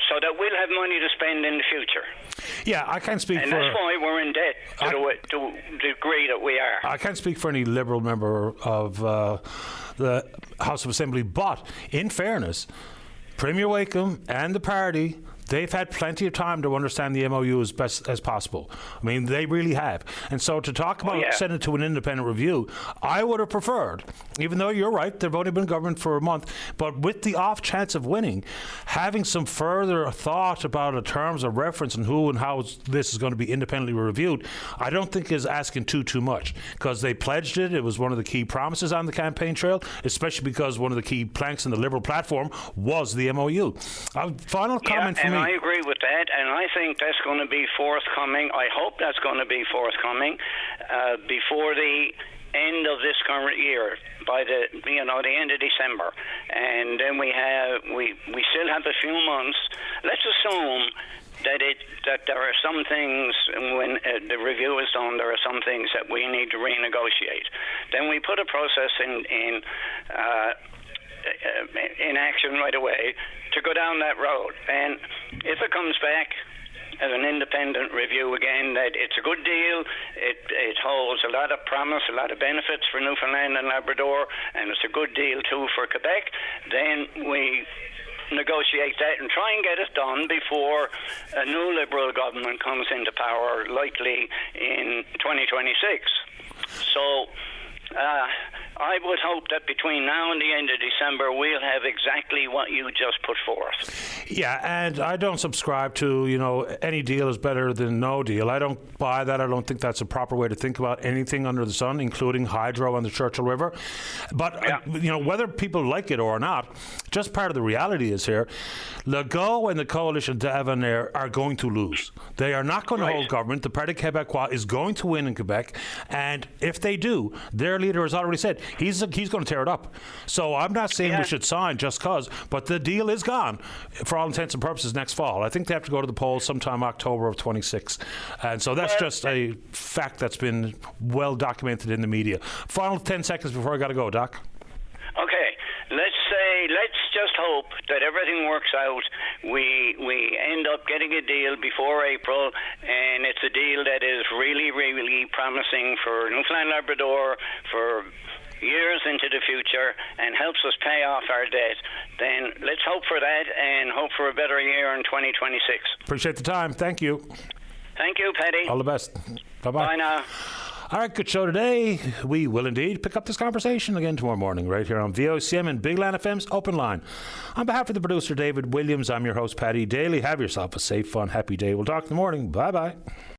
so that we'll have money to spend in the future. Yeah, I can't speak and for... And that's why we're in debt to the degree that we are. I can't speak for any Liberal member of the House of Assembly, but in fairness, Premier Wakeham and the party, they've had plenty of time to understand the MOU as best as possible. I mean, they really have. And so to talk about sending it to an independent review, I would have preferred, even though you're right, they've only been government for a month, but with the off chance of winning, having some further thought about the terms of reference and who and how this is going to be independently reviewed, I don't think is asking too much, because they pledged it. It was one of the key promises on the campaign trail, especially because one of the key planks in the Liberal platform was the MOU. Final comment from me. I agree with that, and I think that's going to be forthcoming. I hope that's going to be forthcoming before the end of this current year, by the end of December, and then we still have a few months. Let's assume that there are some things when the review is done. There are some things that we need to renegotiate. Then we put a process in action right away to go down that road. And if it comes back as an independent review again, that it's a good deal, it holds a lot of promise, a lot of benefits for Newfoundland and Labrador, and it's a good deal too for Quebec, then we negotiate that and try and get it done before a new Liberal government comes into power, likely in 2026. So I would hope that between now and the end of December, we'll have exactly what you just put forth. Yeah, and I don't subscribe to, any deal is better than no deal. I don't buy that. I don't think that's a proper way to think about anything under the sun, including hydro on the Churchill River. But, whether people like it or not, just part of the reality is here, Legault and the coalition d'Avenir are going to lose. They are not going to hold government. The Parti Québécois is going to win in Quebec, and if they do, their leader has already said he's going to tear it up. So I'm not saying we should sign just because, but the deal is gone for all intents and purposes next fall. I think they have to go to the polls sometime October of 26. And so that's just a fact that's been well documented in the media. Final 10 seconds before I got to go, Doc. Okay. Let's just hope that everything works out. We end up getting a deal before April, and it's a deal that is really, really promising for Newfoundland Labrador, for years into the future and helps us pay off our debt, then let's hope for that and hope for a better year in 2026. Appreciate the time. Thank you. Thank you, Paddy. All the best. Bye-bye. Bye now. All right, good show today. We will indeed pick up this conversation again tomorrow morning right here on VOCM and Big Land FM's Open Line. On behalf of the producer, David Williams, I'm your host, Paddy Daly. Have yourself a safe, fun, happy day. We'll talk in the morning. Bye-bye.